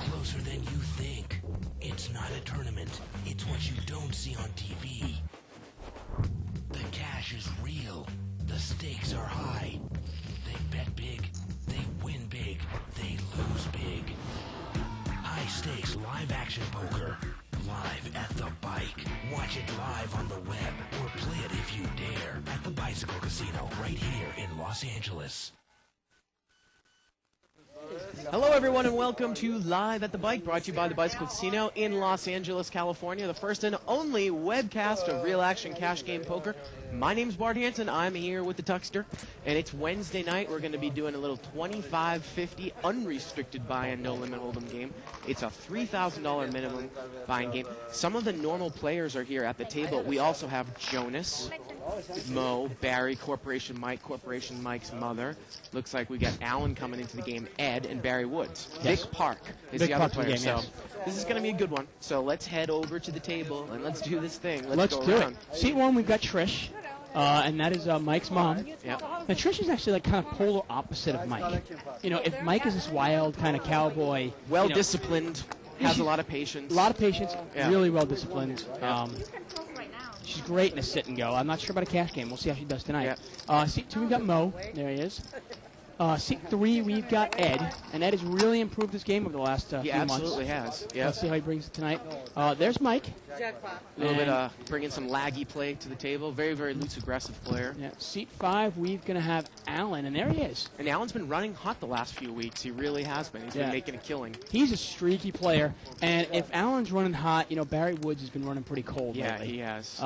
closer than you think. It's not a tournament. It's what you don't see on TV. The cash is real. The stakes are high. They bet big. They win big. They lose big. High stakes live action poker. Live at the bike. Watch it live on the web or play it if you dare at the Bicycle Casino right here in Los Angeles. Hello, everyone, and welcome to Live at the Bike, brought to you by the Bicycle Casino in Los Angeles, California, the first and only webcast of real action cash game poker. My name's Bart Hansen. I'm here with the Tuckster, and it's Wednesday night. We're going to be doing a little $25.50 unrestricted buy-in, no-limit hold'em game. It's a $3,000 minimum buy-in game. Some of the normal players are here at the table. We also have Jonas, Mo, Barry, Corporation Mike's mother. Looks like we got Alan coming into the game, Ed, and Barry Woods. Yes. Vic Park is Vic the other Park player. game, So yes. this is going to be a good one. So let's head over to the table and let's do this thing. Let's go do around. it. Seat one, we've got Trish, and that is Mike's mom. Yep. Now, Trish is actually like kind of polar opposite of Mike. You know, if Mike is this wild kind of cowboy, Well-disciplined, has a lot of patience. a lot of patience, Yeah. really well disciplined. She's great in a sit and go. I'm not sure about a cash game. We'll see how she does tonight. Seat two, we've got Mo. There he is. Seat three, we've got Ed, and Ed has really improved this game over the last He few absolutely months. has. Yeah. Let's see how he brings it tonight. There's Mike. A little bit bringing some laggy play to the table. Very, very loose, aggressive player. Yeah, seat five, we're going to have Alan, and there he is. And Alan's been running hot the last few weeks. He really has been. He's been making a killing. He's a streaky player, and if Alan's running hot, you know, Barry Woods has been running pretty cold Yeah, lately. he has.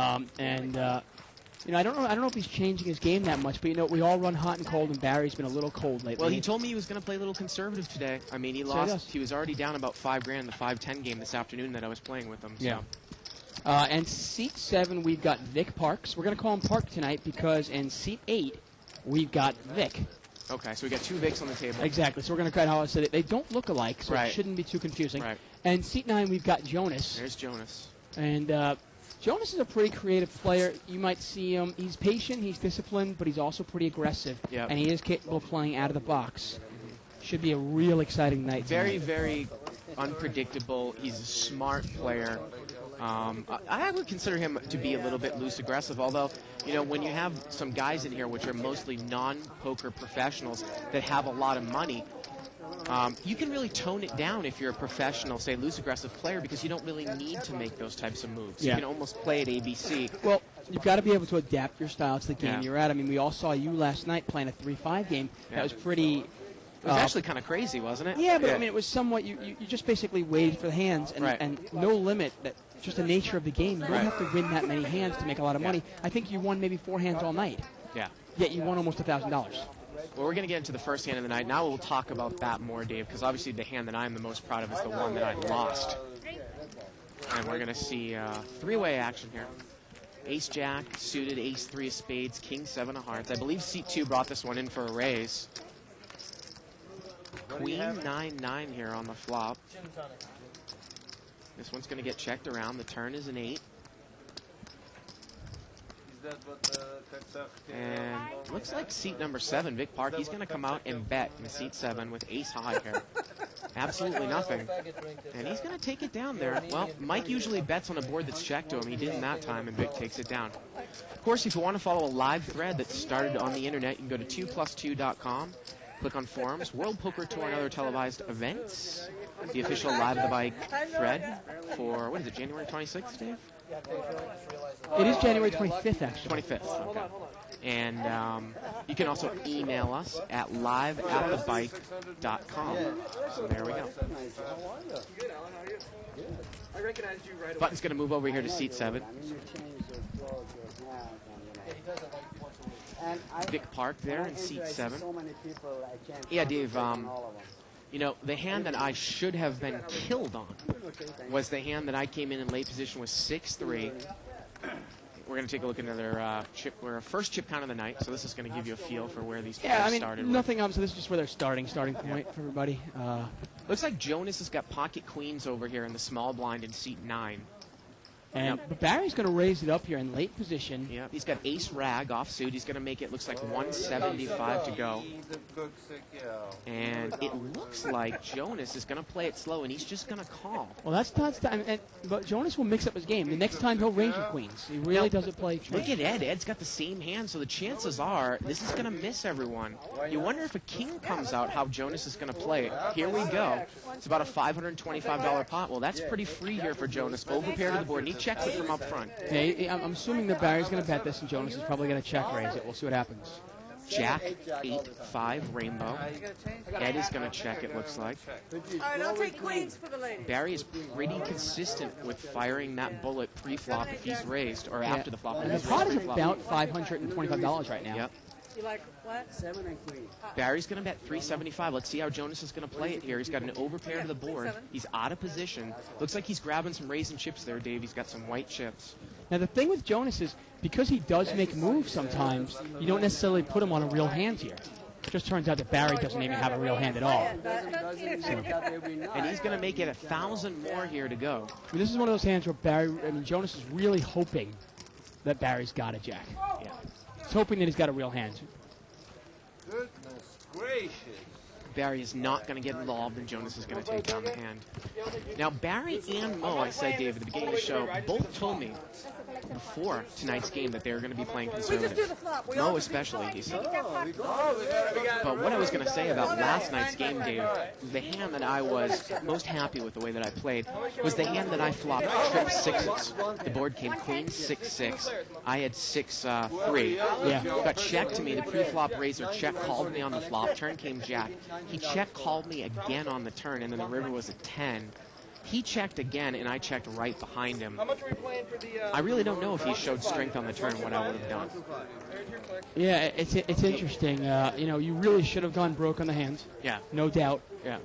You know, I don't know if he's changing his game that much, but you know, we all run hot and cold, and Barry's been a little cold lately. Well, he told me he was going to play a little conservative today. I mean, he lost. He was already down about $5,000 in the 5-10 game this afternoon that I was playing with him. So. Yeah. And seat seven, we've got Vic Parks. We're going to call him Park tonight because in seat eight, we've got Vic. Okay, so we got two Vics on the table. Exactly. So we're going to cut how I said it. They don't look alike, so it shouldn't be too confusing. Right. And seat nine, we've got Jonas. There's Jonas. And Jonas is a pretty creative player. You might see him. He's patient, he's disciplined, but he's also pretty aggressive. Yep. And he is capable of playing out of the box. Should be a real exciting night Very, tonight. very unpredictable. He's a smart player. I would consider him to be a little bit loose aggressive, although, you know, when you have some guys in here which are mostly non-poker professionals that have a lot of money, you can really tone it down if you're a professional, say, loose aggressive player, because you don't really need to make those types of moves. Yeah. You can almost play at ABC. Well, you've got to be able to adapt your style to the game Yeah. you're at. I mean, we all saw you last night playing a 3-5 game. Yeah. That was pretty... It was actually kind of crazy, wasn't it? Yeah, but I mean, it was somewhat, you just basically waited for the hands, and no limit, that just the nature of the game. You don't have to win that many hands to make a lot of money. I think you won maybe 4 hands all night. Yeah. Yet you won almost $1,000. Well, we're going to get into the first hand of the night. Now we'll talk about that more, Dave, because obviously the hand that I'm the most proud of is the one that I lost. And we're going to see three-way action here. Ace-Jack, suited, Ace-3 of spades, King-7 of hearts. I believe seat 2 brought this one in for a raise. Queen 9-9 here on the flop. This one's going to get checked around. The turn is an 8. And looks like seat number 7, Vic Park, he's going to come out and bet in seat 7 with ace high here. Absolutely nothing. And he's going to take it down there. Well, Mike usually bets on a board that's checked to him. He didn't that time, and Vic takes it down. Of course, if you want to follow a live thread that's started on the internet, you can go to 2plus2.com. Click on forums, World Poker Tour, and other televised events. The official Live at the Bike thread for, what is it, January 26th, Dave? It is January 25th, actually. 25th, okay. And you can also email us at liveatthebike.com. So there we go. Button's going to move over here to seat 7. Vic Park there in seat 7. Yeah, Dave, you know, the hand that I should have been killed on was the hand that I came in late position with 6-3. We're going to take a look at another chip. We're a first chip count of the night, so this is going to give you a feel for where these players started. Nothing else. So this is just where they're starting point for everybody. Looks like Jonas has got pocket queens over here in the small blind in seat 9. And but Barry's going to raise it up here in late position. Yeah, he's got ace rag offsuit. He's going to make it, looks like 175 to go. And it looks like Jonas is going to play it slow, and he's just going to call. Well, that's but Jonas will mix up his game. The next time he'll range your queens. He really doesn't play. Look at Ed. Ed's got the same hand, so the chances are this is going to miss everyone. You wonder if a king comes out, how Jonas is going to play it. Here we go. It's about a $525 pot. Well, that's pretty free here for Jonas. Overpair to the board, and he checks it from up front. Yeah, I'm assuming that Barry's going to bet this, and Jonas is probably going to check raise it. We'll see what happens. Jack, 8-5, rainbow. Ed is going to check, it looks like. All right, I'll take queens for the ladies. Barry is pretty consistent with firing that bullet pre-flop if he's raised, or after the flop. And the pot is about $525 right now. Yep. You like what? 7 and queen. Barry's going to bet 375. Let's see how Jonas is going to play it here. He's got an overpair to the board. He's out of position. Looks like he's grabbing some raisin chips there, Dave. He's got some white chips. Now, the thing with Jonas is, because he does make moves sometimes, you don't necessarily put him on a real hand here. It just turns out that Barry doesn't even have a real hand at all. And he's going to make it 1,000 more here to go. I mean, this is one of those hands where Jonas is really hoping that Barry's got a jack. Yeah. He's hoping that he's got a real hand. Goodness gracious. Barry is not going to get involved, and Jonas is going to take down the hand. Now, Barry and Mo, I said, Dave, at the beginning of the show, both told me before tonight's game that they were going to be playing conservative. Mo especially, he said. But what I was going to say about last night's game, Dave, the hand that I was most happy with the way that I played was the hand that I flopped trip sixes. The board came queen 6-6. I had 6-3. Yeah. Got checked to me. The pre-flop raiser check called me on the flop. Turn came jack. He check called me again on the turn, and then the river was a 10. He checked again, and I checked right behind him. How much are we playing for the... I really don't know if he showed strength on the turn, what I would have done. Yeah, it's interesting. You really should have gone broke on the hand. Yeah. No doubt. Yeah.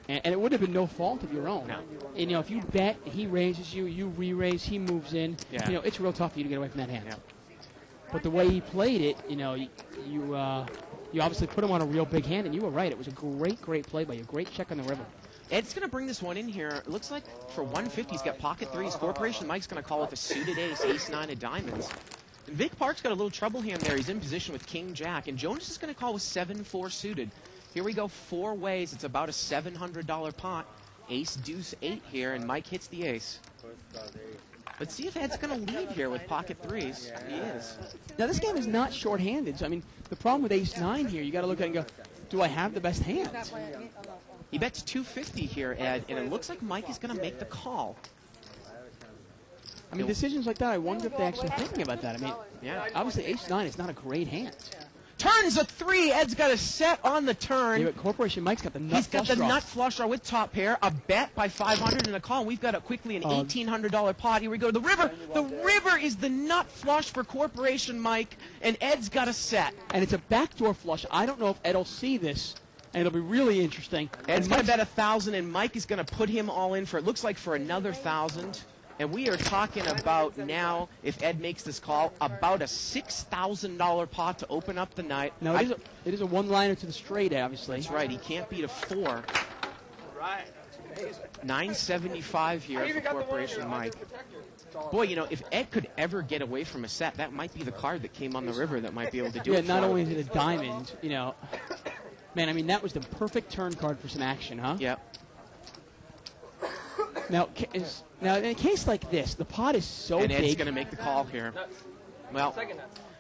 And it would have been no fault of your own. No. And, if you bet, he raises you, you re-raise, he moves in. Yeah. It's real tough for you to get away from that hand. Yeah. But the way he played it, you obviously put him on a real big hand, and you were right. It was a great play by you. Great check on the river. Ed's going to bring this one in here. It looks like for 150, he's got pocket threes. Corporation Mike's going to call it the suited ace, ace-9 of diamonds. And Vic Park's got a little trouble hand there. He's in position with king-jack. And Jonas is going to call with 7-4 suited. Here we go, 4 ways. It's about a $700 pot. Ace, deuce, 8 here, and Mike hits the ace. Let's see if Ed's going to lead here with pocket threes. He is. Now, this game is not short-handed. So, the problem with ace-9 here, you got to look at it and go, do I have the best hand? He bets 250 here, Ed, and it looks like Mike is going to make the call. Decisions like that, I wonder if they're actually thinking about that. Yeah. Obviously, ace-9 is not a great hand. Turns a 3. Ed's got a set on the turn. Yeah, but Corporation Mike's got the nut He's got flush the draw. nut flush draw with top pair, a bet by 500 and a call. We've got quickly an $1,800 pot. Here we go. The river. The river is the nut flush for Corporation Mike, and Ed's got a set. And it's a backdoor flush. I don't know if Ed will see this, and it'll be really interesting. Ed's going to bet 1,000, and Mike is going to put him all in for, it looks like, for another 1,000. And we are talking about now, if Ed makes this call, about a $6,000 pot to open up the night. No, it is a one-liner to the straight, obviously. That's right. He can't beat a 4. Right. 975 here for Corporation Mike. Boy, if Ed could ever get away from a set, that might be the card that came on the river that might be able to do it. Yeah, not only is it a diamond, Man, that was the perfect turn card for some action, huh? Yep. Now, in a case like this, the pot is so big. big. And Ed's going to make the call here. Well,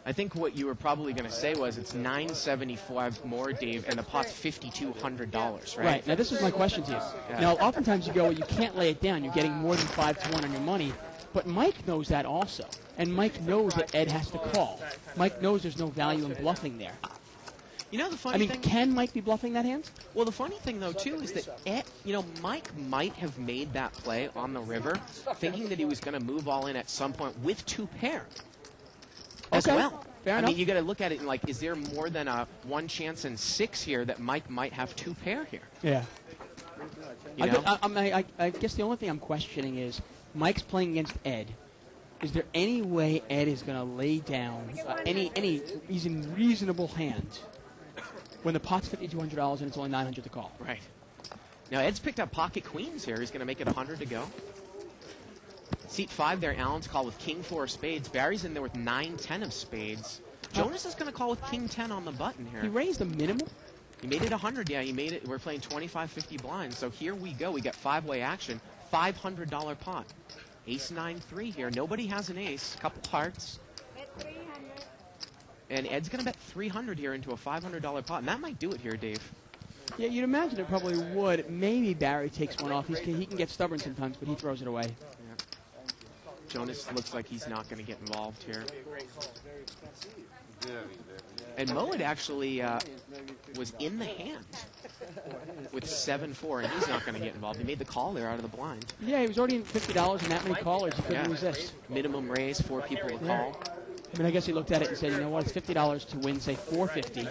I think what you were probably going to say was it's $975 more, Dave, and the pot's $5,200, right? Right. Now, this is my question to you. Yeah. Now, oftentimes you go, well, you can't lay it down. You're getting more than 5-1 on your money. But Mike knows that also. And Mike knows that Ed has to call. Mike knows there's no value in bluffing there. The funny thing... can Mike be bluffing that hand? Well, the funny thing, though, too, is that Mike might have made that play on the river thinking that he was going to move all in at some point with 2 pair as well. Fair enough. You got to look at it and, is there more than a 1 chance in 6 here that Mike might have 2 pair here? Yeah. I guess the only thing I'm questioning is Mike's playing against Ed. Is there any way Ed is going to lay down any reasonable hand when the pot's $5,200 and it's only $900 to call? Right. Now, Ed's picked up pocket queens here. He's going to make it 100 to go. Seat 5 there, Allen's call with king 4 of spades. Barry's in there with 9-10 of spades. Jonas is going to call with king 10 on the button here. He raised the minimum? He made it 100, yeah, he made it. We're playing 25-50 blinds. So here we go. We got 5-way action, $500 pot. Ace 9-3 here. Nobody has an ace. Couple hearts. And Ed's going to bet 300 here into a $500 pot. And that might do it here, Dave. Yeah, you'd imagine it probably would. Maybe Barry takes one off. He can get stubborn sometimes, but he throws it away. Yeah. Jonas looks like he's not going to get involved here. And Mo had actually was in the hand with 7-4, and he's not going to get involved. He made the call there out of the blind. Yeah, he was already in $50 and that many callers. He couldn't resist. Minimum raise, 4 people to call. I mean, I guess he looked at it and said, you know what, it's $50 to win, say, $450.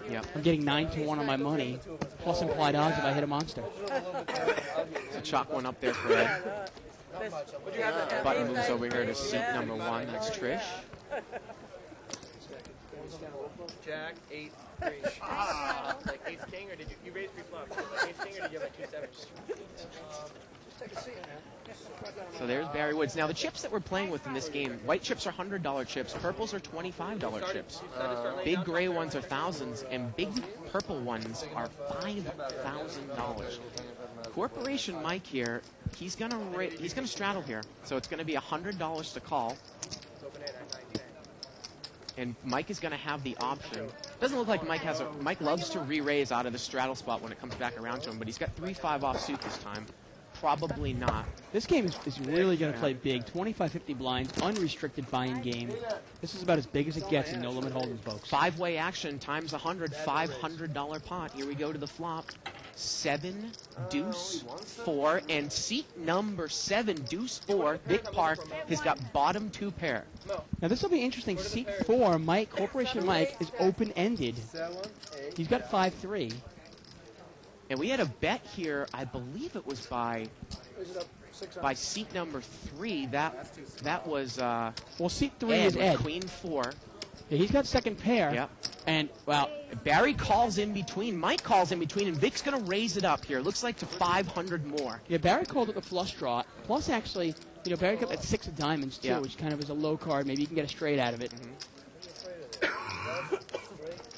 Yep. I'm getting 9-1 on my money, plus implied odds if I hit a monster. So chalk one up there for Ed. Button moves over here to seat number 1. That's Trish. Jack, 8, 3. Like ace king, or did you raise 3 flops? Like ace king, or did you have like 2 sevens? Just take a seat, man. So there's Barry Woods. Now the chips that we're playing with in this game, white chips are $100 chips, purples are $25 chips. Big gray ones are thousands, and big purple ones are $5,000. Corporation Mike here, he's gonna straddle here, so it's gonna be $100 to call. And Mike is going to have the option. Doesn't look like Mike loves to re-raise out of the straddle spot when it comes back around to him, but he's got 3-5 offsuit this time. Probably not. This game is really going to play big. 25-50 blinds, unrestricted buy-in game. This is about as big as it gets in No Limit Hold'em, folks. 5-way action times 100, $500 pot. Here we go to the flop. 7, deuce, 4, and seat number 7, deuce 4, Vic Park has got bottom 2 pair. Now this will be interesting. Seat 4, Corporation Mike, is open-ended. He's got 5-3. And we had a bet here, I believe it was by seat number 3. That was well, seat 3 Ed is Ed. Queen 4. Yeah, he's got second pair. Yep. And, well, Barry calls in between. Mike calls in between, and Vic's going to raise it up here. Looks like to 500 more. Yeah, Barry called it the flush draw. Plus, actually, you know, Barry got that 6 of diamonds, too, which kind of is a low card. Maybe you can get a straight out of it.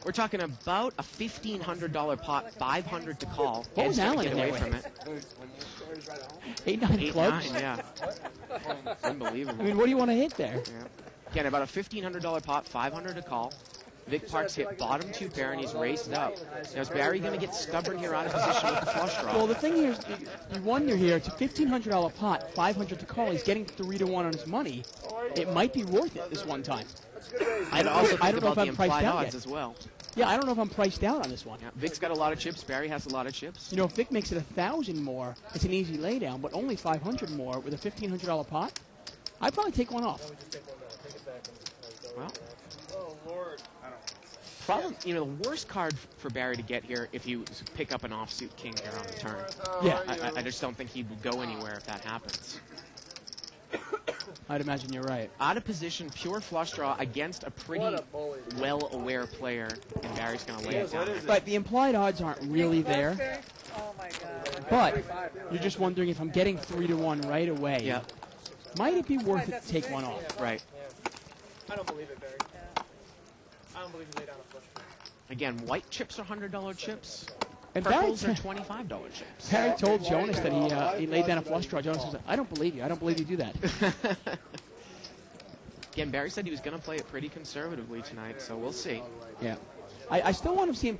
We're talking about a $1,500 pot, 500 to call. What was Allen get in away there from it? 8-9 clubs? 8-9, yeah. Unbelievable. I mean, what do you want to hit there? Yeah. Again, about a $1,500 pot, 500 to call. Vic Park's hit bottom 2 pair, and he's raised it up. Now, is Barry going to get stubborn here out of position with the flush draw? Well, the thing here is, you wonder here, it's a $1,500 pot, 500 to call. He's getting 3-1 on his money. It might be worth it this one time. I don't know if I'm priced out odds yet. as well. Yeah, I don't know if I'm priced out on this one. Yeah, Vic's got a lot of chips. Barry has a lot of chips. You know, if Vic makes it 1,000 more, it's an easy laydown, but only 500 more with a $1,500 pot, I'd probably take one off. Well, problem, you know, the worst card for Barry to get here if you pick up an offsuit king here on the turn. Yeah. I just don't think he would go anywhere if that happens. I'd imagine you're right. Out of position, pure flush draw against a pretty well-aware player, and Barry's going to lay it down. But the implied odds aren't really there. Oh my God. But you're just wondering if I'm getting 3-1 right away. Yeah. Might it be worth it to take one off? Right. I don't believe it, Barry. I don't believe you lay down a flush. Again, white chips are $100 chips. And Purples are $25 chips. Barry told Jonas that he laid down a flush draw. Jonas was like, I don't believe you. I don't believe you do that. Again, Barry said he was going to play it pretty conservatively tonight, so we'll see. Yeah. I still want to see him.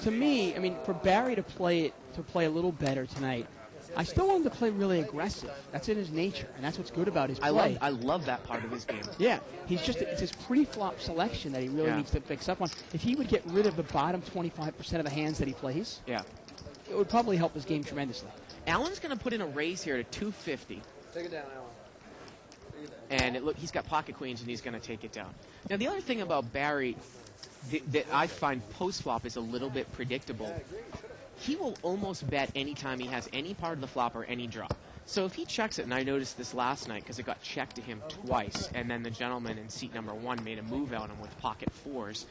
To me, I mean, for Barry to play a little better tonight, I still want him to play really aggressive. That's in his nature, and that's what's good about his play. I love that part of his game. Yeah, it's his pre-flop selection that he really needs to fix up on. If he would get rid of the bottom 25% of the hands that he plays, it would probably help his game tremendously. Allen's going to put in a raise here to 250. Take it down, Alan. And he's got pocket queens, and he's going to take it down. Now, the other thing about Barry that I find post-flop is a little bit predictable. He will almost bet anytime he has any part of the flop or any draw. So if he checks it, and I noticed this last night because it got checked to him twice, and then the gentleman in seat number 1 made a move on him with pocket 4s.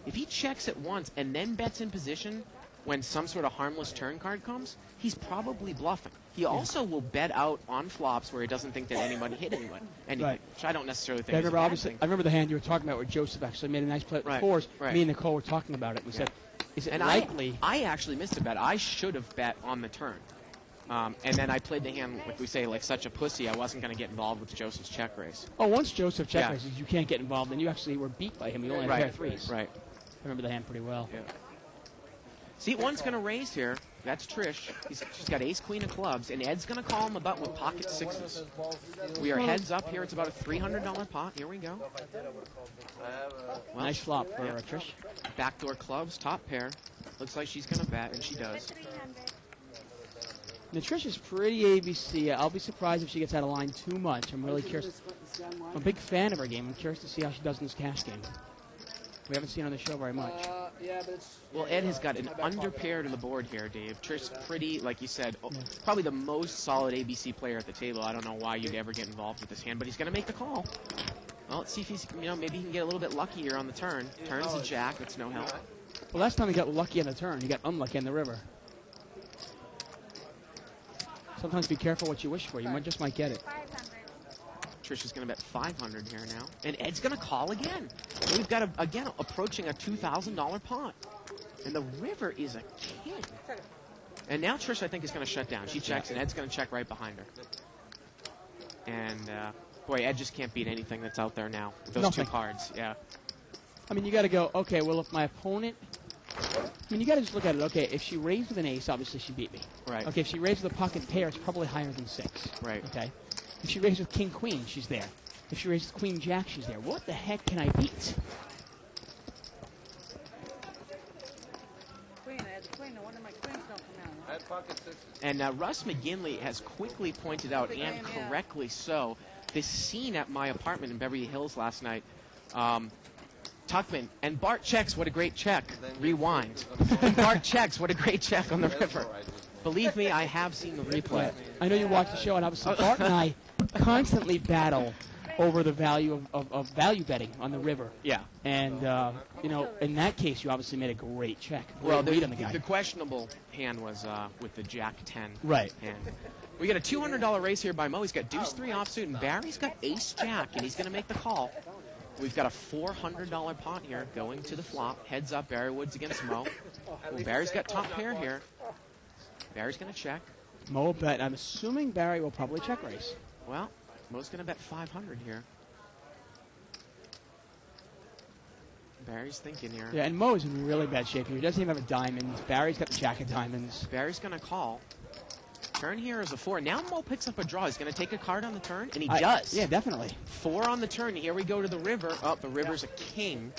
If he checks it once and then bets in position, when some sort of harmless turn card comes, he's probably bluffing. He also will bet out on flops where he doesn't think that anybody hit anyone. Right. Which I don't necessarily think I is a remember, bad thing. I remember the hand you were talking about where Joseph actually made a nice play with the fours. Right. Me and Nicole were talking about it. We said, is it And likely? I actually missed a bet. I should have bet on the turn. And then I played the hand, like we say, like such a pussy. I wasn't going to get involved with Joseph's check raise. Oh, once Joseph check raises, you can't get involved, and you actually were beat by him. You only had a pair of threes. Right. I remember the hand pretty well. Yeah. Seat one's going to raise here. That's Trish. She's got ace, queen of clubs, and Ed's going to call him about with pocket sixes. We are heads up here. It's about a $300 pot. Here we go. Well, Nice flop for Trish. Backdoor clubs, top pair. Looks like she's going to bet, and she does. Now, Trish is pretty ABC. I'll be surprised if she gets out of line too much. I'm really curious. I'm a big fan of her game. I'm curious to see how she does in this cash game. We haven't seen her on the show very much. Yeah, but it's... Well, Ed has got an under pair to the board here, Dave. Trish, pretty, like you said, probably the most solid ABC player at the table. I don't know why you'd ever get involved with this hand, but he's going to make the call. Well, let's see if he's, maybe he can get a little bit luckier on the turn. Turns a jack. That's no help. Well, last time he got lucky on the turn, he got unlucky on the river. Sometimes be careful what you wish for. You just might get it. Trish is going to bet 500 here now. And Ed's going to call again. We've got, again, approaching a $2,000 pot. And the river is a king. And now Trish, I think, is going to shut down. She checks, and Ed's going to check right behind her. And, boy, Ed just can't beat anything that's out there now. With those two cards, yeah. I mean, you got to go, okay, well, if my opponent... I mean, you got to just look at it. Okay, if she raised with an ace, obviously she beat me. Right. Okay, if she raised with a pocket pair, it's probably higher than 6. Right. Okay. If she raised with king queen, she's there. If she raised with queen jack, she's there. What the heck can I beat? Queen, I had the queen. No wonder my queens don't come out. I had pocket sixes. And Russ McGinley has quickly pointed out, and correctly so, this scene at my apartment in Beverly Hills last night. Tuckman, and Bart checks, what a great check. Rewind. And Bart checks, what a great check on the river. Believe me, I have seen the replay. I know you watch the show, and obviously Bart and I constantly battle over the value of value betting on the river. Yeah. And, in that case, you obviously made a great check. Well, Great read on the guy. the questionable hand was with the Jack 10 Right. hand. We got a $200 raise here by Mo. He's got deuce 3 offsuit, and Barry's got ace Jack, and he's going to make the call. We've got a $400 pot here going to the flop. Heads up, Barry Woods against Mo. Well, Barry's got top pair here. Barry's going to check. Mo will bet. I'm assuming Barry will probably check raise. Well, Mo's going to bet 500 here. Barry's thinking here. Yeah, and Mo is in really bad shape here. He doesn't even have a diamond. Barry's got the jack of diamonds. Barry's going to call. Turn here is a 4. Now Mo picks up a draw. He's going to take a card on the turn, and he does. Yeah, definitely. 4 on the turn. Here we go to the river. Oh, the river's a king.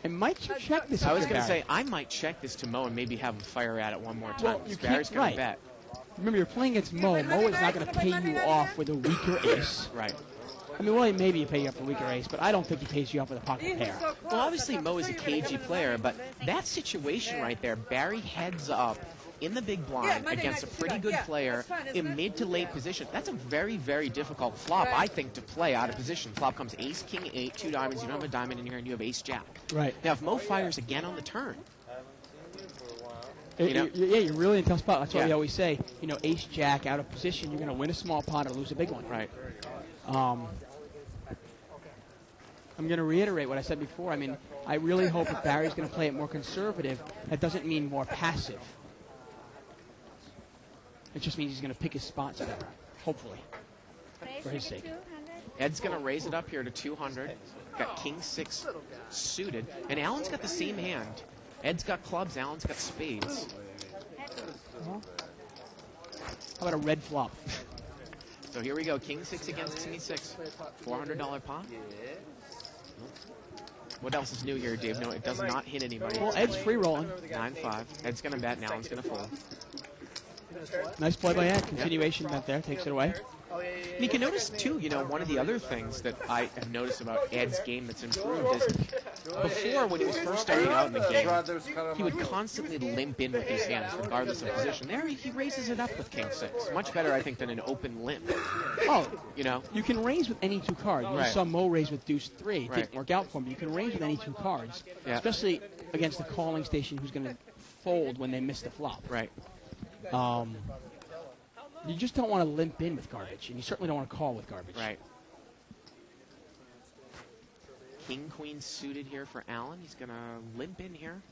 And might you check this? I was going to say, I might check this to Mo and maybe have him fire at it one more time. Well, you Barry's can't, going to bet. Remember, you're playing against Mo. Mo is not going to pay you off with a weaker ace. Right. I mean, well, maybe he pay you off with a weaker ace, but I don't think he pays you off with a pocket pair. Well, obviously Mo is a cagey player, but that situation right there, Barry heads up in the big blind against a pretty good player in mid to late position. That's a very, very difficult flop, I think, to play out of position. Flop comes ace, king, 8, 2 diamonds. You don't have a diamond in here, and you have ace, jack. Right. Now, if Mo fires again on the turn, you're really in a tough spot. That's why we always say, ace, jack, out of position, you're going to win a small pot or lose a big one. Right. I'm going to reiterate what I said before. I mean, I really hope if Barry's going to play it more conservative, that doesn't mean more passive. It just means he's going to pick his spots better, hopefully, for his sake. Ed's going to raise it up here to 200. Got king 6 suited. And Alan's got the same hand. Ed's got clubs, Alan's got spades. How about a red flop? So here we go, king 6 against king 6. $400 pot. What else is new here, Dave? No, it does not hit anybody. Well, Ed's free rolling. 9-5. Ed's going to bet, and Alan's going to fold. Nice play by Ed. Continuation bet there. Takes it away. And you can notice, too, one of the other things that I have noticed about Ed's game that's improved is before, when he was first starting out in the game, he would constantly limp in with these hands, regardless of position. There, he raises it up with King 6. Much better, I think, than an open limp. Oh, you can raise with any 2 cards. You Right. saw Mo raise with Deuce 3. It Right. didn't work out for him, but you can raise with any 2 cards, Yeah. especially against the calling station who's going to fold when they miss the flop. Right. You just don't want to limp in with garbage, and you certainly don't want to call with garbage. Right. King, Queen suited here for Allen. He's going to limp in here.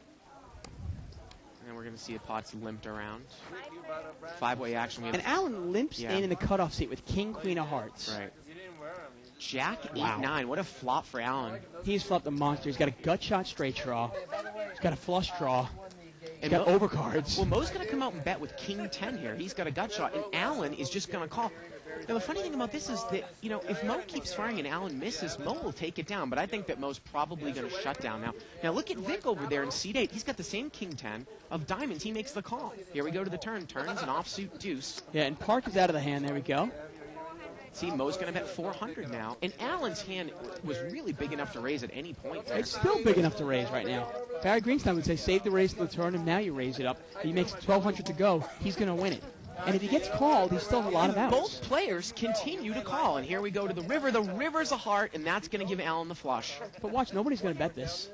And we're going to see the pots limped around. 5-way action. We have And Allen limps in the cutoff seat with King, Queen of Hearts. Right. Jack 8-9. What a flop for Allen. He's flopped a monster. He's got a gut shot straight draw. He's got a flush draw. He's And got overcards. Well, Mo's going to come out and bet with King 10 here. He's got a gut shot, and Allen is just going to call. Now, the funny thing about this is that, if Mo keeps firing and Allen misses, Mo will take it down, but I think that Mo's probably going to shut down now. Now, look at Vic over there in seat 8. He's got the same King 10 of diamonds. He makes the call. Here we go to the turn. Turns an offsuit deuce. Yeah, and Park is out of the hand. There we go. See, Mo's going to bet 400 now. And Allen's hand was really big enough to raise at any point there. It's still big enough to raise right now. Barry Greenstein would say, save the raise to the turn, and now you raise it up. He makes 1,200 to go. He's going to win it. And if he gets called, he still has a lot of outs. Both players continue to call. And here we go to the river. The river's a heart, and that's going to give Allen the flush. But watch, nobody's going to bet this.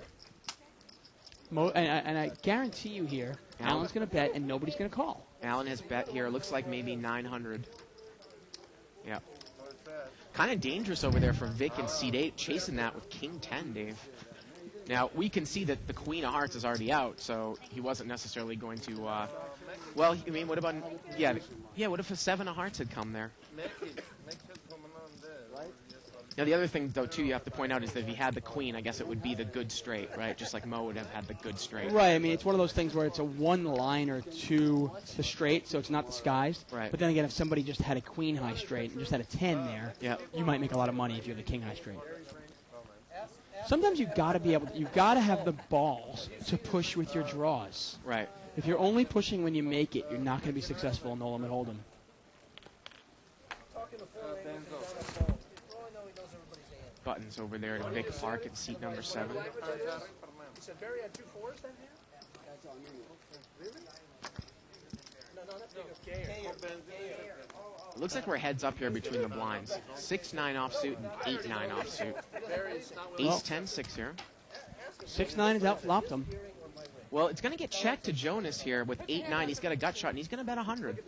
And I guarantee you here, Allen's going to bet, and nobody's going to call. Allen has bet here. Looks like maybe 900. Yeah. Kind of dangerous over there for Vic in seat 8, chasing that with King 10, Dave. Now, we can see that the Queen of Hearts is already out, so he wasn't necessarily going to, well, I mean, what about, what if a 7 of Hearts had come there? Now, the other thing, though, too, you have to point out is that if he had the Queen, I guess it would be the good straight, right? Just like Mo would have had the good straight. Right, I mean, it's one of those things where it's a 1 liner to the straight, so it's not disguised. Right. But then again, if somebody just had a Queen high straight and just had a 10 there, you might make a lot of money if you have the King high straight. Sometimes you've got to have the balls to push with your draws. Right. If you're only pushing when you make it, you're not going to be successful in No Limit Hold'em. Buttons over there to Vic Park at seat number 7. You said Barry had 2 4s then here? It looks like we're heads up here between the blinds. 6-9 offsuit and 8-9 offsuit. Ace 10-6 here. 6-9 has outflopped him. Well, it's going to get checked to Jonas here with 8-9. He's got a gut shot, and he's going to bet 100.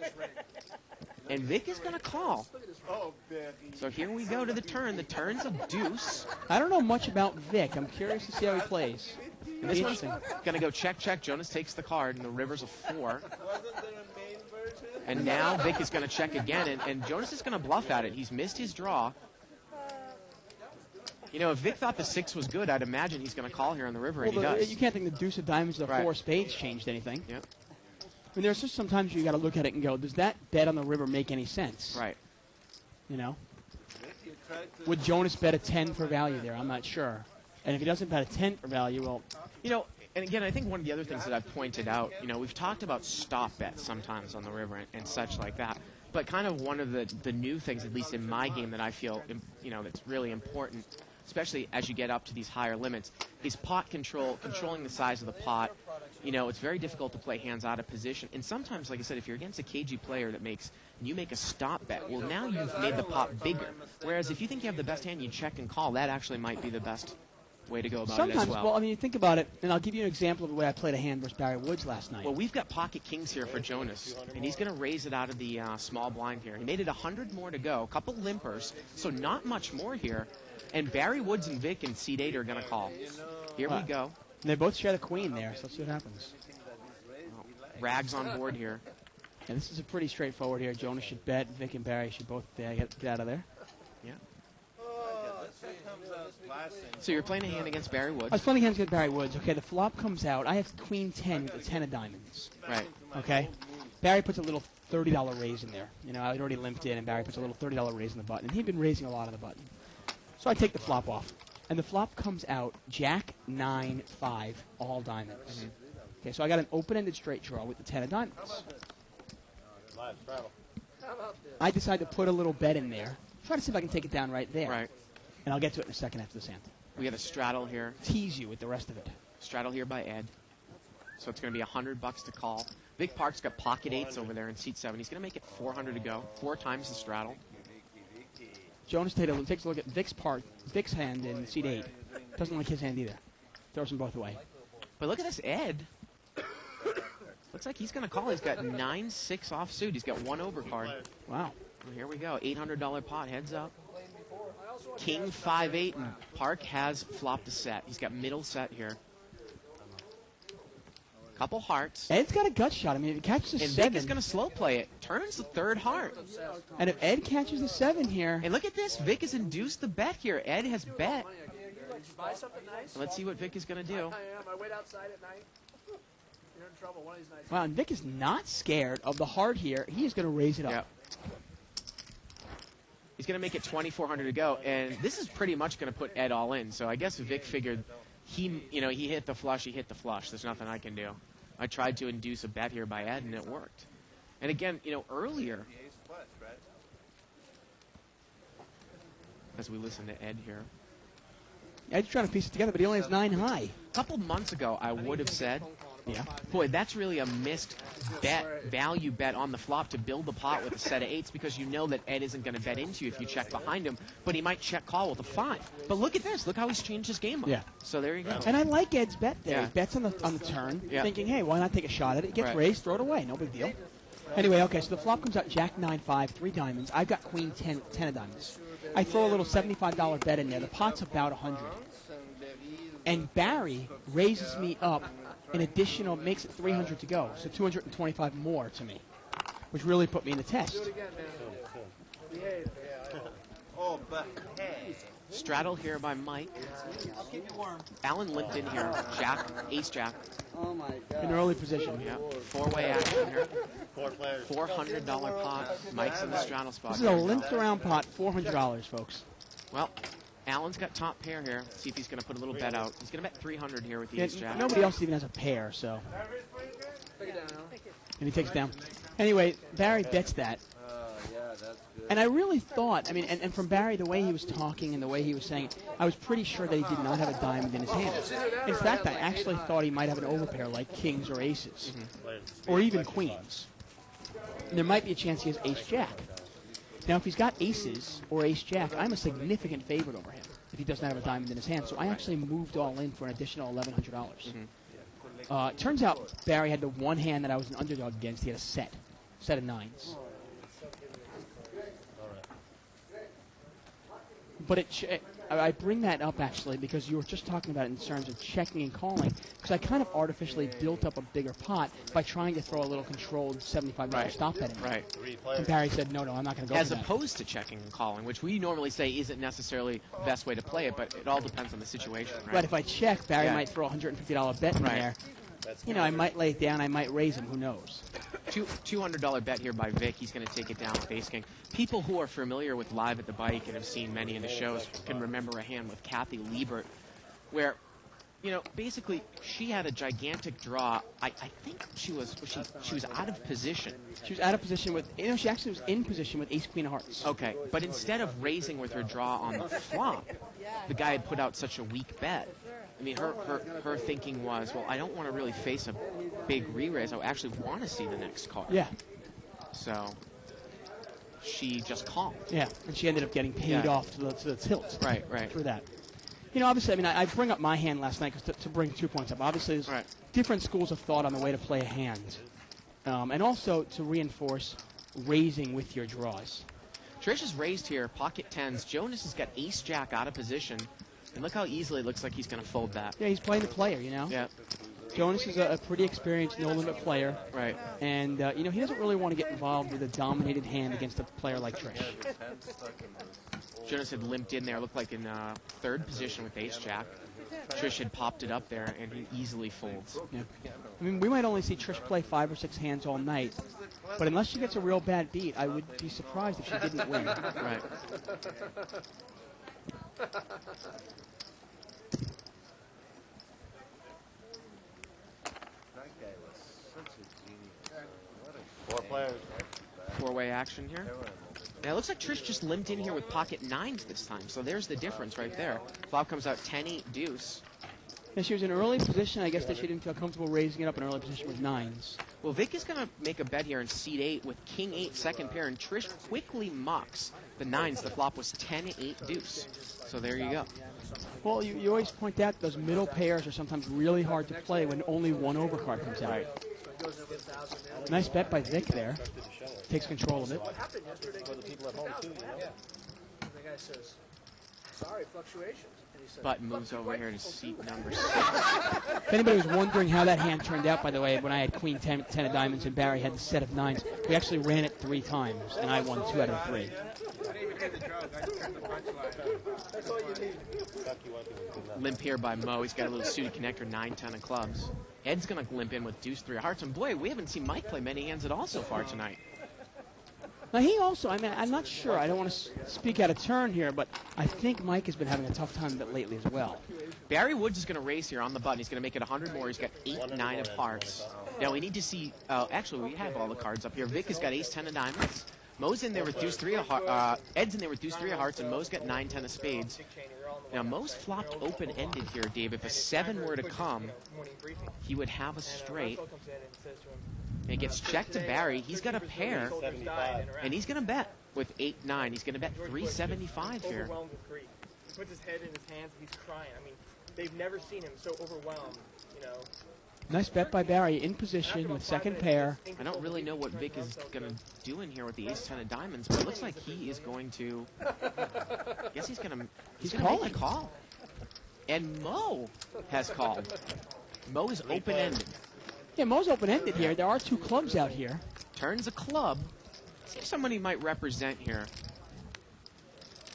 And Vic is going to call. So here we go to the turn. The turn's a deuce. I don't know much about Vic. I'm curious to see how he plays. And this one's going to go check, check. Jonas takes the card, and the river's a 4. And now Vic is going to check again, and Jonas is going to bluff at it. He's missed his draw. If Vic thought the 6 was good, I'd imagine he's going to call here on the river, and he does. You can't think the deuce of diamonds or the 4 spades changed anything. Yep. I mean, there's just sometimes you got to look at it and go, does that bet on the river make any sense? Right. Would Jonas bet a 10 for value there? I'm not sure. And if he doesn't bet a 10 for value, well... And again, I think one of the other things that I've pointed out, we've talked about stop bets sometimes on the river and such like that. But kind of one of the new things, at least in my game, that I feel, that's really important, especially as you get up to these higher limits, is pot control, controlling the size of the pot. It's very difficult to play hands out of position. And sometimes, like I said, if you're against a cagey player you make a stop bet, well, now you've made the pot bigger. Whereas if you think you have the best hand, you check and call. That actually might be the best way to go about it as well. Well, I mean, you think about it, and I'll give you an example of the way I played a hand versus Barry Woods last night. Well, we've got pocket kings here for Jonas, and he's going to raise it out of the small blind here. He made it 100 more to go, a couple limpers, so not much more here. And Barry Woods and Vic in seat 8 are going to call. Here we go. And they both share the queen there, so let's see what happens. Rags on board here. And this is a pretty straightforward here. Jonas should bet. Vic and Barry should both get out of there. Yeah. So you're playing a hand against Barry Woods. I was playing against Barry Woods. Okay, the flop comes out. I have Queen 10 with the 10 of diamonds. Right. Okay. Barry puts a little $30 raise in there. I'd already limped in, and Barry puts a little $30 raise in the button. And he'd been raising a lot of the button. So I take the flop off. And the flop comes out Jack 9 5 all diamonds. Okay, so I got an open-ended straight draw with the 10 of diamonds. I decide to put a little bet in there. Try to see if I can take it down right there. Right. And I'll get to it in a second after this hand. We got a straddle here. Tease you with the rest of it. Straddle here by Ed. So it's going to be $100 to call. Vic Park's got pocket eights over there in seat 7. He's going to make it 400 to go. 4 times the straddle. Jonas takes a look at Vic's hand in seat 8. Doesn't like his hand either. Throws them both away. But look at this Ed. Looks like he's going to call. He's got 9-6 offsuit. He's got 1 overcard. Wow. Well, here we go. $800 pot. Heads up. King 5-8, and Park has flopped a set. He's got middle set here. Couple hearts. Ed's got a gut shot. I mean, if he catches a 7. Vic is going to slow play it. Turns the 3rd heart. And if Ed catches a 7 here. And look at this. Vic has induced the bet here. Ed has bet. Buy something nice? Let's see what Vic is going to do. I am. I wait outside at night. You're in trouble. One of these nights. Wow, and Vic is not scared of the heart here. He is going to raise it up. Yep. He's going to make it 2,400 to go, and this is pretty much going to put Ed all in. So I guess Vic figured he hit the flush. He hit the flush. There's nothing I can do. I tried to induce a bet here by Ed, and it worked. And again, earlier, as we listen to Ed here, Ed's trying to piece it together, but he only has 9 high. a couple months ago, I would have said, Yeah. boy, that's really a missed value bet on the flop to build the pot with a set of 8s, because you know that Ed isn't going to bet into you if you check behind him, but he might check call with a 5. But look at this. Look how he's changed his game up. Yeah. So there you go. And I like Ed's bet there. Yeah. He bets on the turn, Yeah. thinking, hey, why not take a shot at it? It gets Right. raised, throw it away. No big deal. Anyway, okay, so the flop comes out Jack 9-5, 3 diamonds. I've got Queen 10 of diamonds. I throw a little $75 bet in there. The pot's about 100. And Barry raises me up an additional, makes it 300 to go, so 225 more to me, which really put me in the test. Behave. Oh, but hey. Straddle here by Mike. Alan limped in here. Jack, ace jack. In early position. Yeah. 4-way action here. 4 players. $400 pot. Mike's in the straddle spot. This is a limped around pot, $400, folks. Well, Alan's got top pair here. See if he's going to put a little bet out. He's going to bet 300 here with the Yeah, ace jack. nobody else even has a pair, so. Take it down, Alan. And he takes down. Anyway, Barry bets that. Yeah, that's good. And I really thought, I mean, and from Barry, the way he was talking and the way he was saying it, I was pretty sure that he did not have a diamond in his hand. In fact, I actually thought he might have an overpair like kings or aces, or even queens. And there might be a chance he has ace-jack. Now, if he's got aces or ace-jack, I'm a significant favorite over him if he doesn't have a diamond in his hand. So I actually moved all in for an additional $1,100. Turns out Barry had the one hand that I was an underdog against. He had a set of 9s. But I bring that up, actually, because you were just talking about it in terms of checking and calling, because I kind of artificially built up a bigger pot by trying to throw a little controlled $75 stop bet in. Right. And Barry said, no, I'm not going to go As for that. opposed to checking and calling, which we normally say isn't necessarily the best way to play it, but it all depends on the situation, right? But if I check, Barry Yeah. might throw a $150 bet in Right. there. I might lay it down, I might raise him, who knows? $200 bet here by Vic. He's going to take it down with ace king. People who are familiar with Live at the Bike and have seen many of the shows can remember a hand with Kathy Liebert where, basically she had a gigantic draw. I think she was out of position. She was out of position with, she actually was in position with ace queen of hearts. Okay, but instead of raising with her draw on the flop, the guy had put out such a weak bet. I mean, her thinking was, well, I don't want to really face a big re-raise. I actually want to see the next card. Yeah. So she just called. Yeah, and she ended up getting paid off to the tilt. Right. Through that. Obviously, I bring up my hand last night to bring 2 points up. Obviously, there's different schools of thought on the way to play a hand. And also to reinforce raising with your draws. Trish has raised here, pocket tens. Jonas has got ace-jack out of position. And look how easily it looks like he's going to fold that. Yeah, he's playing the player, Yeah. Jonas is a pretty experienced no-limit player. Right. And, he doesn't really want to get involved with a dominated hand against a player like Trish. Jonas had limped in there, looked like in third position with ace-jack. Trish had popped it up there, and he easily folds. Yeah. I mean, we might only see Trish play 5 or 6 hands all night. But unless she gets a real bad beat, I would be surprised if she didn't win. Right. That guy was such a genius. What a 4 players. four-way action here. Now, it looks like Trish just limped in here with pocket nines this time, so there's the difference right there. Flop comes out 10-8 deuce. And she was in early position. I guess that she didn't feel comfortable raising it up in early position with nines. Well, Vic is going to make a bet here in seat 8 with king 8 second pair, and Trish quickly mucks the nines. The flop was 10-8 deuce. So there you go. Well, you always point out those middle pairs are sometimes really hard to play when only one overcard comes out. Right. Nice bet by Vic there. Takes control of it. What happened yesterday? For the people at home, too, The guy says, sorry, fluctuations. And he says, But moves over here to seat number 6. If anybody was wondering how that hand turned out, by the way, when I had queen 10 of diamonds and Barry had the set of nines, we actually ran it 3 times, and I won 2 out of 3. That's all you need. Limp here by Mo. He's got a little suited connector, 9-10 of clubs. Ed's going to limp in with deuce 3 of hearts. And boy, we haven't seen Mike play many hands at all so far tonight. Now, he also, I mean, I'm not sure. I don't want to speak out of turn here, but I think Mike has been having a tough time of it lately as well. Barry Woods is going to raise here on the button. He's going to make it 100 more. He's got 8-9 of hearts. Now, we need to see, actually, we have all the cards up here. Vic has got ace-10 of diamonds. Mo's in there with deuce 3 of hearts. Ed's in there with deuce 3 of hearts, and Mo's got 9-10 of spades. Now, Mo's flopped open-ended here, Dave. If a 7 were to come, he would have a straight. And it gets checked to Barry. He's got a pair, and he's going to bet with 8-9. He's going to bet 375 here. Overwhelmed with grief. He puts his head in his hands and he's crying. I mean, they've never seen him so overwhelmed, you know. Nice bet by Barry in position with second pair. I don't really know what Vic is going to do in here with the ace-10 of diamonds, but it looks like he is going to, I guess he's going to make a call. And Mo has called. Mo is open-ended. Yeah, Mo's open-ended here. There are 2 clubs out here. Turns a club. See if somebody might represent here.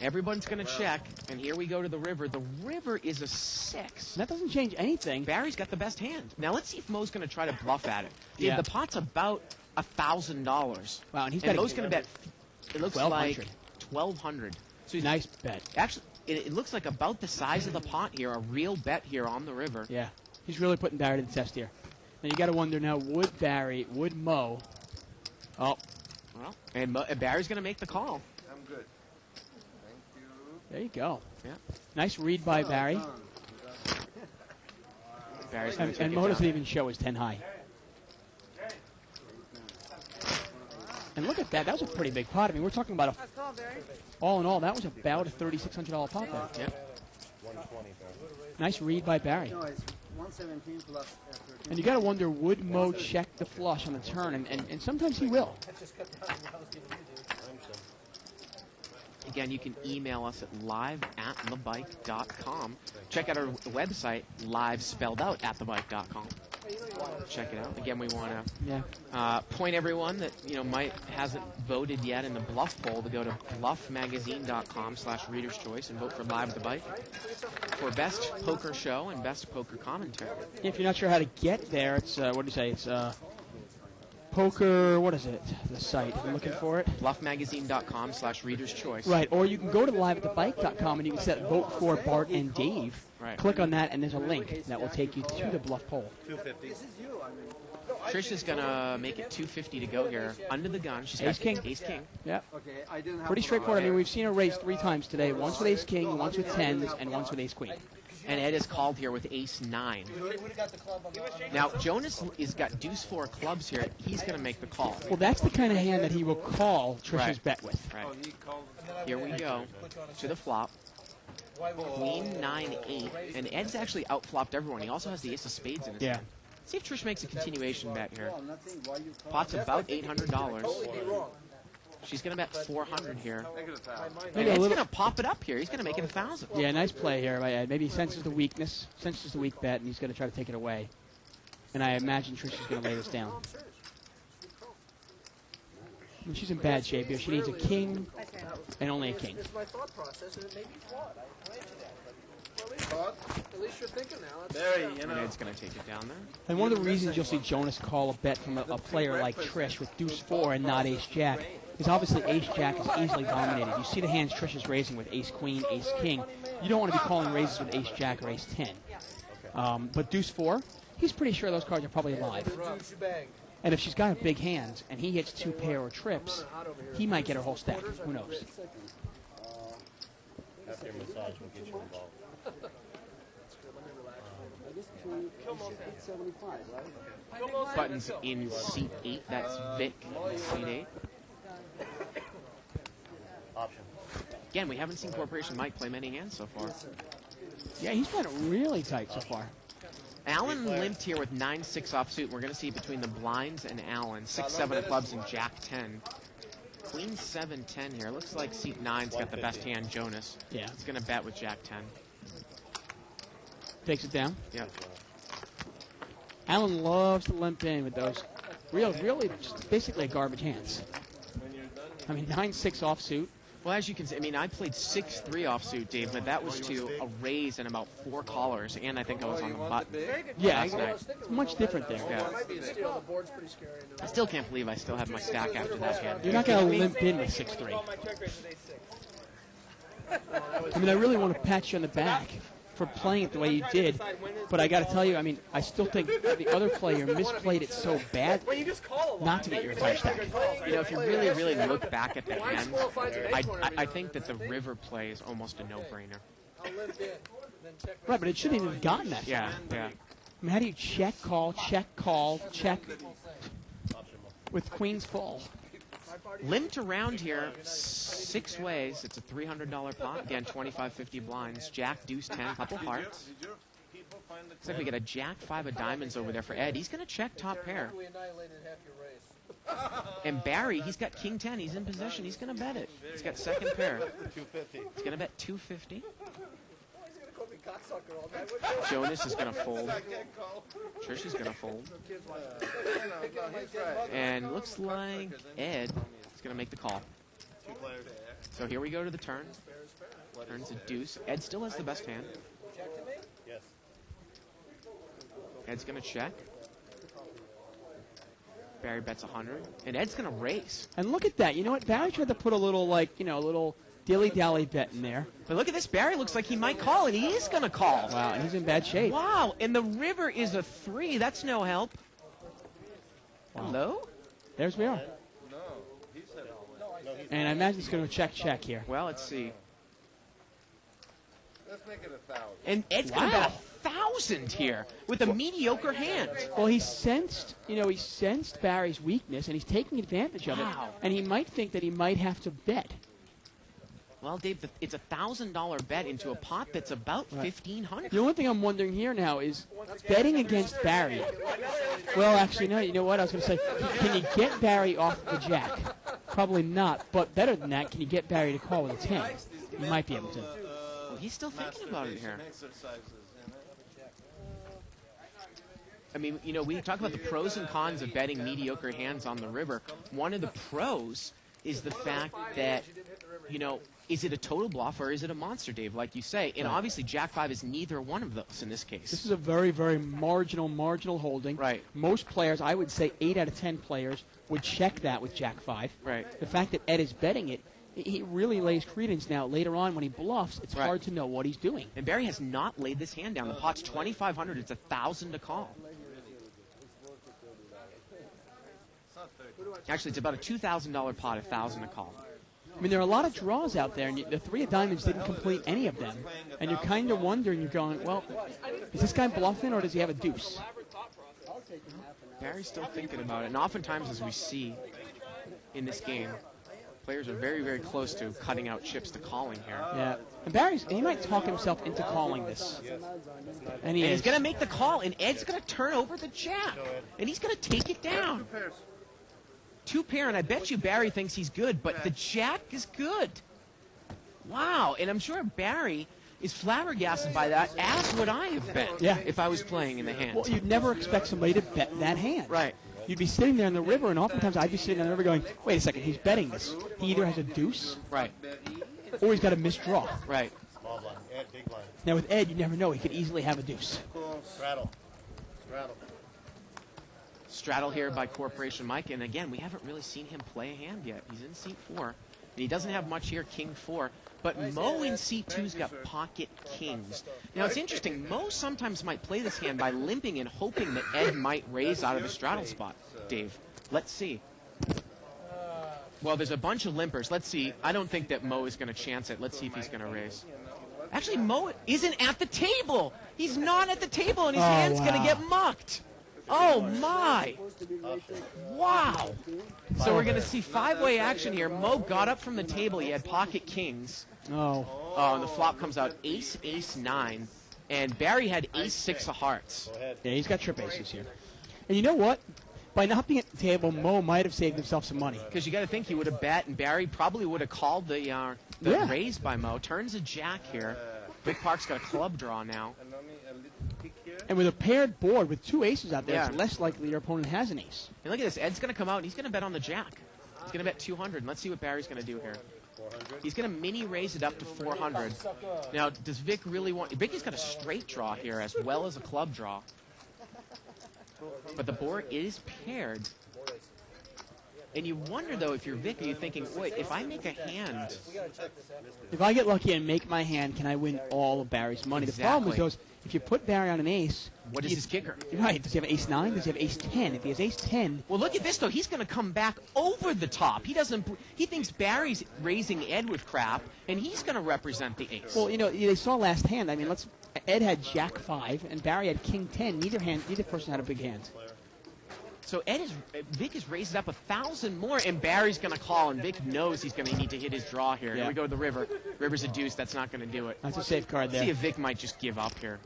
Everyone's going to check, and here we go to the river. The river is a 6. That doesn't change anything. Barry's got the best hand. Now let's see if Mo's going to try to bluff at it. Yeah. The pot's about $1,000. Wow, and he's And got Mo's going to bet, it looks like 1,200. So he's nice bet. Actually, it looks like about the size of the pot here, a real bet here on the river. Yeah, he's really putting Barry to the test here. Now you got to wonder now, would Mo? Oh, well, and Barry's going to make the call. I'm good. Thank you. there you go. Yeah. Nice read by Barry. Barry's going to take And it Mo down. doesn't even show his 10 high. And look at that. That was a pretty big pot. I mean, we're talking about That's called, Barry. all in all, that was about a $3,600 pot there. Yep. 120. Nice read by Barry. No, it's 117 plus 13. And you got to wonder, would Mo check the flush on the turn? And sometimes he will. Again, you can email us at live@thebike.com. Check out our website, live spelled out at thebike.com. Check it out. Again, we want to Yeah. point everyone that Mike hasn't voted yet in the bluff poll to go to bluffmagazine.com/reader's choice and vote for Live at the Bike for best poker show and best poker commentary. If you're not sure how to get there, it's, what do you say? It's poker, what is it? The site. I'm looking for it. Bluffmagazine.com/reader's choice. Right, or you can go to liveatthebike.com and you can set vote for Bart and Dave. Right. Click on that and there's a link that will take you to the bluff poll. 250. Trish is going to make it 250 to go here. Under the gun. She's got Ace king. Ace king. Yep. Okay, I didn't have Pretty straightforward. I mean, we've seen her raise 3 times today. Once with ace king, once with tens, and once with ace queen. And Ed is called here with ace 9. Now, Jonas has got deuce 4 clubs here. He's going to make the call. Well, that's the kind of hand that he will call Trish's Right. bet with. Right. Here we go to the flop. Queen 9-8. And Ed's actually outflopped everyone. He also has the ace of spades in his Yeah. hand. See if Trish makes a continuation bet here. Oh, nothing. Why you call? Pot's about $800. She's going to bet 400 here. Maybe And a Ed's little. going to pop it up here. He's going to make it 1,000. Yeah, nice play here by Ed. Maybe he senses the weakness, senses the weak bet, and he's going to try to take it away. And I imagine Trish is going to lay this down. And she's in bad shape here. She needs a king and only a king. It's my thought process, and it may be flawed. I grant you that. But at least you're thinking now. Barry, And Ed's going to take it down there. And one of the reasons you'll see Jonas call a bet from a player like Trish with deuce 4 and not ace jack is obviously ace jack is easily dominated. You see the hands Trish is raising with ace queen, ace king. You don't want to be calling raises with ace jack or ace 10. But deuce 4, he's pretty sure those cards are probably alive. And if she's got a big hand and he hits 2 pair or trips, he might get her whole stack. Who knows? After your massage will get you involved. I guess 875, right? Buttons in seat 8. That's Vic in seat 8. Option. Again, we haven't seen Corporation Mike play many hands so far. Yeah, he's playing it really tight so far. Allen limped here with 9-6 offsuit. We're going to see between the blinds and Allen. 6-7 of clubs and Jack 10. Queen 7-10 here. Looks like seat 9's got the best hand, Jonas. Yeah. He's going to bet with Jack 10. Takes it down. Yeah. Allen loves to limp in with those really just basically garbage hands. I mean, 9-6 offsuit. Well, as you can see, I mean, I played 6-3 offsuit, Dave, but that was to a raise and about 4 callers, and I think I was on the button. Yeah, last night. it's much different there. Yeah. Might be a steal. The board's pretty scary. I still can't believe I still have my stack after that hand. You're not going to limp in with 6-3. All my check raise is 8-6. I mean, I really want to pat you on the back for playing it the way you did, but I got to tell you, I mean, I still think the other player misplayed it so bad When you just call a lot, not to get your entire stack. You know, if you really look back at the hand, I think that the river play is almost a no-brainer. I'll limp in. Then check Right, but it shouldn't even have gotten that far. Yeah, yeah. I mean, how do you check, call, check with queens full? Limped around here 6 ways. It's a $300 pot. Again, 25-50 blinds. Jack, deuce, 10, couple hearts. Looks like we get a Jack 5 of diamonds over there for Ed. He's going to check top pair. we annihilated half your race. And Barry, he's got king 10. He's in possession. He's going to bet it. He's got second pair. 250. He's going to bet 250. Oh, he's going to call me cocksucker all night. What Jonas is going to fold. Trisha's going to fold. And looks like Ed is going to make the call. So here we go to the turn. Turns a deuce. Ed still has the best hand. Yes. Ed's going to check. Barry bets 100. And Ed's going to raise. And look at that. You know what? Barry tried to put a little, like, a little dilly-dally bet in there. But look at this. Barry looks like he might call, and he is going to call. Wow, and he's in bad shape. Wow, and the river is a 3. That's no help. Wow. Hello? There's we are. And I imagine it's going to check here. Well, let's see. Let's make it 1,000. And Ed's going to bet 1,000 here with a mediocre hand. Well, he sensed Barry's weakness, and he's taking advantage of it. Wow. And he might think that he might have to bet. Well, Dave, it's a $1,000 bet into a pot that's about $1,500. The only thing I'm wondering here now is betting against Barry. Well, actually, no. You know what? I was going to say, can you get Barry off the jack? Probably not. But better than that, can you get Barry to call with a 10? You might be able to. Well, he's still thinking about it here. I mean, you know, we talk about the pros and cons of betting mediocre hands on the river. One of the pros is the fact that, you know, is it a total bluff or is it a monster, Dave, like you say? And obviously Jack 5 is neither one of those in this case. This is a very, very marginal holding. Right. Most players, I would say 8 out of 10 players, would check that with Jack 5. Right. The fact that Ed is betting it, he really lays credence now. Later on when he bluffs, it's hard to know what he's doing. And Barry has not laid this hand down. The pot's 2,500. It's 1,000 to call. Actually, it's about a $2,000 pot, 1,000 to call. I mean, there are a lot of draws out there, and the 3 of diamonds didn't complete any of them. And you're kind of wondering, you're going, well, is this guy bluffing or does he have a deuce? Barry's still thinking about it. And oftentimes, as we see in this game, players are very, very close to cutting out chips to calling here. Yeah. And he might talk himself into calling this. And he's going to make the call, and Ed's going to turn over the jack. And he's going to take it down. 2 pair, and I bet you Barry thinks he's good, but the jack is good. Wow, and I'm sure Barry is flabbergasted by that, as would I have been if I was playing in the hand. Well, you'd never expect somebody to bet that hand. Right. You'd be sitting there in the river, and oftentimes I'd be sitting on the river going, wait a second, he's betting this. He either has a deuce Right. or he's got a misdraw. Right. Small blind. Ed, big blind. Now, with Ed, you never know. He could easily have a deuce. Straddle. Straddle. Straddle here by Corporation Mike, and again, we haven't really seen him play a hand yet. He's in seat 4, and he doesn't have much here, king 4. But Mo in seat 2's got pocket kings. Now, it's interesting. Mo sometimes might play this hand by limping and hoping that Ed might raise out of the straddle spot. Dave. Let's see. Well, there's a bunch of limpers. Let's see. I don't think that Mo is going to chance it. Let's see if he's going to raise. Actually, Mo isn't at the table. He's not at the table, and his hand's going to get mucked. Oh, my. Wow. So we're going to see five-way action here. Mo got up from the table. He had pocket kings. Oh. Oh, and the flop comes out ace, ace, 9. And Barry had ace, 6 of hearts. Yeah, he's got trip aces here. And you know what? By not being at the table, Mo might have saved himself some money. Because you got to think he would have bet, and Barry probably would have called the raise by Mo. Turns a jack here. Big Park's got a club draw now. And with a paired board with 2 aces out there, it's less likely your opponent has an ace. And look at this. Ed's going to come out, and he's going to bet on the jack. He's going to bet 200. And let's see what Barry's going to do here. He's going to mini raise it up to 400. Now, does Vic really want... Vicky's got a straight draw here as well as a club draw. But the board is paired. And you wonder, though, if you're Vic, you're thinking, wait, if I make a hand... If I get lucky and make my hand, can I win all of Barry's money? Exactly. The problem is, though, if you put Barry on an ace... What is his kicker? Right. Does he have ace 9? Does he have ace 10? If he has ace 10... Well, look at this, though. He's going to come back over the top. He doesn't... He thinks Barry's raising Ed with crap, and he's going to represent the ace. Well, you know, they saw last hand. I mean, Ed had jack 5, and Barry had king 10. Neither person had a big hand. So Vic has raised it up 1,000 more, and Barry's going to call, and Vic knows he's going to need to hit his draw here. Yeah. Here we go to the river. River's a deuce. That's not going to do it. That's a safe card there. See if Vic might just give up here.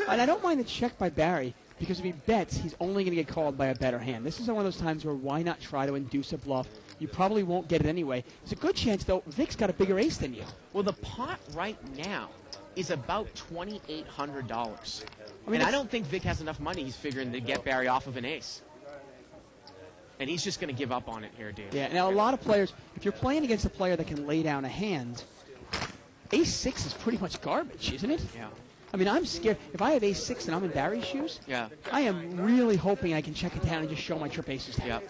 And I don't mind the check by Barry, because if he bets, he's only going to get called by a better hand. This is one of those times where why not try to induce a bluff? You probably won't get it anyway. There's a good chance, though, Vic's got a bigger ace than you. Well, the pot right now is about $2,800. I mean, and I don't think Vic has enough money, he's figuring, to get Barry off of an ace. And he's just going to give up on it here, Dave. Yeah, now a lot of players, if you're playing against a player that can lay down a hand, ace 6 is pretty much garbage, isn't it? Yeah. I mean, I'm scared. If I have ace 6 and I'm in Barry's shoes, I am really hoping I can check it down and just show my trip aces down. Yeah.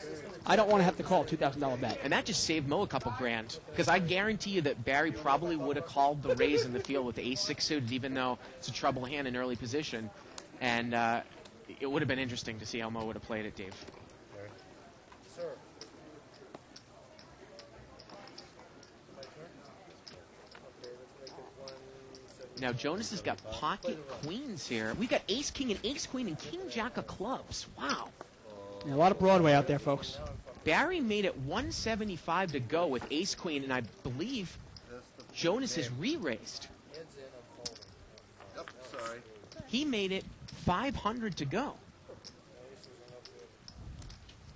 I don't want to have to call a $2,000 bet. And that just saved Mo a couple grand. Because I guarantee you that Barry probably would have called the raise in the field with the ace-6 suited, even though it's a trouble hand in early position. And it would have been interesting to see how Mo would have played it, Dave. Now, Jonas has got pocket queens here. We've got ace-king and ace-queen and king-jack of clubs. Wow. Yeah, a lot of Broadway out there, folks. Barry made it 175 to go with ace-queen, and I believe Jonas has re-raised. Yep, sorry. He made it 500 to go.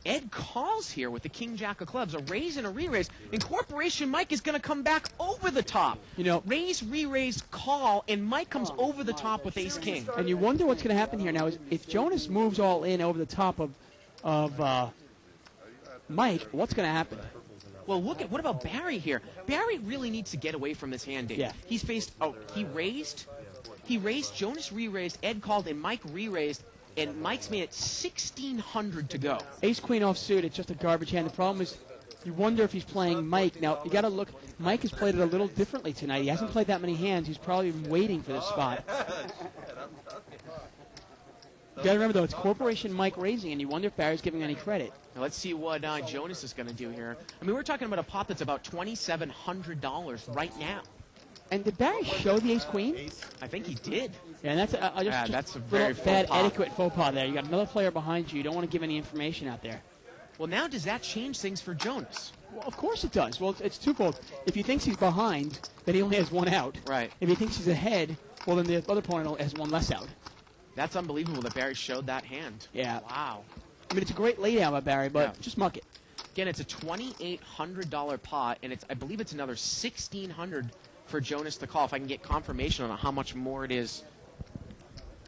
Ed calls here with the king-jack of clubs, a raise and a re-raise. And Corporation Mike is going to come back over the top. You know, raise, re-raise, call, and Mike comes over the top with ace-king. And you wonder what's going to happen here now. Is if Jonas moves all in over the top of Mike, what's going to happen? Well, what about Barry here? Barry really needs to get away from this hand, Dave. Yeah. He's faced, he raised, Jonas re-raised, Ed called, and Mike re-raised. And Mike's made it 1,600 to go. Ace-queen offsuit, it's just a garbage hand. The problem is you wonder if he's playing Mike. Now, you got to look. Mike has played it a little differently tonight. He hasn't played that many hands. He's probably been waiting for this spot. You got to remember, though, it's Corporation Mike raising, and you wonder if Barry's giving any credit. Now, let's see what Jonas is going to do here. I mean, we're talking about a pot that's about $2,700 right now. And did Barry show the ace-queen? I think he did. Yeah, and that's a very bad faux pas. etiquette faux pas there. You got another player behind you. You don't want to give any information out there. Well, now does that change things for Jonas? Well, of course it does. Well, it's twofold. If he thinks he's behind, then he only has one out. Right. If he thinks he's ahead, well, then the other opponent has one less out. That's unbelievable that Barry showed that hand. Yeah. Wow. I mean, it's a great laydown by Barry, but just muck it. Again, it's a $2,800 pot, and I believe it's another $1,600 for Jonas to call. If I can get confirmation on how much more it is.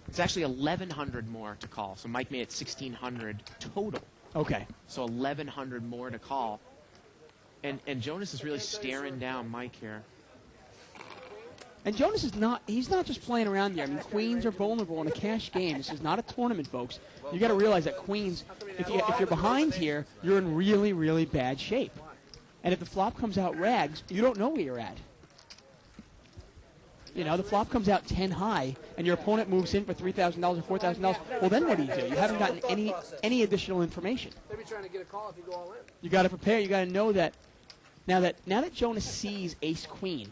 It's actually $1,100 more to call. So Mike made it $1,600 total. Okay. So $1,100 more to call. And Jonas is really staring down Mike here. And Jonas is not—he's not just playing around there. I mean, queens are vulnerable in a cash game. This is not a tournament, folks. You got to realize that queens, if you're behind here, you're in really, really bad shape. And if the flop comes out rags, you don't know where you're at. You know, the flop comes out 10 high, and your opponent moves in for $3,000 or $4,000. Well, then what do? You haven't gotten any additional information. Maybe trying to get a call if you go all in. You got to prepare. You got to know that. Now that Jonas sees Ace Queen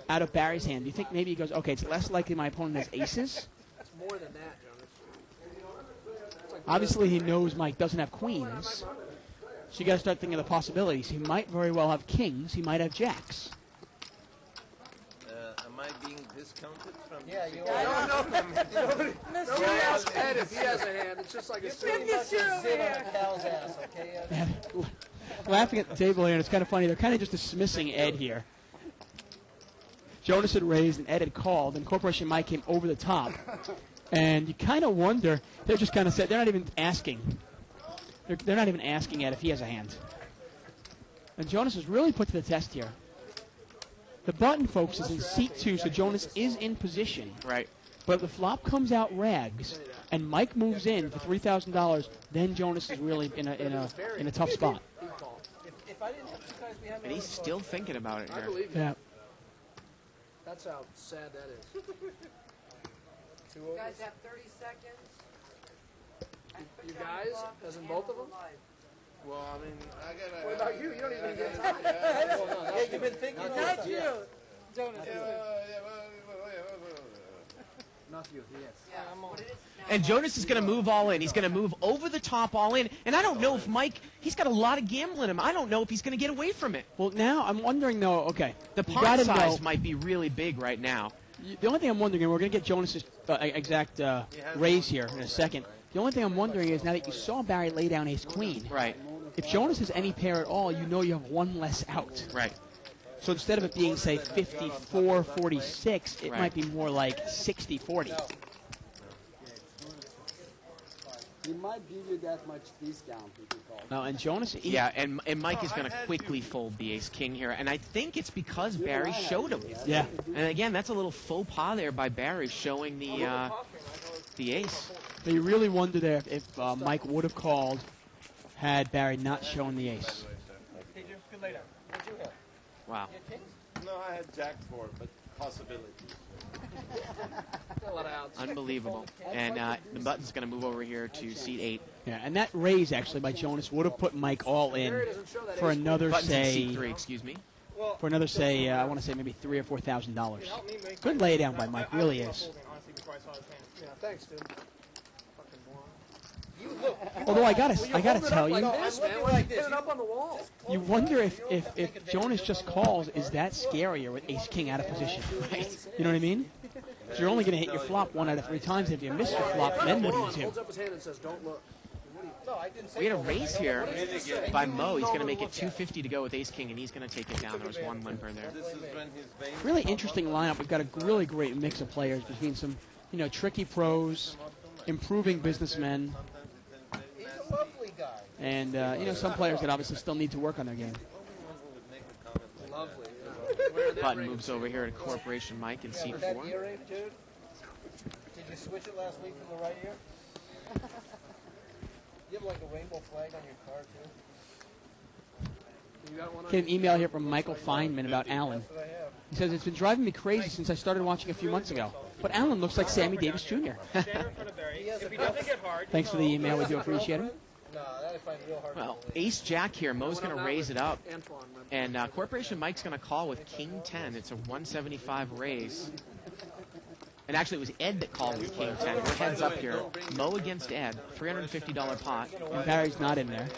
out of Barry's hand, do you think maybe he goes, okay, it's less likely my opponent has aces? It's more than that, Jonas. Obviously, he knows Mike doesn't have queens. So you got to start thinking of the possibilities. He might very well have kings. He might have jacks. Am I being discounted from? Yeah, you Nobody asks Ed if he has a hand. It's just like a Bring your shoe over here. cow's ass, okay? Laughing at the table here, and it's kind of funny. They're kind of just dismissing Ed here. Jonas had raised, and Ed had called, and Corporation Mike came over the top. And you kind of wonder, they're just kind of said, they're not even asking. They're not even asking Ed if he has a hand. And Jonas is really put to the test here. The button, folks, is in seat 2, so Jonas is in position. Right. But if the flop comes out rags, and Mike moves in for $3,000, then Jonas is really in a tough spot. And he's still thinking about it I here. believe you. Yeah. That's how sad that is. You guys have 30 seconds. You guys, as in both of them? Well, I mean, I gotta. What about you? You don't even get time. Yeah, you've been thinking Not you. Jonas. Not you, yes. And Jonas is going to move all in. He's going to move over the top all in. And I don't know if Mike, he's got a lot of gamble in him. I don't know if he's going to get away from it. Well, now I'm wondering, though, okay. The you pot gotta size know- might be really big right now. The only thing I'm wondering, and we're going to get Jonas's exact raise here in a second. The only thing I'm wondering is, now that you saw Barry lay down ace-queen, Right, if Jonas has any pair at all, you know you have one less out. right. So instead of it being, say, 54-46, it Right. might be more like 60-40. He might give you that much discount if you call. No, and Jonas, Yeah, and Mike is going to quickly fold the ace-king here. And I think it's because Barry showed him. yeah. And again, that's a little faux pas there by Barry showing the ace. But you really wonder there if Mike would have called had Barry not shown the ace. Wow. No, I had Jack 4, but possibility. A lot of outs. Unbelievable. And the button's going to move over here to seat 8. Yeah, and that raise actually by Jonas would have put Mike all in for another, Button's in say, seat 3, excuse me. for another, say, I want to say maybe $3,000 or $4,000. Good laydown by Mike, really is. Yeah, thanks, dude. Fucking moron. Although I gotta tell you, This, man, why you pin it up on the wall? you wonder if Jonas just calls, is that scarier with ace king out of position? You know what I mean? 'Cause you're only going to hit your flop 1 out of 3 times. If you miss your flop, then what do you Holds do? up his hand and says, "Don't look." We had a raise here by Mo. He's going to make it 250 to go with ace-king, and he's going to take it down. There was one limper there. This is when his vein. Really interesting lineup. We've got a really great mix of players between some, tricky pros, improving businessmen, He's a lovely guy. and some players that obviously still need to work on their game. Lovely. Button moves over here to Corporation Mike in seat That 4. earring, dude? Did you switch it last week from the right ear? You have like a rainbow flag on your car, too? You got one on Get an email here from Michael Feynman about Allen. That's what I have. He says, it's been driving me crazy since I started watching a few months ago. But Allen looks like Sammy Davis Jr. He has a bluff. Thanks for the email. We do appreciate it. No, that I find real hard Well, to believe. ace-jack here. Mo's going to raise it up. Antoine. And Corporation Mike's going to call with king 10. It's a 175 raise. And actually, it was Ed that called with king 10. We're heads up here. Mo against Ed. $350 pot. And Barry's not in there.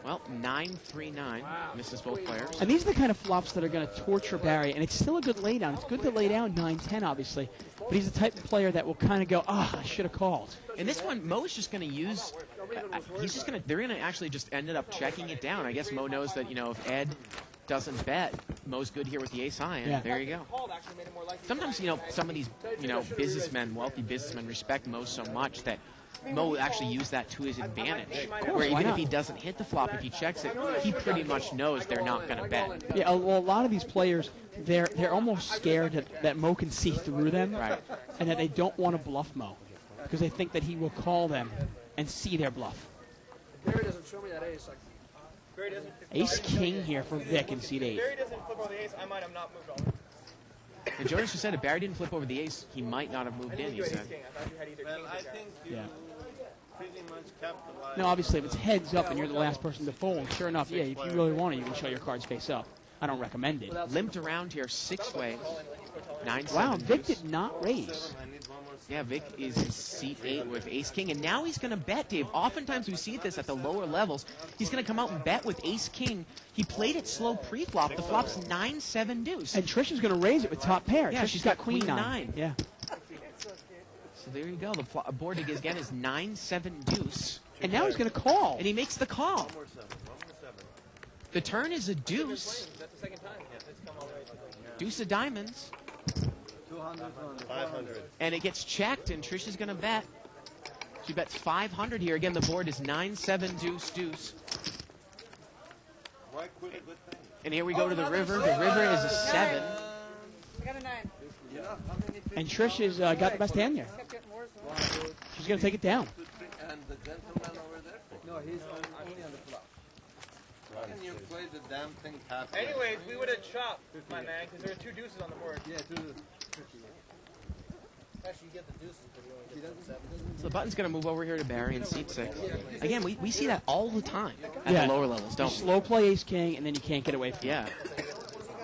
Well, 9-3-9. Misses both players. And these are the kind of flops that are going to torture Barry. And it's still a good laydown. It's good to lay down 9-10, obviously. But he's the type of player that will kind of go, I should have called. And this one, Mo's just going to use. They're going to actually just ended up checking it down. I guess Mo knows that, if Ed doesn't bet, Mo's good here with the ace high, and Yeah. there you go. Sometimes, some of these, businessmen, wealthy businessmen respect Mo so much that Mo will actually use that to his advantage. Where why even if not? he doesn't hit the flop, if he checks it, he pretty much knows they're not going to bet. Yeah, well, a lot of these players, they're almost scared that Mo can see through them. Right. And that they don't want to bluff Mo. Because they think that he will call them and see their bluff. Barry doesn't show me that ace. Ace king here for Vic in seat 8. Barry doesn't flip over the ace. I might have not moved all. And Jonas just said if Barry didn't flip over the ace, he might not have moved in, he said. Well, I think you Yeah. pretty much capitalize. No, obviously, if it's heads up and you're the last person to fold, sure enough, yeah, if you really want to, you can show your cards face up. I don't recommend it. Limped around here 6 ways. 9-7 Wow, Vic deuce. did not raise. I need one more. Yeah, Vic is in seat 8 with ace-king, and now he's going to bet, Dave. Oftentimes we see this at the lower levels. He's going to come out and bet with ace-king. He played it slow pre-flop. The flop's 9-7 deuce. And Trish is going to raise it with top pair. Yeah, She's got queen 9. Yeah. So there you go. The board again is 9-7 deuce. And now he's going to call. And he makes the call. One more 7. The turn is a deuce. That's the second time. Yeah, it's come all the way to the Deuce of diamonds. 200, 500. And it gets checked, and Trish is going to bet. She bets 500 here. Again, the board is 9-7 deuce deuce. Why quit a good thing? And here we go to the river. The river is a 7. I got a 9. And Trish has got the best hand here. Kept getting worse. and worse. She's going to take it down. And the gentleman over there. No, he's only on the flop. Why didn't you play the damn thing half? Anyways, we would have chopped, my man, because there were 2 deuces on the board. Yeah, 250. Actually, you get the deuces, but you only get the 7. So the button's going to move over here to Barry in seat 6. Again, we see that all the time at Yeah. the lower levels, You don't we? slow play ace king, and then you can't get away from it. Yeah.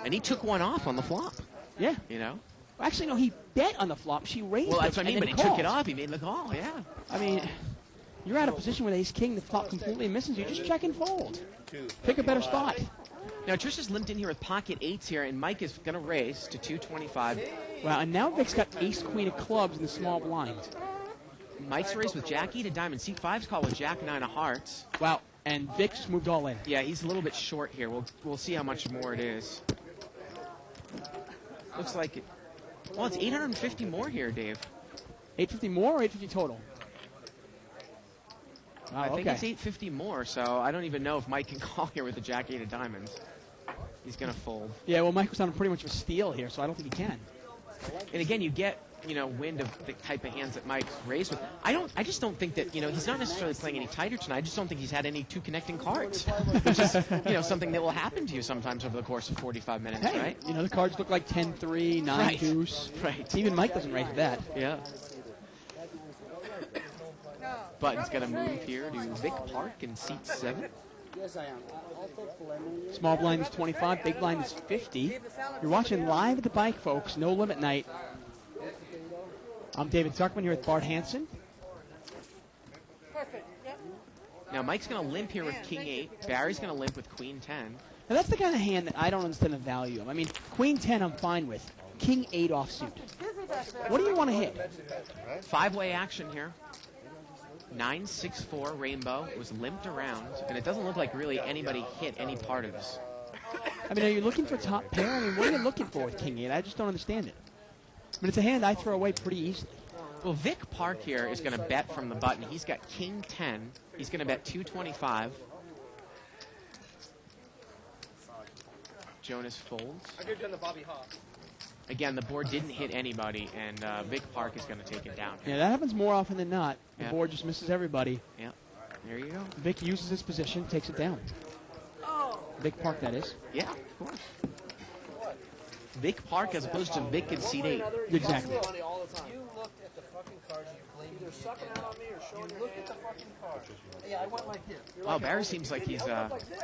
And he took one off on the flop, Yeah. you know? Actually, no, he bet on the flop. She raised Well, it. that's what I mean, and but he then took it called. off. He made the call, yeah. I mean, you're at a position with ace king, the flop completely misses you. Just check and fold. Pick a better spot. Now, Trish is limped in here with pocket 8s here, and Mike is going to raise to 225. Wow, and now Vic's got ace queen of clubs in the small blind. Mike's raised with Jack 8 of diamonds. Seat 5's called with Jack 9 of hearts. Wow, and Vic just moved all in. Yeah, he's a little bit short here. We'll see how much more it is. Looks like it. Well, it's 850 more here, Dave. 850 more or 850 total? Wow, I think okay. it's 850 more, so I don't even know if Mike can call here with the Jack 8 of diamonds. He's going to fold. Yeah, well, Mike was on pretty much a steal here, so I don't think he can. And again, you get, wind of the type of hands that Mike's raised with. I just don't think that, he's not necessarily playing any tighter tonight. I just don't think he's had any 2 connecting cards, which is, something that will happen to you sometimes over the course of 45 minutes, Hey, right? the cards look like 10-3, 9 Right. deuce. Right. Even Mike doesn't raise that. Yeah. Button's going to move here to Vic Park in seat 7. Yes, I am. I'll take preliminary. Small blind is 25, big blind is 50. You're watching live at the bike, folks. No limit night. I'm David Zuckman here with Bart Hansen. Perfect. Yep. Now, Mike's going to limp here with King 8. Barry's going to limp with Queen 10. Now, that's the kind of hand that I don't understand the value of. I mean, Queen 10 I'm fine with. King 8 offsuit. What do you want to hit? 5-way action here. 9-6-4 rainbow. It was limped around, and it doesn't look like really anybody hit any part of this. I mean, are you looking for top pair? I mean, what are you looking for with King 8? I just don't understand it. I mean, it's a hand I throw away pretty easily. Well, Vic Park here is going to bet from the button. He's got King 10. He's going to bet 225. Jonas folds. I could have done the Bobby Hawk. Again, the board didn't hit anybody, and Vic Park is going to take it down. Yeah, that happens more often than not. The Yeah. board just misses everybody. Yeah, there you go. Vic uses his position, takes it down. Vic Park, that is. Yeah, of course. Vic Park as opposed to Vic in seat 8. Exactly. Money all the time. You looked at the fucking cards you played. Either sucking out on me or showing you looked at the fucking cards. Yeah, I went like this. Wow, Barry seems like he's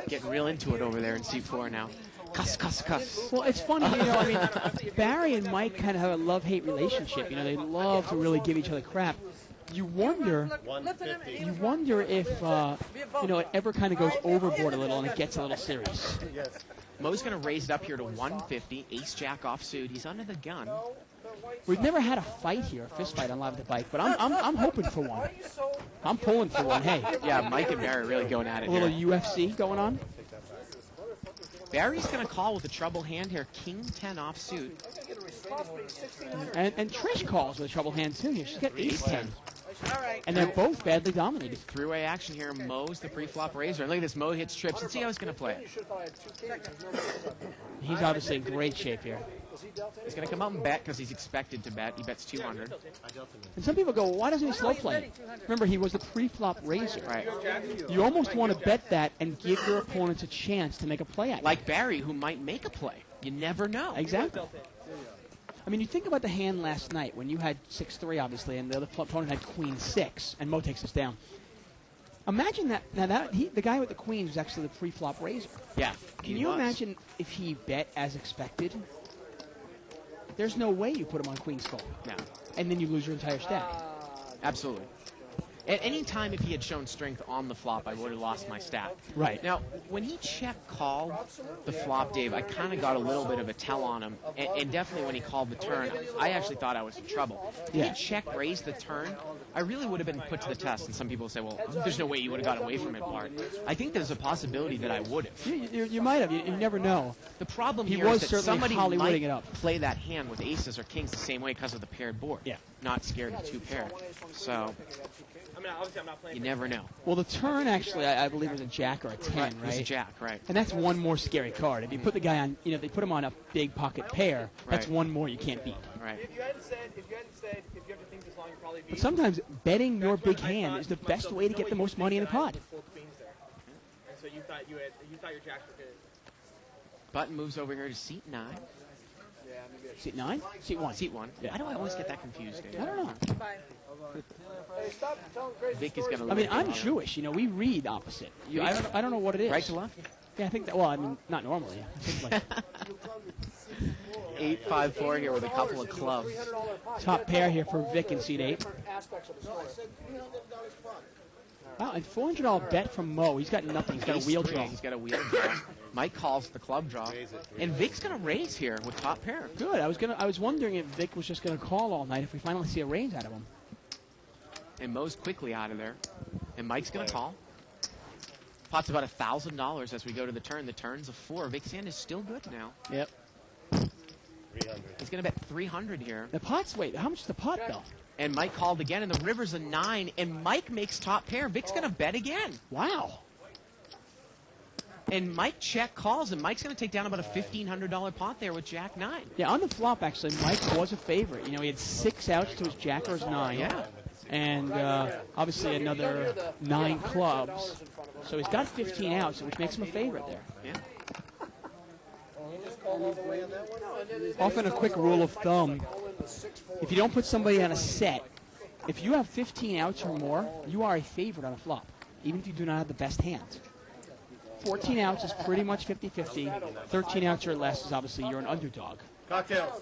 getting real into it over there in seat 4 now. Cuss, cuss, cuss. Well, it's funny, I mean, Barry and Mike kind of have a love-hate relationship. They love to really give each other crap. You wonder if, it ever kind of goes overboard a little and it gets a little serious. Mo's going to raise it up here to 150. Ace-Jack offsuit. He's under the gun. We've never had a fight here, a fist fight on Live at the Bike, but I'm hoping for one. I'm pulling for one. Hey, Yeah, Mike and Barry are really going at it a little here. UFC going on. Barry's going to call with a trouble hand here. King 10 offsuit. And Trish calls with a trouble hand, too. Here. She's got ace 10. All right. And they're both badly dominated. Three-way action here. Mo's the pre-flop raiser. And look at this. Mo hits trips. Let's see how he's going to play it. He's obviously in great shape here. He's going to come out and bet because he's expected to bet. He bets 200. And some people go, well, why doesn't he slow play? Remember, he was the pre-flop raiser. Right. You almost want to bet that and give your opponents a chance to make a play at you. Like Barry, who might make a play. You never know. Exactly. I mean, you think about the hand last night when you had 6-3, obviously, and the other opponent had queen 6, and Mo takes us down. Imagine that. Now, the guy with the queens was actually the pre-flop raiser. Yeah. Can you imagine if he bet as expected? There's no way you put him on queen's full. No. And then you lose your entire stack. Absolutely. At any time, if he had shown strength on the flop, I would have lost my stack. Right. Now, when he check-called the flop, Dave, I kind of got a little bit of a tell on him. And definitely when he called the turn, I actually thought I was in trouble. If he had check-raised the turn, I really would have been put to the test. And some people say, well, there's no way you would have got away from it, Bart. I think there's a possibility that I would have. You might have. You never know. The problem He here was is that certainly somebody might Hollywooding it up. play that hand with aces or kings the same way because of the paired board. Yeah. Not scared of two paired. So I mean, obviously I'm not playing. you never know. Well, the turn actually, I believe, was a jack or a 10, right? It was a jack, right. And that's one more scary card. If you put the guy on, if they put him on a big pocket pair, that's Right. one more you can't beat. Right. If you hadn't said, if you have to think this long, you'd probably be. But sometimes betting your big hand is the best way to get the most money in the pot. Full queens there. And so you thought your jacks were good. Button moves over here to seat 9. Seat 9? Seat 1. Seat 1. Yeah. Why do I always get that confused, Dave? I don't know. Hey, stop telling crazy Vic is stories. going to I mean, I'm Jewish. We read opposite. I don't know what it is. Right to left? Yeah, I think that. Well, I mean, not normally. I think like 8-5-4 here with a couple of clubs. top pair here for Vic in seat 8. Aspects of the story. Wow, and $400 bet from Mo. He's got nothing. He's got a Ace wheel three. draw. He's got a wheel draw. Mike calls the club draw. And Vic's going to raise here with top pair. Good. I was wondering if Vic was just going to call all night if we finally see a raise out of him. And Mo's quickly out of there. And Mike's going to call. Pot's about $1,000 as we go to the turn. The turn's a 4. Vic's hand is still good now. Yep. 300. He's going to bet 300 here. The pot's, wait, how much is the pot, though? And Mike called again, and the river's a 9. And Mike makes top pair. Vic's going to bet again. Wow. And Mike check calls, and Mike's going to take down about a $1,500 pot there with Jack 9. Yeah, on the flop, actually, Mike was a favorite. He had 6 outs to his jack or his 9. Yeah. And obviously another 9 clubs. So he's got 15 outs, which makes him a favorite there. Yeah. Often a quick rule of thumb, if you don't put somebody on a set, if you have 15 outs or more, you are a favorite on a flop, even if you do not have the best hands. 14 outs is pretty much 50-50. 13 outs or less is obviously you're an underdog. Cocktails.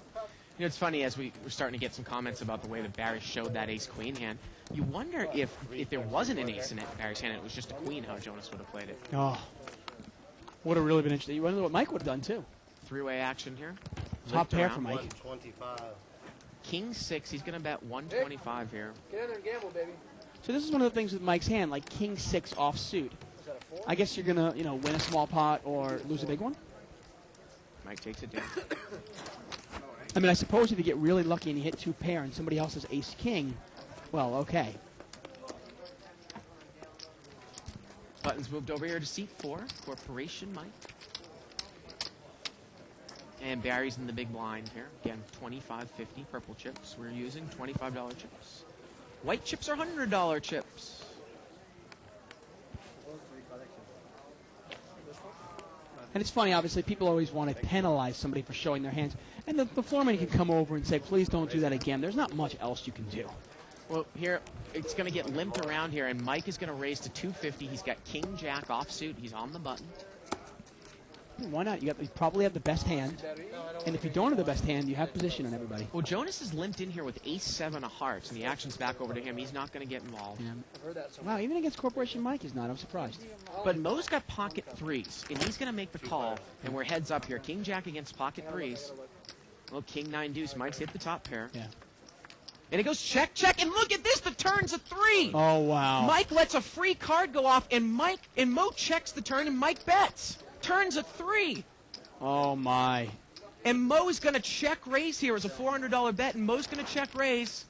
It's funny, as we're starting to get some comments about the way that Barry showed that ace-queen hand, you wonder if there wasn't an ace in Barry's hand and it was just a queen, how Jonas would have played it. Oh, would have really been interesting. You wonder what Mike would have done, too. Three-way action here. Top Limped pair around. for Mike. 125. King 6, he's going to bet 125 here. Get in there and gamble, baby. So this is one of the things with Mike's hand, like King 6 offsuit. I guess you're going to, win a small pot or lose a big one. Mike takes it down. I mean, I suppose if you get really lucky and you hit 2 pair and somebody else has ace-king, well, okay. Button's moved over here to seat 4. Corporation Mike. And Barry's in the big blind here. Again, $25.50 purple chips. We're using $25 chips. White chips are $100 chips. And it's funny, obviously, people always want to penalize somebody for showing their hands. And the foreman can come over and say, please don't do that again. There's not much else you can do. Well, here, it's going to get limped around here, and Mike is going to raise to 250. He's got King Jack offsuit. He's on the button. Why not? You probably have the best hand. And if you don't have the best hand, you have position on everybody. Well, Jonas is limped in here with ace-7 of hearts, and the action's back over to him. He's not going to get involved. Yeah. Wow, even against Corporation Mike, he's not. I'm surprised. But Mo's got pocket 3s, and he's going to make the call, and we're heads up here. King Jack against pocket 3s. Well, King 9 deuce. Mike's hit the top pair. Yeah. And it goes check, check, and look at this. The turn's a 3. Oh, wow. Mike lets a free card go off, and Mo checks the turn, and Mike bets. Turn's a 3. Oh, my. And Mo's going to check raise here as a $400 bet, and Mo's going to check raise.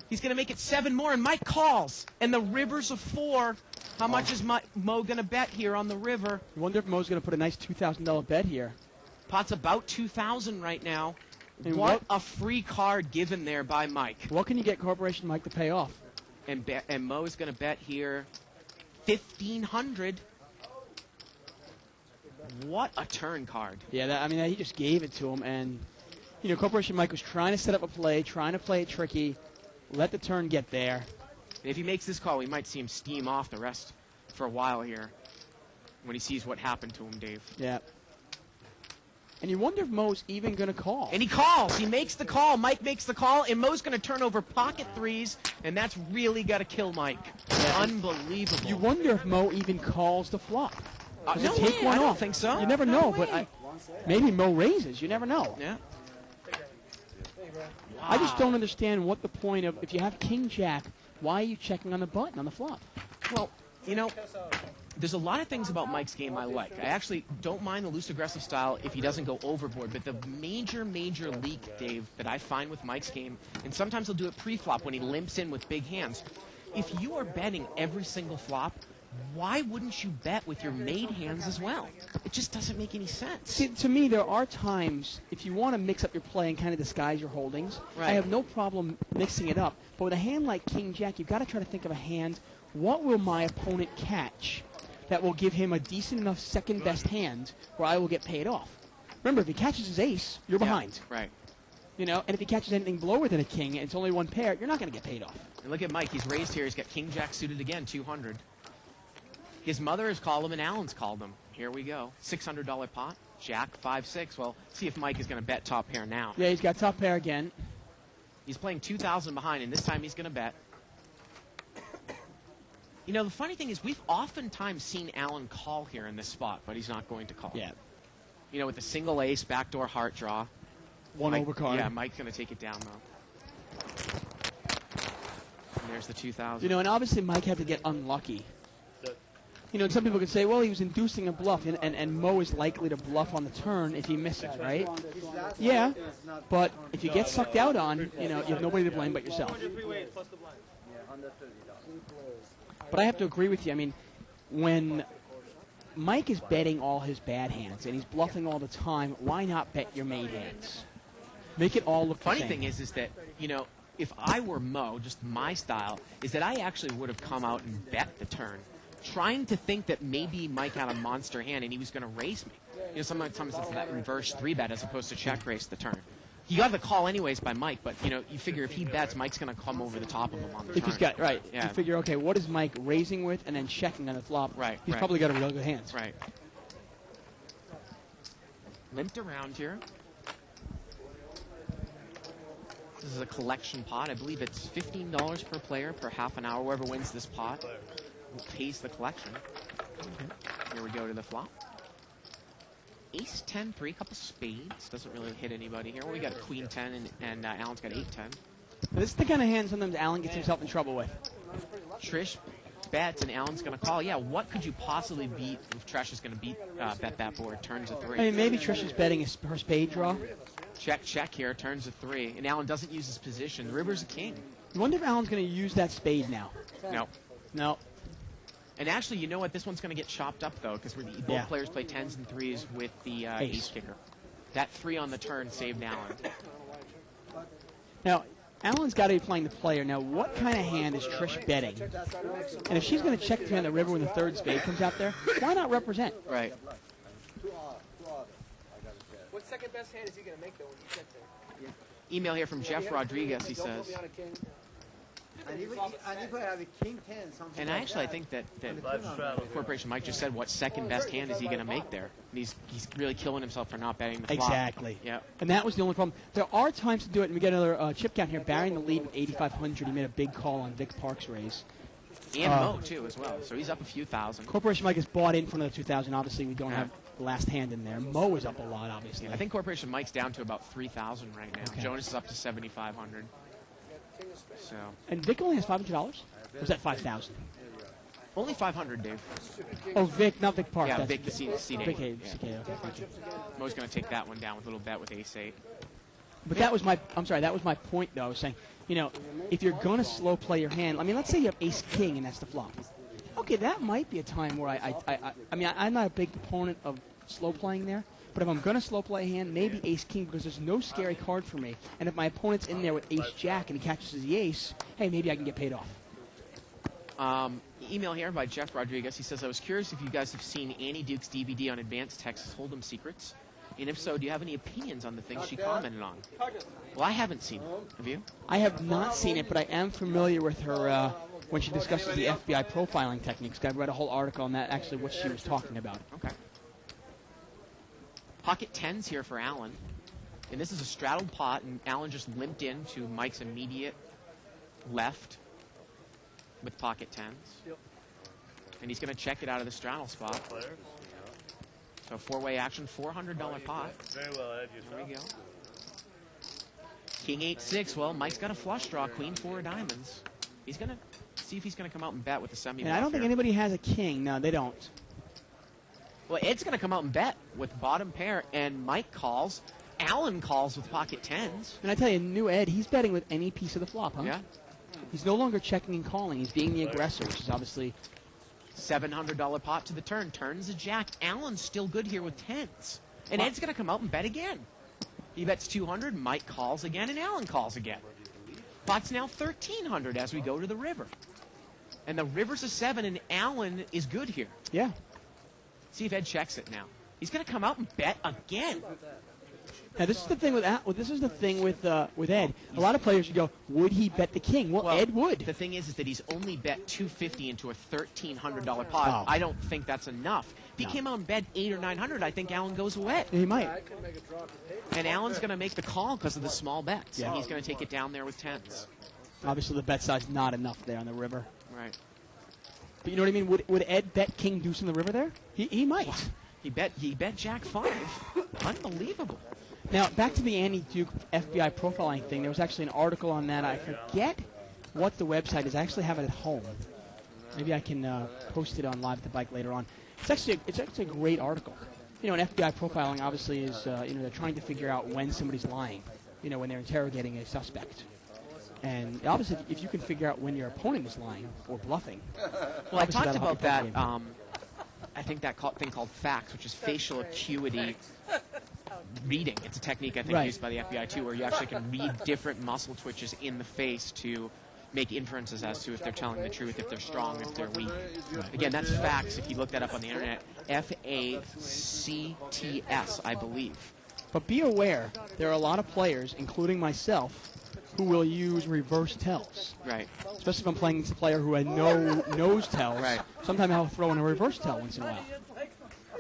He's going to make it 7 more, and Mike calls. And the river's a 4. How much is Mo going to bet here on the river? I wonder if Mo's going to put a nice $2,000 bet here. Pot's about $2,000 right now. And what a free card given there by Mike. What can you get Corporation Mike to pay off? And Mo's going to bet here $1,500. What a turn card. Yeah, he just gave it to him, and You know, Corporation Mike was trying to set up a play, trying to play it tricky, let the turn get there. If he makes this call, we might see him steam off the rest for a while here when he sees what happened to him, Dave. Yeah. And you wonder if Mo's even going to call. And he calls. He makes the call. Mike makes the call, and Mo's going to turn over pocket threes, and that's really got to kill Mike. Yeah. Unbelievable. You wonder if Mo even calls the flop. Does No it take way. one I don't off? think so. You never No know, way. but maybe Mo raises. You never know. Yeah. I just don't understand what the point of, if you have King Jack, why are you checking on the button on the flop? Well, you know, there's a lot of things about Mike's game I like. I actually don't mind the loose aggressive style if he doesn't go overboard, but the major leak, Dave, that I find with Mike's game, and sometimes he'll do it pre-flop when he limps in with big hands. If you are betting every single flop, why wouldn't you bet with your made hands as well? It just doesn't make any sense. See, to me, there are times, if you want to mix up your play and kind of disguise your holdings, Right. I have no problem mixing it up. But with a hand like King Jack, you've got to try to think of a hand, what will my opponent catch that will give him a decent enough second best hand where I will get paid off? Remember, if he catches his ace, you're behind. Right. You know, and if he catches anything lower than a king and it's only one pair, you're not going to get paid off. And look at Mike. He's raised here. He's got King Jack suited again, 200. His mother has called him and Alan's called him. Here we go. $600 pot. Jack 5-6. Well, see if Mike is going to bet top pair now. Yeah, he's got top pair again. He's playing 2,000 behind, and this time he's going to bet. You know, the funny thing is we've oftentimes seen Alan call here in this spot, but he's not going to call. Yeah. You know, with the single ace, backdoor heart draw. One Mike, overcard. Yeah, Mike's going to take it down, though. And there's the 2,000. You know, and obviously Mike had to get unlucky. You know, some people could say, well, he was inducing a bluff, and Mo is likely to bluff on the turn if he misses, right? Yeah, but if you get sucked out on, you know, you have nobody to blame but yourself. But I have to agree with you. I mean, when Mike is betting all his bad hands and he's bluffing all the time, why not bet your made hands? Make it all look the Funny same. thing is that, you know, if I were Mo, just my style, is that I actually would have come out and bet the turn, trying to think that maybe Mike had a monster hand and he was going to raise me. You know, sometimes it's that reverse 3-bet as opposed to check raise the turn. He got the call anyways by Mike, but, you know, you figure if he bets, Mike's going to come over the top of him on the If turn. he's got, right, Yeah. you figure, okay, what is Mike raising with and then checking on the flop? Right, He's right. probably got a real good hand. Right. Limped around here. This is a collection pot. I believe it's $15 per player per half an hour. Whoever wins this pot pays the collection. Here we go to the flop. Ace 10, 3, couple spades. Doesn't really hit anybody here. Well, we got a Queen 10, and Alan's got 8, 10. This is the kind of hand sometimes Alan gets himself in trouble with. Trish bets, and Alan's going to call. Yeah, what could you possibly beat if Trish is going to bet that board? Turns a 3. I mean, maybe Trish is betting her spade draw. Check, check here. Turns a 3. And Alan doesn't use his position. The river's a king. You wonder if Alan's going to use that spade now. No. No. And actually, you know what? This one's going to get chopped up, though, because both players play 10s and 3s with the ace kicker. That 3 on the turn saved Alan. Now, Alan's got to be playing the player. Now, what kind of hand is Trish betting? And if she's going to check me on the river when the third spade comes out there, why not represent? Right. What second best hand is he going to make, though, when you check there? Email here from Jeff Rodriguez. He says, And if I have a king 10, something and like actually, I that, think that Corporation Mike just said, what second best hand is he going to make there? And he's really killing himself for not betting the flop. Exactly. Yeah. And that was the only problem. There are times to do it, and we get another chip count here. Barry in the lead with 8,500. He made a big call on Vic Park's raise. And Mo, too, as well. So he's up a few thousand. Corporation Mike has bought in for another 2,000. Obviously, we don't have the last hand in there. Mo is up a lot, obviously. I think Corporation Mike's down to about 3,000 right now. Okay. Jonas is up to 7,500. So And Vic only has $500? Or was that 5,000? only 500, Dave. Oh, Vic, not Vic Park. Yeah, that's Vic, the C8. Vic, Yeah. CK, okay, thank you. Mo's going to take that one down with a little bet with ace 8. But that was my, I'm sorry, that was my point, though. I was saying, you know, if you're going to slow play your hand, I mean, let's say you have ace king and that's the flop. Okay, that might be a time where I mean, I'm not a big proponent of slow playing there, but if I'm going to slow play a hand, maybe ace king because there's no scary card for me. And if my opponent's in there with ace jack and he catches the ace, hey, maybe I can get paid off. Email here by Jeff Rodriguez. He says, I was curious if you guys have seen Annie Duke's DVD on Advanced Texas Hold'em Secrets. And if so, do you have any opinions on the things she commented on? Well, I haven't seen it. Have you? I have not seen it, but I am familiar with her when she discusses the FBI profiling techniques. I read a whole article on that, actually, what she was talking about. Okay. Pocket tens here for Allen. And this is a straddled pot, and Allen just limped into Mike's immediate left with pocket tens. Yep. And he's going to check it out of the straddle spot. So four-way action, $400 pot. Very well, Ed. There we go. King 8-6. Well, Mike's got a flush draw. Queen 4 of diamonds. He's going to see if he's going to come out and bet with the semi. And I don't think anybody has a king. No, they don't. Well, Ed's going to come out and bet with bottom pair, and Mike calls. Allen calls with pocket tens. And I tell you, new Ed, he's betting with any piece of the flop, huh? Yeah. He's no longer checking and calling. He's being the aggressor, which is obviously... $700 pot to the turn. Turns a jack. Allen's still good here with tens. And Ed's going to come out and bet again. He bets 200. Mike calls again, and Allen calls again. Pot's now 1,300 as we go to the river. And the river's a 7, and Allen is good here. Yeah. See if Ed checks it now. He's going to come out and bet again. Now this is the thing with Ed. A lot of players would go, would he bet the king? Well, Ed would. The thing is that he's only bet $250 into a $1,300 pot. Oh. I don't think that's enough. If he came out and bet $800 or $900, I think Allen goes away. He might. And Allen's going to make the call because of the small bets. Yeah. And he's going to take it down there with tens. Obviously, the bet size not enough there on the river. Right. But you know what I mean? Would Ed bet king deuce on the river there? He might. He bet Jack 5. Unbelievable. Now, back to the Annie Duke FBI profiling thing. There was actually an article on that. I forget what the website is. I actually have it at home. Maybe I can post it on Live at the Bike later on. It's actually a great article. You know, an FBI profiling obviously is, they're trying to figure out when somebody's lying, when they're interrogating a suspect. And obviously, if you can figure out when your opponent is lying or bluffing. Well, I talked about that, I think that thing called FACS, which is facial acuity reading. It's a technique, I think, used by the FBI, too, where you actually can read different muscle twitches in the face to make inferences as to if they're telling the truth, if they're strong, if they're weak. Again, that's FACS. If you look that up on the internet, FACTS, I believe. But be aware, there are a lot of players, including myself, who will use reverse tells. Right. Especially if I'm playing against a player who had no nose tells. Right. Sometimes I'll throw in a reverse tell once in a while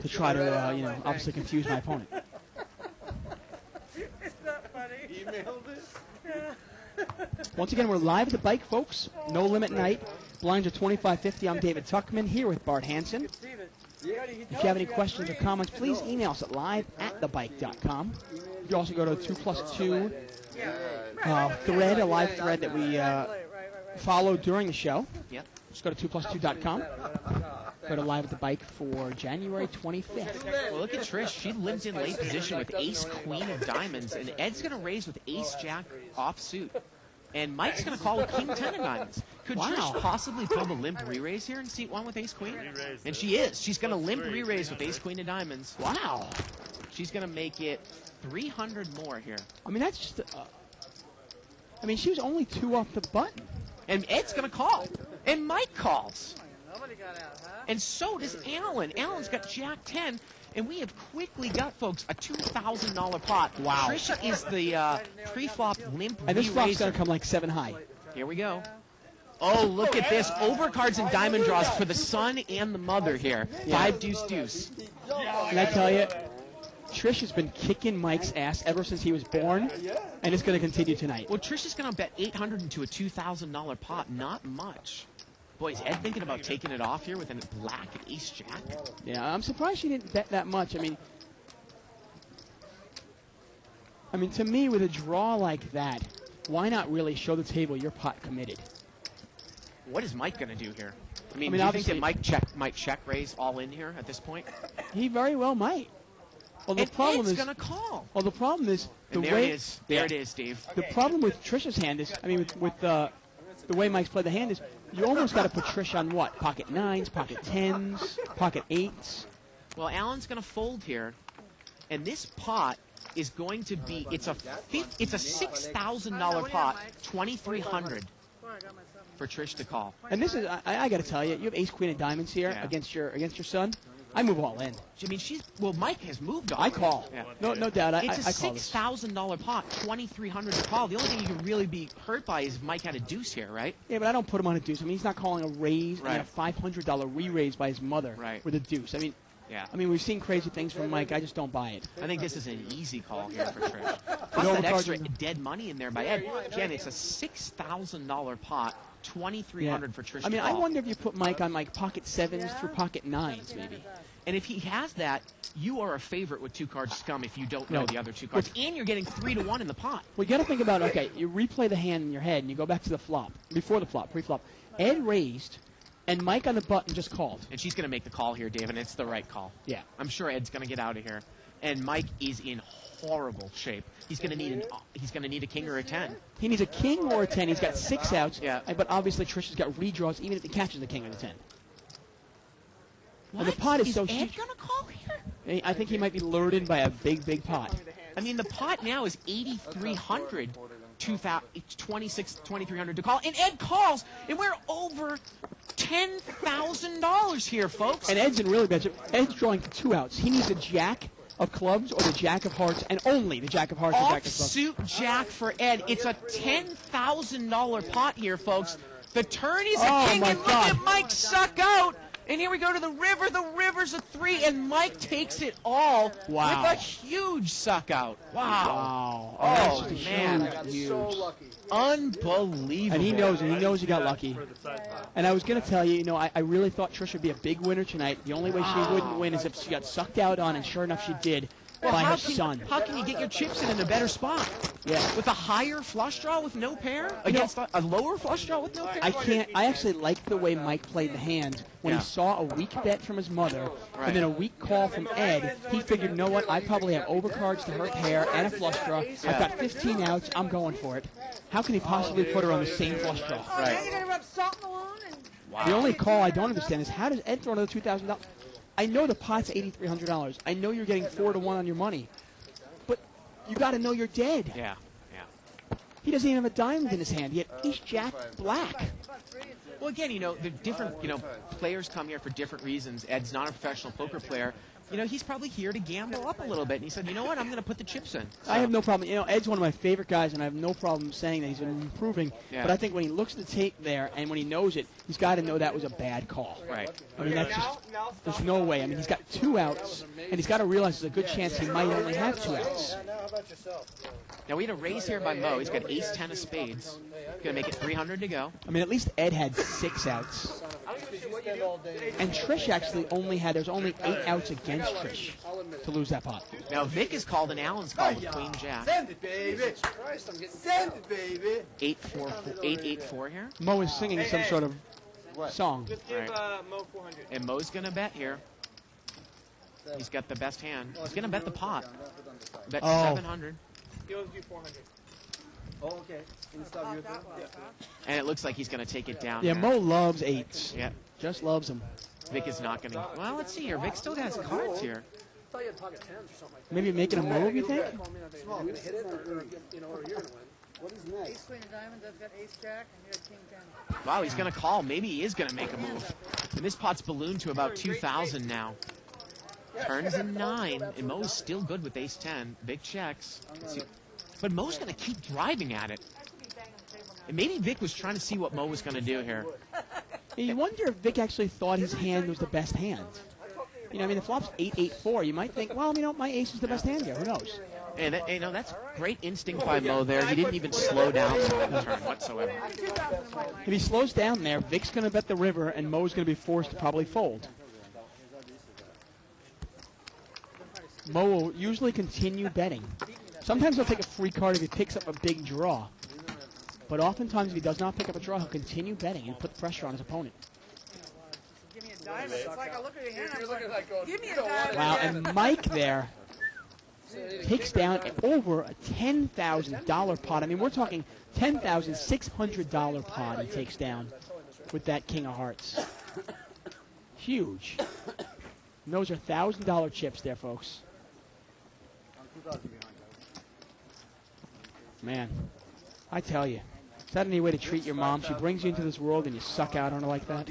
to try to, obviously confuse my opponent. Once again, we're live at the Bike, folks. No Limit Night. Blinds are $25.50. I'm David Tuckman here with Bart Hansen. If you have any questions or comments, please email us at live@thebike.com. You can also go to 2+2 thread, a live thread that we follow during the show. Yep. Just go to 2+2.com. Go to Live at the Bike for January 25th. Well, look at Trish. She limped in late position with ace, queen of diamonds, and Ed's going to raise with ace, jack offsuit. And Mike's going to call with king 10 of diamonds. Could Trish possibly pull the limp re-raise here in seat 1 with ace, queen? And she is. She's going to limp re-raise with ace, queen of diamonds. Wow. She's going to make it 300 more here. I mean, that's just... she was only 2 off the button. And Ed's going to call. And Mike calls. Nobody got out, huh? And so does Allen. Allen's got jack 10. And we have quickly got, folks, a $2,000 pot. Wow. Trisha is the pre-flop limp And this flop's re-raiser. going to come like 7 high. Here we go. Oh, look at this. Overcards and diamond draws for the son and the mother here. 5 deuce deuce. And I tell you, Trish has been kicking Mike's ass ever since he was born, and it's going to continue tonight. Well, Trish is going to bet $800 into a $2,000 pot. Not much. Boy, is Ed thinking about taking it off here with a black ace jack? Yeah, I'm surprised she didn't bet that much. I mean, to me, with a draw like that, why not really show the table your pot committed? What is Mike going to do here? I mean, do you think obviously that Mike check raise all in here at this point? He very well might. Well, the And problem Ed's is going to call. Well, the problem is the And there way it is. There it is, Dave. the problem with Trisha's hand is, with the way Mike's played the hand is, you almost got to put Trish on what? Pocket 9s, pocket 10s, pocket 8s. Well, Allen's going to fold here, and this pot is going to be it's a $6,000 pot, $2,300 for Trish to call. And this is, I got to tell you, you have ace queen of diamonds here Yeah. against your son. I move all in. I mean, Mike has moved on. I call. Yeah. No doubt. It's a I call this. $6,000 pot, $2,300 to call. The only thing you can really be hurt by is if Mike had a deuce here, right? Yeah, but I don't put him on a deuce. I mean, he's not calling a raise and Right. a $500 re-raise by his mother Right. with a deuce. Yeah. I mean, we've seen crazy things from Mike. I just don't buy it. I think this is an easy call here for Trish. Plus that extra dead money in there by Ed. Again, it's a $6,000 pot, $2,300 for Trish. I mean, to call. I wonder if you put Mike on like pocket 7s through pocket 9s, maybe. And if he has that, you are a favorite with 2 cards scum if you don't know Right. the other 2 cards. And you're getting 3-1 in the pot. Well, you got to think about, okay, you replay the hand in your head and you go back to the flop, before the flop, pre-flop. Ed raised, and Mike on the button just called. And she's going to make the call here, Dave, and it's the right call. Yeah. I'm sure Ed's going to get out of here. And Mike is in horrible shape. He's going to need a king or a 10. He needs a king or a 10. He's got 6 outs. Yeah. But obviously Trish has got redraws even if he catches the king or the 10. What? And the pot is so Ed huge. going to call here? I think he might be lured in by a big pot. I mean, the pot now is 8,300, 2,300 to call. And Ed calls, and we're over $10,000 here, folks. And Ed's in really bad shape. Ed's drawing 2 outs. He needs a jack of clubs or the jack of hearts, and only the jack of hearts or jack of clubs. Offsuit jack for Ed. It's a $10,000 pot here, folks. The turn is a king, and look at Mike suck out. And here we go to the river. The river's a 3, and Mike takes it all with a huge suck out. Wow. Oh, man. Huge. Unbelievable. And he knows it. He knows he got lucky. And I was going to tell you, I really thought Trish would be a big winner tonight. The only way she wouldn't win is if she got sucked out on, and sure enough she did, by her son. How can you get your chips in a better spot? Yeah. With a higher flush draw with no pair? Against a lower flush draw with no pair? I actually liked the way Mike played the hand. When he saw a weak bet from his mother, and then a weak call from Ed, he figured, you know what, I probably have overcards to her pair and a flush draw. I've got 15 outs. I'm going for it. How can he possibly put her on the same flush draw? You're going to rub salt in the wound? The only call I don't understand is how does Ed throw another $2,000? I know the pot's $8,300. I know you're getting 4-1 on your money, but you got to know you're dead. Yeah. He doesn't even have a diamond in his hand. He had ace jack black. Well, again, the different, players come here for different reasons. Ed's not a professional poker player. He's probably here to gamble up a little bit. And he said, you know what, I'm going to put the chips in. So. I have no problem. Ed's one of my favorite guys, and I have no problem saying that he's been improving. Yeah. But I think when he looks at the tape there, and when he knows it, he's got to know that was a bad call. Right. I mean, that's just, there's no way. I mean, he's got 2 outs, and he's got to realize there's a good chance he might only have 2 outs. Now, we had a raise here by Mo. He's got ace-10 of spades. Going to make it 300 to go. I mean, at least Ed had 6 outs. And Trish actually there's only 8 outs against Trish to lose that pot. Now, Vic is called, and Allen's called with Queen Jack. Send it, baby. Send it, baby. 8-4 here. Mo is singing some sort of song. Just give Mo 400. And Mo's going to bet here. He's got the best hand. He's going to bet the pot. Bet 700. He owes you 400. Oh, okay. And it looks like he's going to take it down. Yeah, here. Mo loves 8s. Yeah. Just loves them. Vic is not going to. Well, let's see here. Vic still has cards here. I thought you had pocket 10s or something like that. Maybe making a move, you think? Small, I'm going to hit it, or you're going to win. What is next? Ace queen of diamonds, I've got ace jack, and you're king 10. Wow, he's going to call. Maybe he is going to make a move. And this pot's ballooned to about 2,000 now. Turns in 9, and Mo's still good with ace-10. Vic checks. But Mo's going to keep driving at it. And maybe Vic was trying to see what Mo was going to do here. You wonder if Vic actually thought his hand was the best hand. The flop's 8-8-4. You might think, well, my ace is the best hand here. Who knows? And that's great instinct by Mo there. He didn't even slow down on the turn whatsoever. If he slows down there, Vic's going to bet the river, and Mo's going to be forced to probably fold. Mo will usually continue betting. Sometimes he'll take a free card if he picks up a big draw. But oftentimes, if he does not pick up a draw, he'll continue betting and put the pressure on his opponent. Give me a diamond. It's like I look at your hand, I'm like, give me a diamond. Wow, and Mike there takes down over a $10,000 pot. I mean, we're talking $10,600 pot he takes down with that king of hearts. Huge. And those are $1,000 chips there, folks. Man, I tell you, is that any way to treat your mom? She brings you into this world and you suck out on her like that?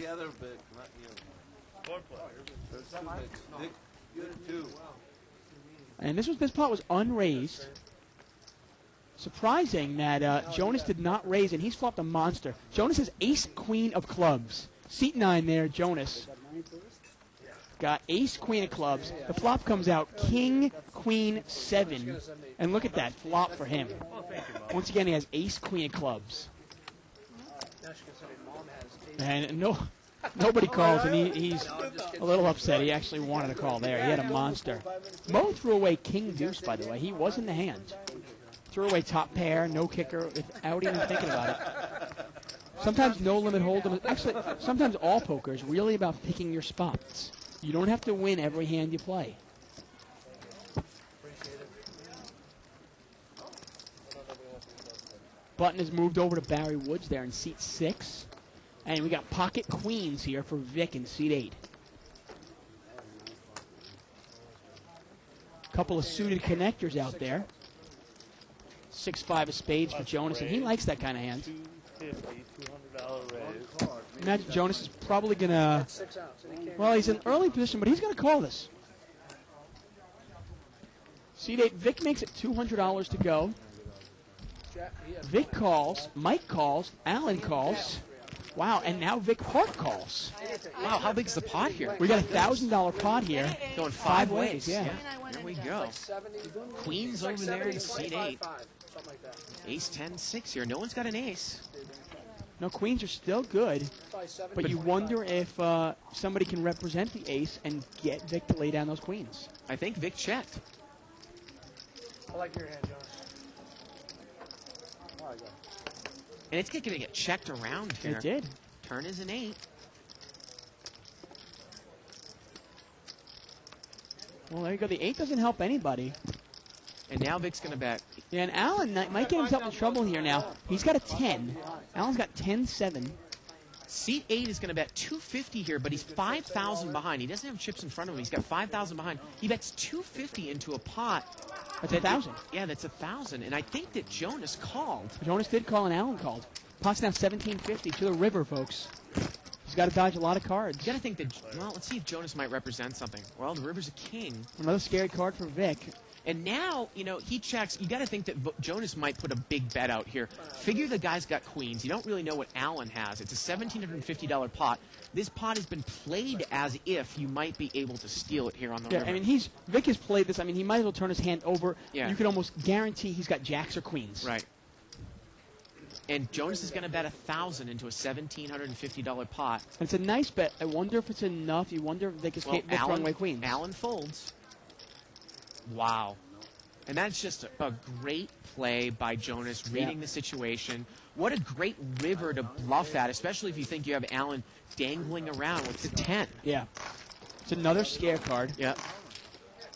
And this pot was unraised. Surprising that Jonas did not raise, and he's flopped a monster. Jonas has ace queen of clubs. Seat 9 there, Jonas. Got ace queen of clubs. The flop comes out king queen 7, and look at that flop for him. Once again, he has ace queen of clubs. And nobody calls, and he's a little upset. He actually wanted to call there. He had a monster. Mo threw away king deuce, by the way. He was in the hand. Threw away top pair, no kicker, without even thinking about it. Sometimes no limit hold'em. Actually, sometimes all poker is really about picking your spots. You don't have to win every hand you play. Button has moved over to Barry Woods there in seat 6. And we got pocket queens here for Vic in seat 8. Couple of suited connectors out there. 6-5 of spades for Jonas, and he likes that kind of hand. Imagine Jonas is probably going to... Well, he's in early position, but he's going to call this. Seat 8, Vic makes it $200 to go. Vic calls, Mike calls, Alan calls. Wow, and now Vic Park calls. Wow, how big is the pot here? We got a $1,000 pot here. Going 5 ways. Yeah. There we go. Queens over there in seat 8. Ace 10, 6 here. No one's got an ace. No, queens are still good, but you wonder if somebody can represent the ace and get Vic to lay down those queens. I think Vic checked. I like your hand, Jonas. And it's going to get checked around here. It did. Turn is an 8. Well, there you go. The 8 doesn't help anybody. And now Vic's going to bet. Yeah, and Alan might get himself in trouble here now. He's got a 10. Alan's got 10-7. Seat 8 is going to bet 250 here, but he's 5,000 behind. He doesn't have chips in front of him. He's got 5,000 behind. He bets 250 into a pot. That's 1,000. Yeah, that's 1,000. And I think that Jonas called. Jonas did call, and Alan called. Pot's now 1,750 to the river, folks. He's got to dodge a lot of cards. You got to think that, well, let's see if Jonas might represent something. Well, the river's a king. Another scary card for Vic. And now, you know, he checks. You got to think that Jonas might put a big bet out here. Figure the guy's got queens. You don't really know what Alan has. It's a $1,750 pot. This pot has been played as if you might be able to steal it here on the river. I mean, Vic has played this. I mean, he might as well turn his hand over. Yeah. You can almost guarantee he's got jacks or queens. Right. And Jonas is going to bet 1,000 into a $1,750 pot. And it's a nice bet. I wonder if it's enough. You wonder if Vic is capable of throwing away queens. Alan folds. Wow. And that's just a great play by Jonas, reading the situation. What a great river to bluff at, especially if you think you have Alan dangling around with the 10. Yeah. It's another scare card. Yeah.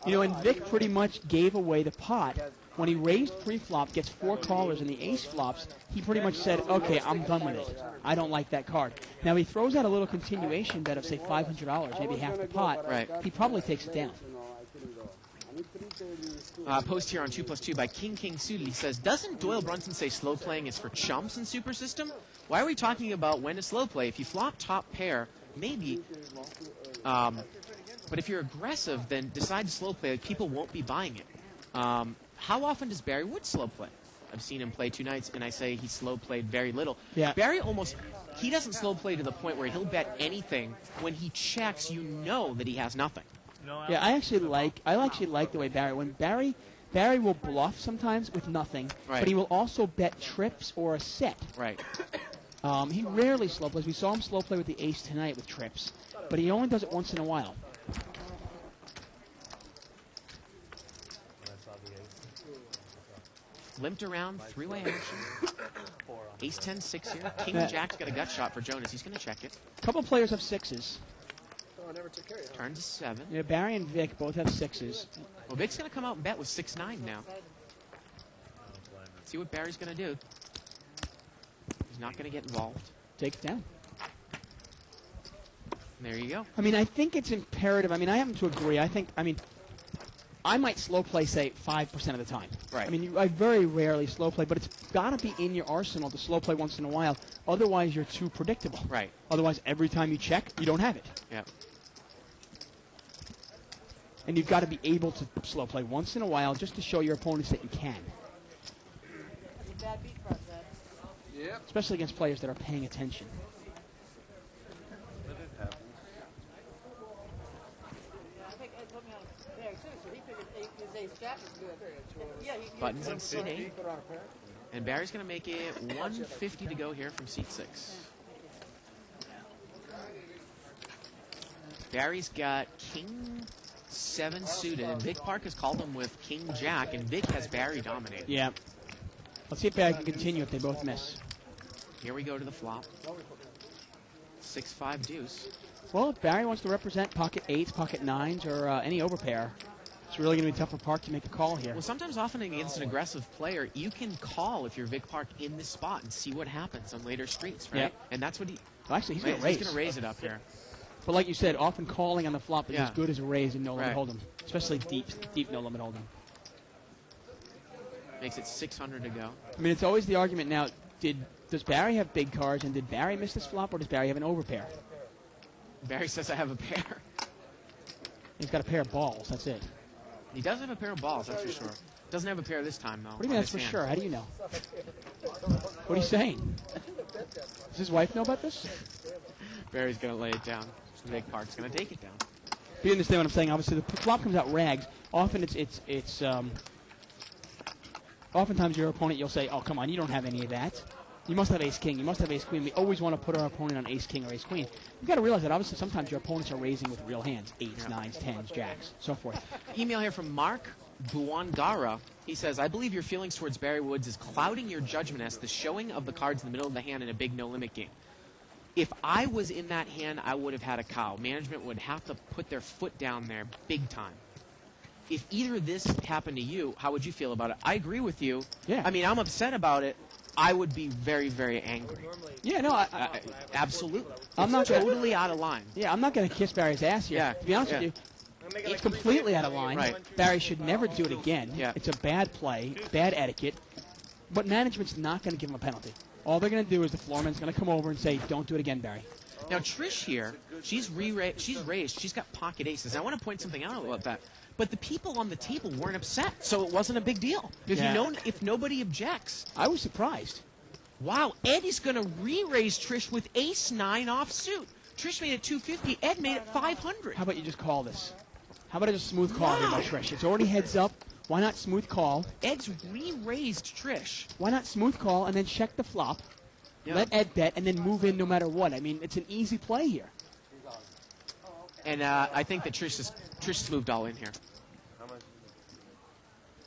You know, and Vic pretty much gave away the pot. When he raised pre-flop, gets 4 callers, and the ace flops, he pretty much said, okay, I'm done with it. I don't like that card. Now, he throws out a little continuation bet of, say, $500, maybe half the pot. Right. He probably takes it down. Post here on 2+2 by King suited. He says, doesn't Doyle Brunson say slow playing is for chumps in Super System? Why are we talking about when to slow play? If you flop top pair, maybe. But if you're aggressive, then decide to slow play. People won't be buying it. How often does Barry Wood slow play? I've seen him play 2 nights, and I say he slow played very little. Yeah. Barry he doesn't slow play to the point where he'll bet anything. When he checks, you know that he has nothing. Yeah, I actually like the way Barry will bluff sometimes with nothing, but he will also bet trips or a set. Right. He rarely slow plays. We saw him slow play with the ace tonight with trips, but he only does it once in a while. Limped around, 3-way action. Ace 10, 6 here. King Jack's got a gut shot for Jonas. He's going to check it. A couple players have 6s. Oh, I never took care of it. Turn to 7. Yeah, Barry and Vic both have 6s. Well, Vic's going to come out and bet with 6-9 now. See what Barry's going to do. He's not going to get involved. Take it down. There you go. I mean, I think it's imperative. I mean, I happen to agree. I might slow play, say, 5% of the time. Right. I mean, I very rarely slow play, but it's got to be in your arsenal to slow play once in a while. Otherwise, you're too predictable. Right. Otherwise, every time you check, you don't have it. Yeah. And you've got to be able to slow play once in a while just to show your opponents that you can. That's a bad beat cross, that. Yep. Especially against players that are paying attention. But it happens. I think Ed put me on there too, so he figured his ace jack is good. Yeah, Buttons in seat 8. And Barry's going to make it 150 to go here from seat 6. Barry's got King 7 suited, and Vic Park has called him with King Jack, and Vic has Barry dominated. Yeah. Let's see if Barry can continue if they both miss. Here we go to the flop. 6-5 deuce. Well, if Barry wants to represent pocket 8s, pocket 9s, or any overpair, it's really going to be tough for Park to make a call here. Well, sometimes often against an aggressive player, you can call if you're Vic Park in this spot and see what happens on later streets, right? Yep. And that's what he... Well, actually, he's going to raise. He's going to raise it up here. But like you said, often calling on the flop is as good as a raise in no limit Right. hold'em, especially deep no limit hold'em. Makes it 600 to go. I mean, it's always the argument now, does Barry have big cards, and did Barry miss this flop, or does Barry have an overpair? Barry says I have a pair. He's got a pair of balls, that's it. He does have a pair of balls, that's for sure. Doesn't have a pair this time, though. What do you mean that's for sure? How do you know? What are you saying? Does his wife know about this? Barry's going to lay it down. Vic Park's going to take it down. You understand what I'm saying? Obviously, the flop comes out rags. Often oftentimes your opponent, you'll say, oh, come on, you don't have any of that. You must have ace-king. You must have ace-queen. We always want to put our opponent on ace-king or ace-queen. You've got to realize that obviously sometimes your opponents are raising with real hands, 8s, 9s, 10s, jacks, so forth. Email here from Mark Buangara. He says, I believe your feelings towards Barry Woods is clouding your judgment as the showing of the cards in the middle of the hand in a big no-limit game. If I was in that hand, I would have had a cow. Management would have to put their foot down there big time. If either of this happened to you, how would you feel about it? I agree with you. Yeah. I mean, I'm upset about it. I would be very, very angry. Yeah, no, Absolutely. I'm not totally out of line. Yeah, I'm not going to kiss Barry's ass here. Yeah, To be honest with you, it's completely out of line. Right. Barry should never do it again. Yeah. It's a bad play, bad etiquette. But management's not going to give him a penalty. All they're going to do is the floorman's going to come over and say, don't do it again, Barry. Now, Trish here, she's raised. She's got pocket aces. I want to point something out about that. But the people on the table weren't upset, so it wasn't a big deal. Because if nobody objects. I was surprised. Wow, Ed is going to re-raise Trish with ace-9 offsuit. Trish made it 250. Ed made it 500. How about you just call this? How about a smooth call here by Trish? It's already heads up. Why not smooth call? Ed's re-raised Trish. Why not smooth call and then check the flop, let Ed bet, and then move in no matter what? I mean, it's an easy play here. And I think that Trish has moved all in here. How much?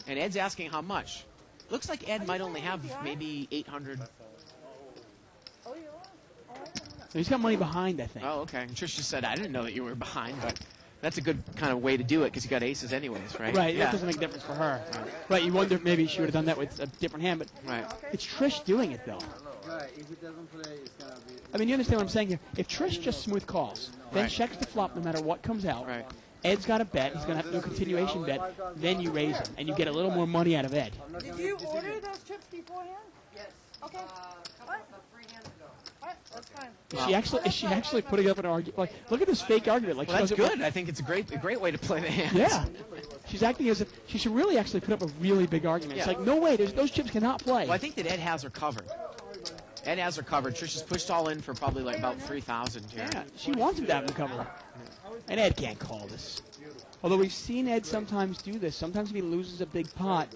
And Ed's asking how much. Looks like Ed might only have maybe 800. He's got money behind, I think. Oh, okay. And Trish just said, I didn't know that you were behind, but that's a good kind of way to do it because you got aces anyways, right? Right, that doesn't make a difference for her. Right, you wonder if maybe she would have done that with a different hand, but it's Trish doing it, though. Right, if it doesn't play, it's going to be... I mean, you understand what I'm saying here? If Trish just smooth calls, then checks the flop no matter what comes out, Ed's got a bet, he's going to have to do a continuation bet, then you raise him, and you get a little more money out of Ed. Did you order those chips beforehand? Yes. Okay. About 3 hands ago. All right, that's fine. Is she actually putting up an argument? Like, look at this fake argument. Like, Well, that's good. I think it's a great way to play the hand. Yeah. She's acting as if she should really actually put up a really big argument. It's like, no way, those chips cannot play. Well, I think that Ed has her covered. Ed has her covered. Trish has pushed all in for probably like about 3,000 here. Yeah, she wants him to have the cover. And Ed can't call this. Although we've seen Ed sometimes do this. Sometimes if he loses a big pot,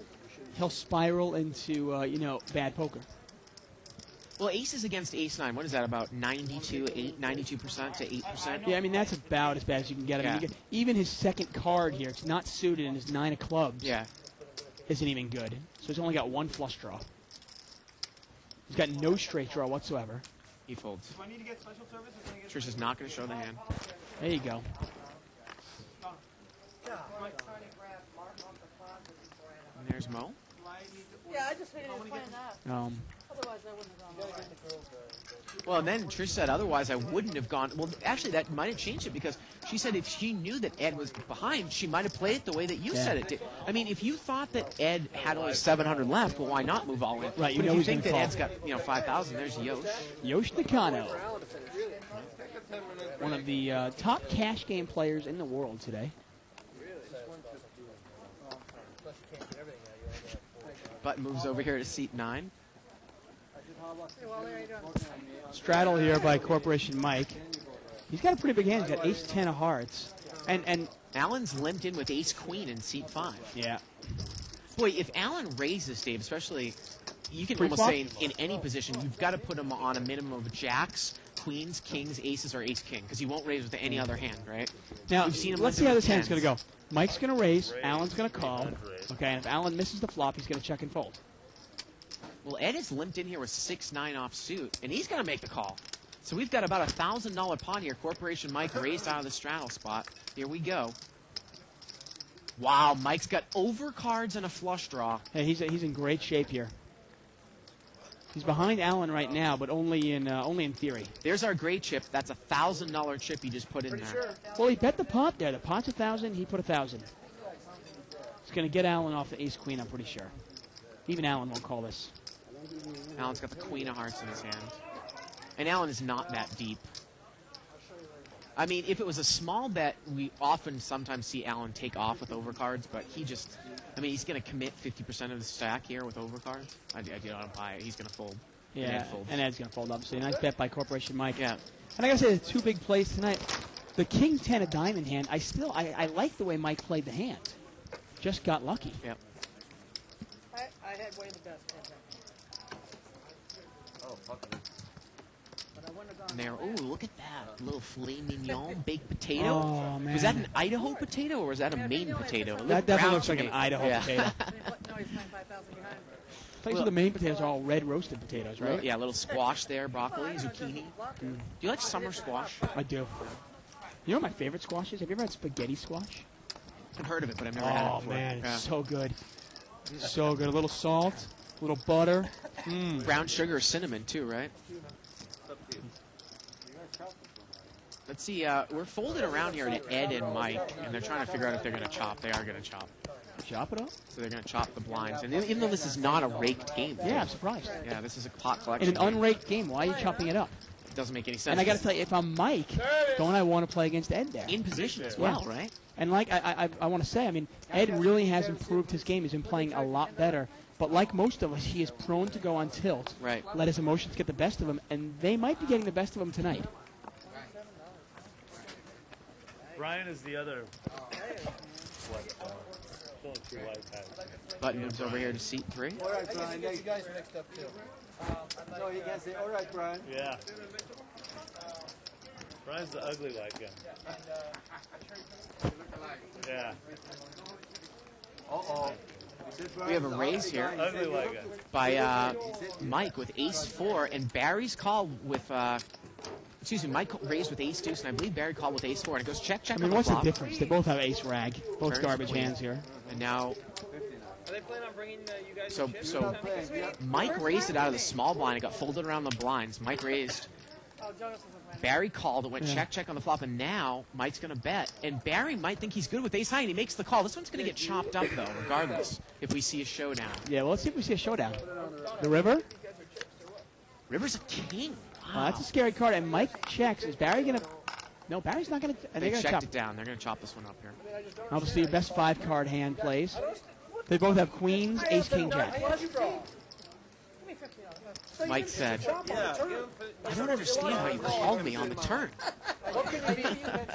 he'll spiral into, bad poker. Well, aces against ace-9, what is that, about 92% to 8%? Yeah, I mean, that's about as bad as you can get. I mean, even his second card here, it's not suited, and his 9 of clubs isn't even good. So he's only got 1 flush draw. He's got no straight draw whatsoever. He folds. Do I need to get special service? Trish is not going to show the hand. There you go. And there's Mo. Yeah, I just figured he was playing that. Otherwise, I wouldn't have gone there. Well, and then Trish said, otherwise I wouldn't have gone. Well, actually, that might have changed it because she said if she knew that Ed was behind, she might have played it the way that you said it did. I mean, if you thought that Ed had only 700 left, well, why not move all in? Right, but if you think that Ed's got 5,000, there's Yosh. Yosh Nakano. One of the top cash game players in the world today. Plus you can't get everything out. You only get 4. Button moves over here to seat 9. Straddle here by Corporation Mike. He's got a pretty big hand. He's got ace-10 of hearts. And Allen's limped in with ace-queen in seat 5. Yeah. Boy, if Allen raises, Dave, especially, you can Pre-flop? almost say in any position, you've got to put him on a minimum of jacks, queens, kings, aces, or ace-king, because he won't raise with any other hand, right? Now, We've seen him let's limp see how in this with hand's going to tens. go. Mike's going to raise. Allen's going to call. Okay, and if Allen misses the flop, he's going to check and fold. Well, Ed is limped in here with 6-9 off suit, and he's going to make the call. So we've got about $1,000 pot here. Corporation Mike raised out of the straddle spot. Here we go. Wow, Mike's got overcards and a flush draw. Hey, he's in great shape here. He's behind Allen right now, but only in theory. There's our great chip. That's a $1,000 chip he just put in there. Well, he bet the pot there. The pot's 1,000. He put 1,000. He's going to get Allen off the ace-queen, I'm pretty sure. Even Allen won't call this. Allen's got the queen of hearts in his hand. And Allen is not that deep. I mean, if it was a small bet, we often sometimes see Allen take off with overcards, but he just, I mean, he's going to commit 50% of the stack here with overcards. I don't buy it. He's going to fold. Yeah, and Ed's going to fold, obviously. Nice bet by Corporation Mike. Yeah. And I got to say, the two big plays tonight. The king 10 of diamond hand, I like the way Mike played the hand. Just got lucky. Yep. I had way the best hand. Oh, fuck it. But I wouldn't have gone And there, that way. ooh, look at that. Little filet mignon, baked potato. Oh, man. Was that an Idaho potato or was that a Maine potato? It That looked definitely brown looks to like an me. Idaho Yeah. potato. No, he's playing 5,000 behind. Thanks for the main potatoes are all red roasted potatoes, right? Yeah, a little squash there, broccoli, zucchini. Do you like summer squash? I do. You know what my favorite squash is? Have you ever had spaghetti squash? I've heard of it, but I've never had it Oh, before. man, Yeah. it's so good. So good. A little salt, a little butter. Brown sugar or cinnamon, too, right? Let's see, we're folded around here to Ed and Mike, and they're trying to figure out if they're going to chop. They are going to chop. Chop it up? So they're going to chop the blinds. And even though this is not a raked game. Yeah, I'm surprised. Yeah, this is a pot In collection an game. unraked game, why are you chopping it up? It doesn't make any sense. And I got to tell you, if I'm Mike, don't I want to play against Ed there? In position as well, right? And like I want to say, I mean, Ed really has improved his game. He's been playing a lot better. But like most of us, he is prone to go on tilt. Right. Let his emotions get the best of him, and they might be getting the best of him tonight. Brian is the other. Button moves over here to seat 3. All right, Brian. You guys are mixed up too. No, you can say, all right, Brian. Yeah. Brian's the ugly white guy. Yeah. Uh-oh. We have a raise here Ugly white guy. by Mike with ace-4, and Barry's call with, Mike raised with ace-deuce, and I believe Barry called with ace-4, and it goes check, check I mean, on the what's the flop. difference? They both have ace rag. Both Turns garbage queen. hands here. And now, Are they planning on bringing you guys so, the chips? so Mike raised it out of the small blind. It got folded around the blinds. Mike raised. Oh, Jonas isn't playing. Barry called. It went check, check on the flop, and now Mike's going to bet. And Barry might think he's good with ace high, and he makes the call. This one's going to get chopped up, though, regardless, if we see a showdown. Yeah, well, let's see if we see a showdown. The river? River's a king. Wow. That's a scary card. And Mike checks. Is Barry going to... No, Barry's not going to... They They're going to checked chop. it down. They're going to chop this one up here. Obviously, your best 5-card hand plays. They both have queens, ace, king, jack. Give me $50. Mike said, I don't understand how you called me on the turn. What can you be?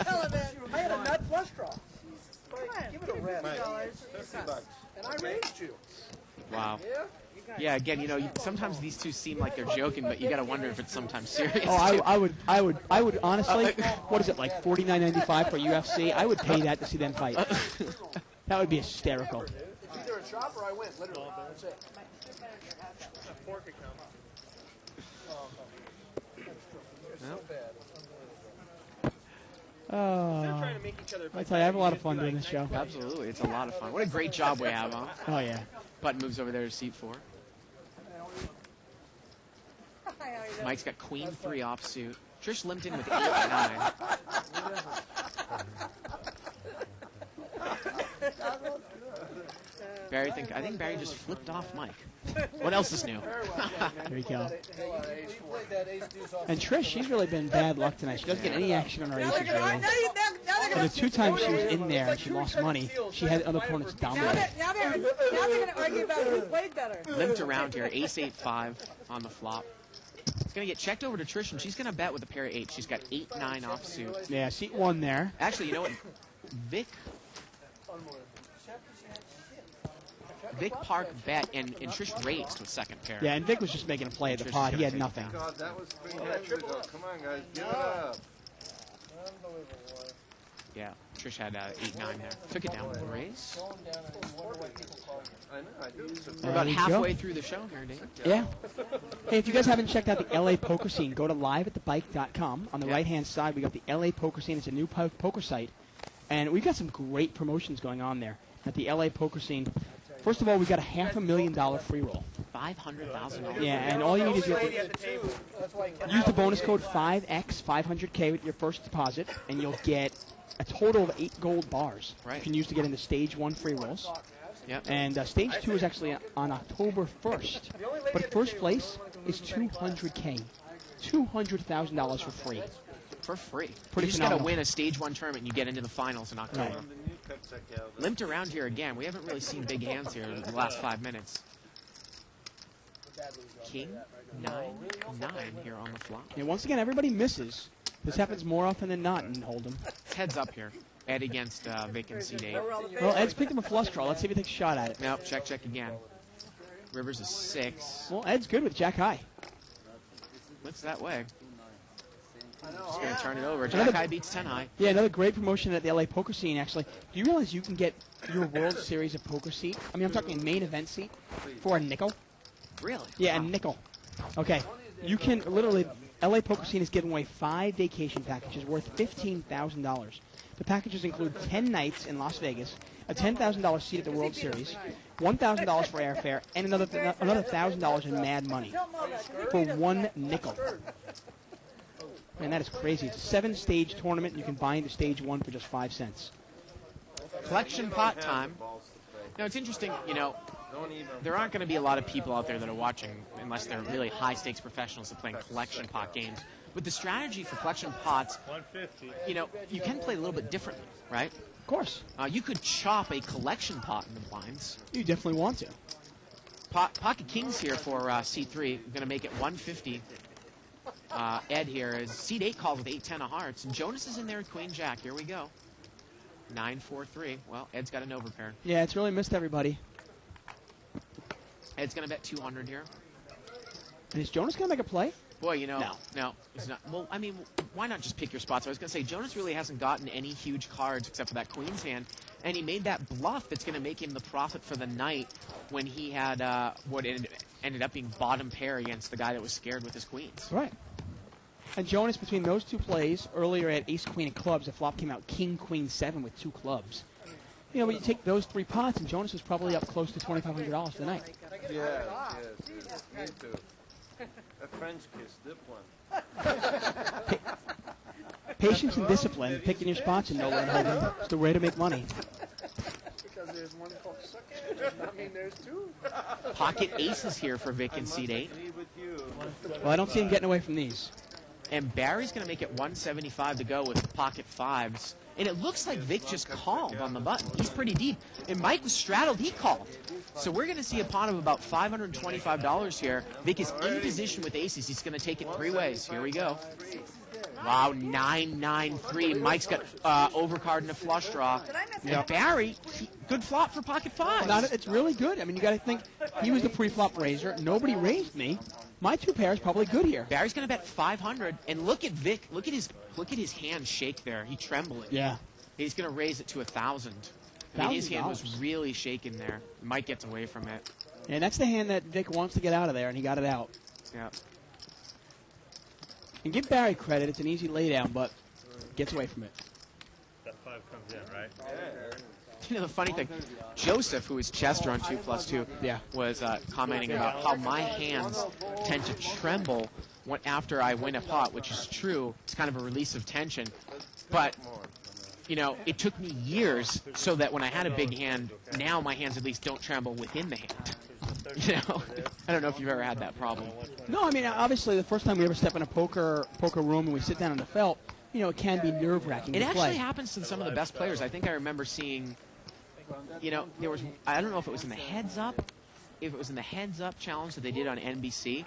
Tell him, man. I had a nut flush draw. Give it a rest. $50. And I raised you. Wow. Yeah? Yeah, again, sometimes these two seem like they're joking, but you got to wonder if it's sometimes serious. Oh, too. I would honestly, what is it, like $49.95 for UFC? I would pay that to see them fight. That would be hysterical. It's either a chop or I win, literally. That's it. Fork account. It's so bad. Oh, Trying to make each other I tell you, I have a lot of fun doing this show. Absolutely, it's a lot of fun. What a great job we have, huh? Oh, yeah. Button moves over there to seat 4. Mike's got queen 3 offsuit. Trish limped in with 8-9. I think Barry just flipped off Mike. What else is new? There you go. We played that ace deuce off. And Trish, she's really been bad luck tonight. She doesn't get any action on her aces, really. Now they're But the 2 times she was in there and she lost money, she had other opponents dominate. Now they're going to argue about who played better. Limped around here, ace 8-5 on the flop. It's going to get checked over to Trish, and she's going to bet with a pair of 8. She's got 8-9 offsuit. Yeah, seat 1 there. Actually, you know what? Vic Park bet, and Trish raised with second pair. Yeah, and Vic was just making a play at the Trish pot. is He had gonna nothing. God, that was 3 hands ago. Come on, guys, give it up. Yeah, Trish had 8-9 there. Took it down with the raise. I know, I do. We're about There we halfway go. through the show here, Dave. Yeah. Hey, if you guys haven't checked out the LA Poker Scene, go to liveatthebike.com. On the Yeah. right-hand side, we got the LA Poker Scene. It's a new poker site. And we've got some great promotions going on there at the LA Poker Scene. First of all, we've got a $500,000 free roll. $500,000. Yeah, and all you need is use the bonus code 5X, 500K with your first deposit, and you'll get a total of 8 gold bars. Right. You can use to get into stage 1 free rolls. Yep. And stage 2 is actually on October 1st. But first place is 200K. $200,000 for free. For free. Pretty You just got to phenomenal. win a stage 1 tournament and you get into the finals in October. Limped around here again. We haven't really seen big hands here in the last 5 minutes. King, 9-9 here on the flop. And once again, everybody misses. This happens more often than not in Hold'em. It's heads up here. Ed against Vic and seat 8. Well, Ed's picked up a flush draw. Let's see if he takes a shot at it. Nope, check again. Rivers is 6. Well, Ed's good with Jack High. Looks that way. Just going to turn it over. Jack High beats 10 high. Yeah, another great promotion at the LA Poker Scene, actually. Do you realize you can get your World Series of Poker seat? I mean, I'm talking a main event seat for a nickel. Really? Yeah, a nickel. Okay. You can literally, LA Poker Scene is giving away 5 vacation packages worth $15,000. The packages include 10 nights in Las Vegas, a $10,000 seat at the World Series, $1,000 for airfare, and another $1,000 in mad money for 1 nickel. Man, that is crazy. It's a 7-stage tournament. You can buy into stage 1 for just 5 cents. Collection pot time. Now, it's interesting, you know, there aren't going to be a lot of people out there that are watching unless they're really high-stakes professionals that play collection pot games. But the strategy for collection pots, you know, you can play a little bit differently, right? Of course. You could chop a collection pot in the blinds. You definitely want to. Pocket Kings here for C3. We're going to make it 150. Ed here is seat 8 calls with 8-10 of hearts. And Jonas is in there with Queen Jack. Here we go. 9-4-3. Well, Ed's got an overpair. Yeah, it's really missed everybody. Ed's going to bet 200 here. And is Jonas going to make a play? Boy, you know, no, he's not. Well, I mean, why not just pick your spots? I was going to say, Jonas really hasn't gotten any huge cards except for that Queen's hand, and he made that bluff that's going to make him the profit for the night when he had what ended up being bottom pair against the guy that was scared with his queens. Right. And Jonas, between those 2 plays, earlier at Ace-Queen of clubs, the flop came out King-Queen-7 with 2 clubs. You know, when you take those 3 pots, and Jonas was probably up close to $2,500 for the night. Yes, me too. A French kiss, dip one. Patience and discipline, picking your spots in Nolan Hold'em. It's the way to make money. Because there's one called Suck It does not mean there's 2. Pocket aces here for Vic in seat 8. Well, I don't see him getting away from these. And Barry's going to make it 175 to go with pocket 5s. And it looks like Vic just called on the button. He's pretty deep. And Mike was straddled. He called. So we're going to see a pot of about $525 here. Vic is in position with aces. He's going to take it 3 ways. Here we go. Wow, 9-9-3. Mike's got overcard and a flush draw. And Barry, good flop for pocket 5s. It's really good. I mean, you got to think, he was the pre-flop raiser. Nobody raised me. My 2 pairs probably good here. Barry's going to bet 500, and look at Vic. Look at his hand shake there. He trembling. Yeah. He's going to raise it to 1,000. I mean, his hand was really shaking there. Mike gets away from it. And that's the hand that Vic wants to get out of there, and he got it out. Yeah. And give Barry credit. It's an easy laydown, but gets away from it. That 5 comes in, right? You know, the funny thing, Joseph, who is Chester on 2+2, was commenting about how my hands tend to tremble after I win a pot, which is true. It's kind of a release of tension. But, you know, it took me years so that when I had a big hand, now my hands at least don't tremble within the hand. You know, I don't know if you've ever had that problem. No, I mean, obviously, the first time we ever step in a poker room and we sit down in the felt, it can be nerve-wracking It to actually play. happens to some of the best players. I think I remember seeing, there was, I don't know if it was in the Heads Up challenge that they did on NBC,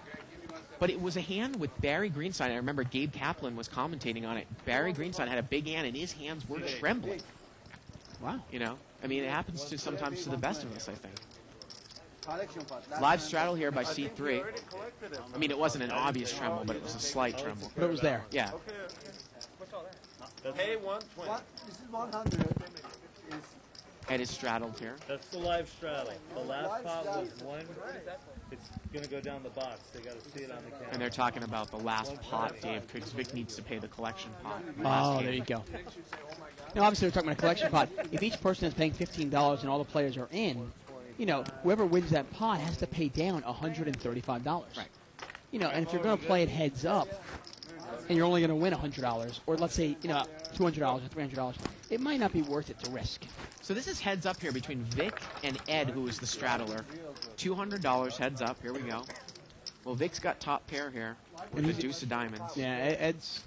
but it was a hand with Barry Greenstein. I remember Gabe Kaplan was commentating on it. Barry Greenstein had a big hand, and his hands were trembling. Wow. I mean, it happens sometimes to the best of us, I think. Live straddle here by C3. I mean, it wasn't an obvious tremble, but it was a slight tremble. But it was there. Yeah. Hey, 120. This is 100. Ed is straddled here. That's the live straddle. The last pot was one. It's going to go down the box. They got to see it on the camera. And they're talking about the last pot, Dave, because Vic needs to pay the collection pot. Oh, there you go. Now, obviously, we're talking about a collection pot. If each person is paying $15 and all the players are in, whoever wins that pot has to pay down $135. Right. And if you're going to play it heads up, and you're only going to win $100, or let's say, $200 or $300, it might not be worth it to risk. So this is heads up here between Vic and Ed, who is the straddler. $200 heads up. Here we go. Well, Vic's got top pair here with the deuce of diamonds. Yeah, Ed's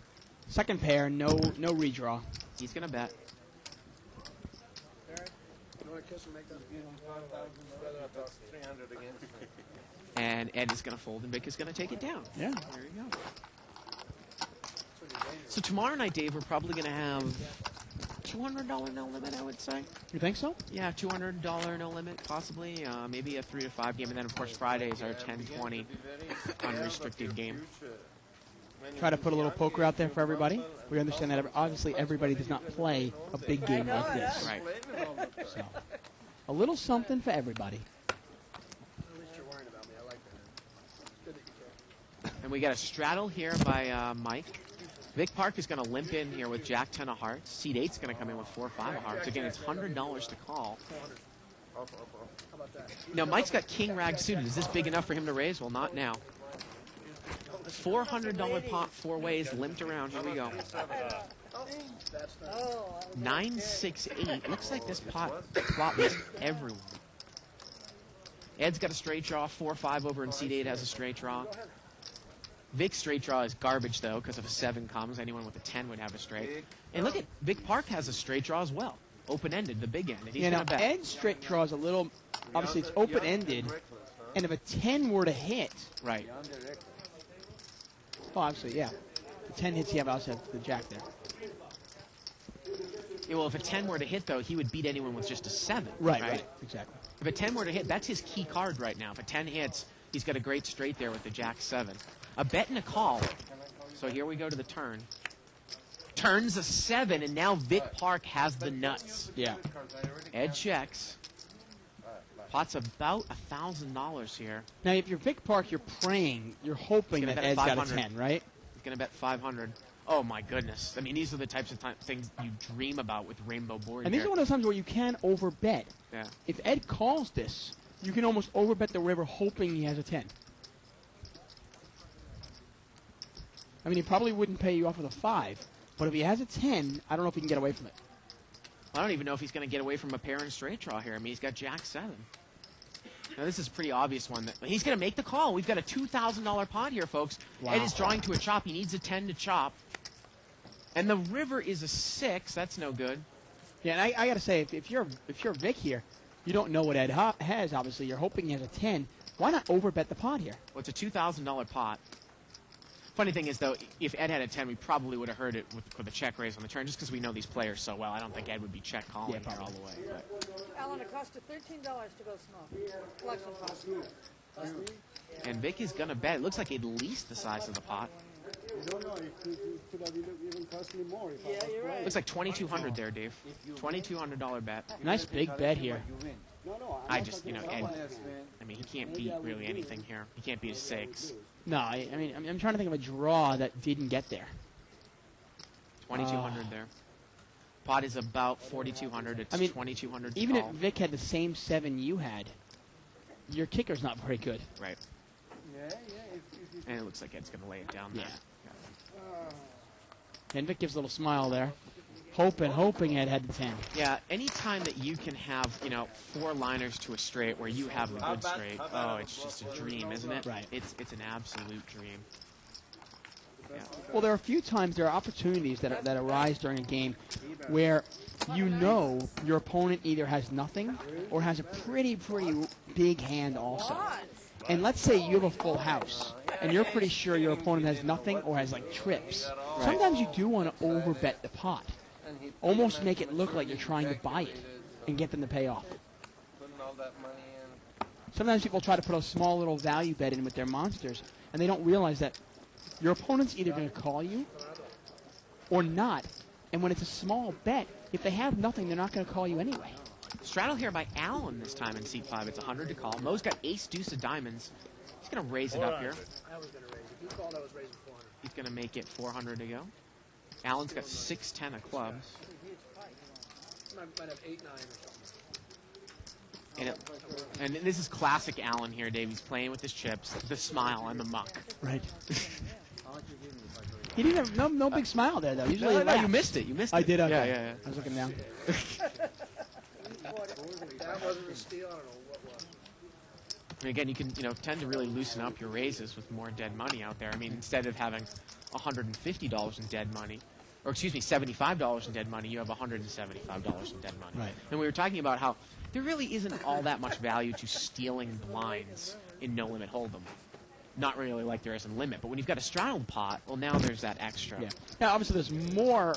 second pair, no redraw. He's going to bet. And Ed is going to fold, and Vic is going to take it down. Yeah. There you go. So tomorrow night, Dave, we're probably going to have $200 no limit, I would say. You think so? Yeah, $200 no limit, possibly. Maybe a 3 to 5 game, and then of course Friday is our 10-20 unrestricted game. Try to put a little poker out there for everybody. We understand that obviously everybody does not play a big game like this. Right. So, a little something for everybody. At least you're worrying about me. I like that. Good that you care. And we got a straddle here by Mike. Vic Park is going to limp in here with Jack 10 of hearts. Seat 8's going to come in with 4 or 5 of hearts. Again, it's $100 to call. How about that? Now, Mike's got king rag suited. Is this big enough for him to raise? Well, not now. $400 pot 4 ways, limped around. Here we go. 9-6-8. Looks like this pot flop missed everyone. Ed's got a straight draw. 4-5 over, and seat 8 has a straight draw. Vic's straight draw is garbage, though, because if a 7 comes, anyone with a 10 would have a straight. And look at Vic Park has a straight draw as well. Open-ended, the big end. And he's now bet. Ed's straight draw is a little, obviously it's open-ended, and if a 10 were to hit. Right. Oh, obviously, yeah. The 10 hits, you have also have the jack there. Yeah, well, if a 10 were to hit, though, he would beat anyone with just a 7. Right, exactly. If a 10 were to hit, that's his key card right now. If a 10 hits, he's got a great straight there with the jack 7. A bet and a call. So here we go to the turn. Turns a 7, and now Vic Park has the nuts. Yeah. Ed checks. Pot's about $1,000 here. Now, if you're Vic Park, you're praying, you're hoping that Ed's got a 10, right? He's going to bet 500. Oh, my goodness. I mean, these are the types of things you dream about with Rainbow Board. And these are one of those times where you can overbet. Yeah. If Ed calls this, you can almost overbet the river hoping he has a 10. I mean, he probably wouldn't pay you off with a 5, but if he has a 10, I don't know if he can get away from it. I don't even know if he's going to get away from a pair and straight draw here. I mean, he's got jack 7. Now, this is a pretty obvious one. He's going to make the call. We've got a $2,000 pot here, folks. Wow. Ed is drawing to a chop. He needs a 10 to chop. And the river is a 6. That's no good. Yeah, and I got to say, if you're Vic here, you don't know what Ed has, obviously. You're hoping he has a 10. Why not overbet the pot here? Well, it's a $2,000 pot. Funny thing is, though, if Ed had a 10, we probably would have heard it with a check raise on the turn, just because we know these players so well. I don't think Ed would be check calling here all the way. But. Alan, it cost $13 to go small. Collection cost. And Vic is going to bet. It looks like at least the size of the pot. I don't know. It could have even cost me more. Yeah, you're right. Looks like $2,200 there, Dave. $2,200 bet. Nice big bet here. I just, Ed, I mean, he can't beat really anything here. He can't beat a 6. No, I mean, I'm trying to think of a draw that didn't get there. 2,200 there. Pot is about 4,200. It's 2,200 to even call. if Vic had the same 7 you had, your kicker's not very good. Right. And it looks like Ed's going to lay it down there. And Vic gives a little smile there. Hoping Ed had the 10. Yeah, anytime that you can have, 4 liners to a straight where you have the good straight, oh, it's just a dream, isn't it? Right. It's an absolute dream. Well, there are a few times, there are opportunities that arise during a game where you know your opponent either has nothing or has a pretty big hand also. And let's say you have a full house, and you're pretty sure your opponent has nothing or has, like, trips. Right. Sometimes you do want to overbet the pot. Almost make it look like you're trying to buy it and get them to pay off. Putting all that money in. Sometimes people try to put a small little value bet in with their monsters, and they don't realize that your opponent's either going to call you or not. And when it's a small bet, if they have nothing, they're not going to call you anyway. Straddle here by Allen this time in seat 5. It's 100 to call. Mo's got ace deuce of diamonds. He's going to raise it up here. I was going to raise it. If you called, I was raising 400. He's going to make it 400 to go. Allen's got 6-10 of clubs. Might have 8-9 or something. And this is classic Allen here, Dave. He's playing with his chips, the smile and the muck. Right. He didn't have no big smile there, though. Usually no, you missed it. You missed it. I did. Okay. Yeah. I was looking down. That wasn't a steal. I don't know what was. And again, you can tend to really loosen up your raises with more dead money out there. I mean, instead of having $150 in dead money, or excuse me, $75 in dead money, you have $175 in dead money. Right. And we were talking about how there really isn't all that much value to stealing blinds in No Limit Hold'em. Not really like there is in Limit, but when you've got a straddle pot, well, now there's that extra. Yeah. Now, obviously, there's more.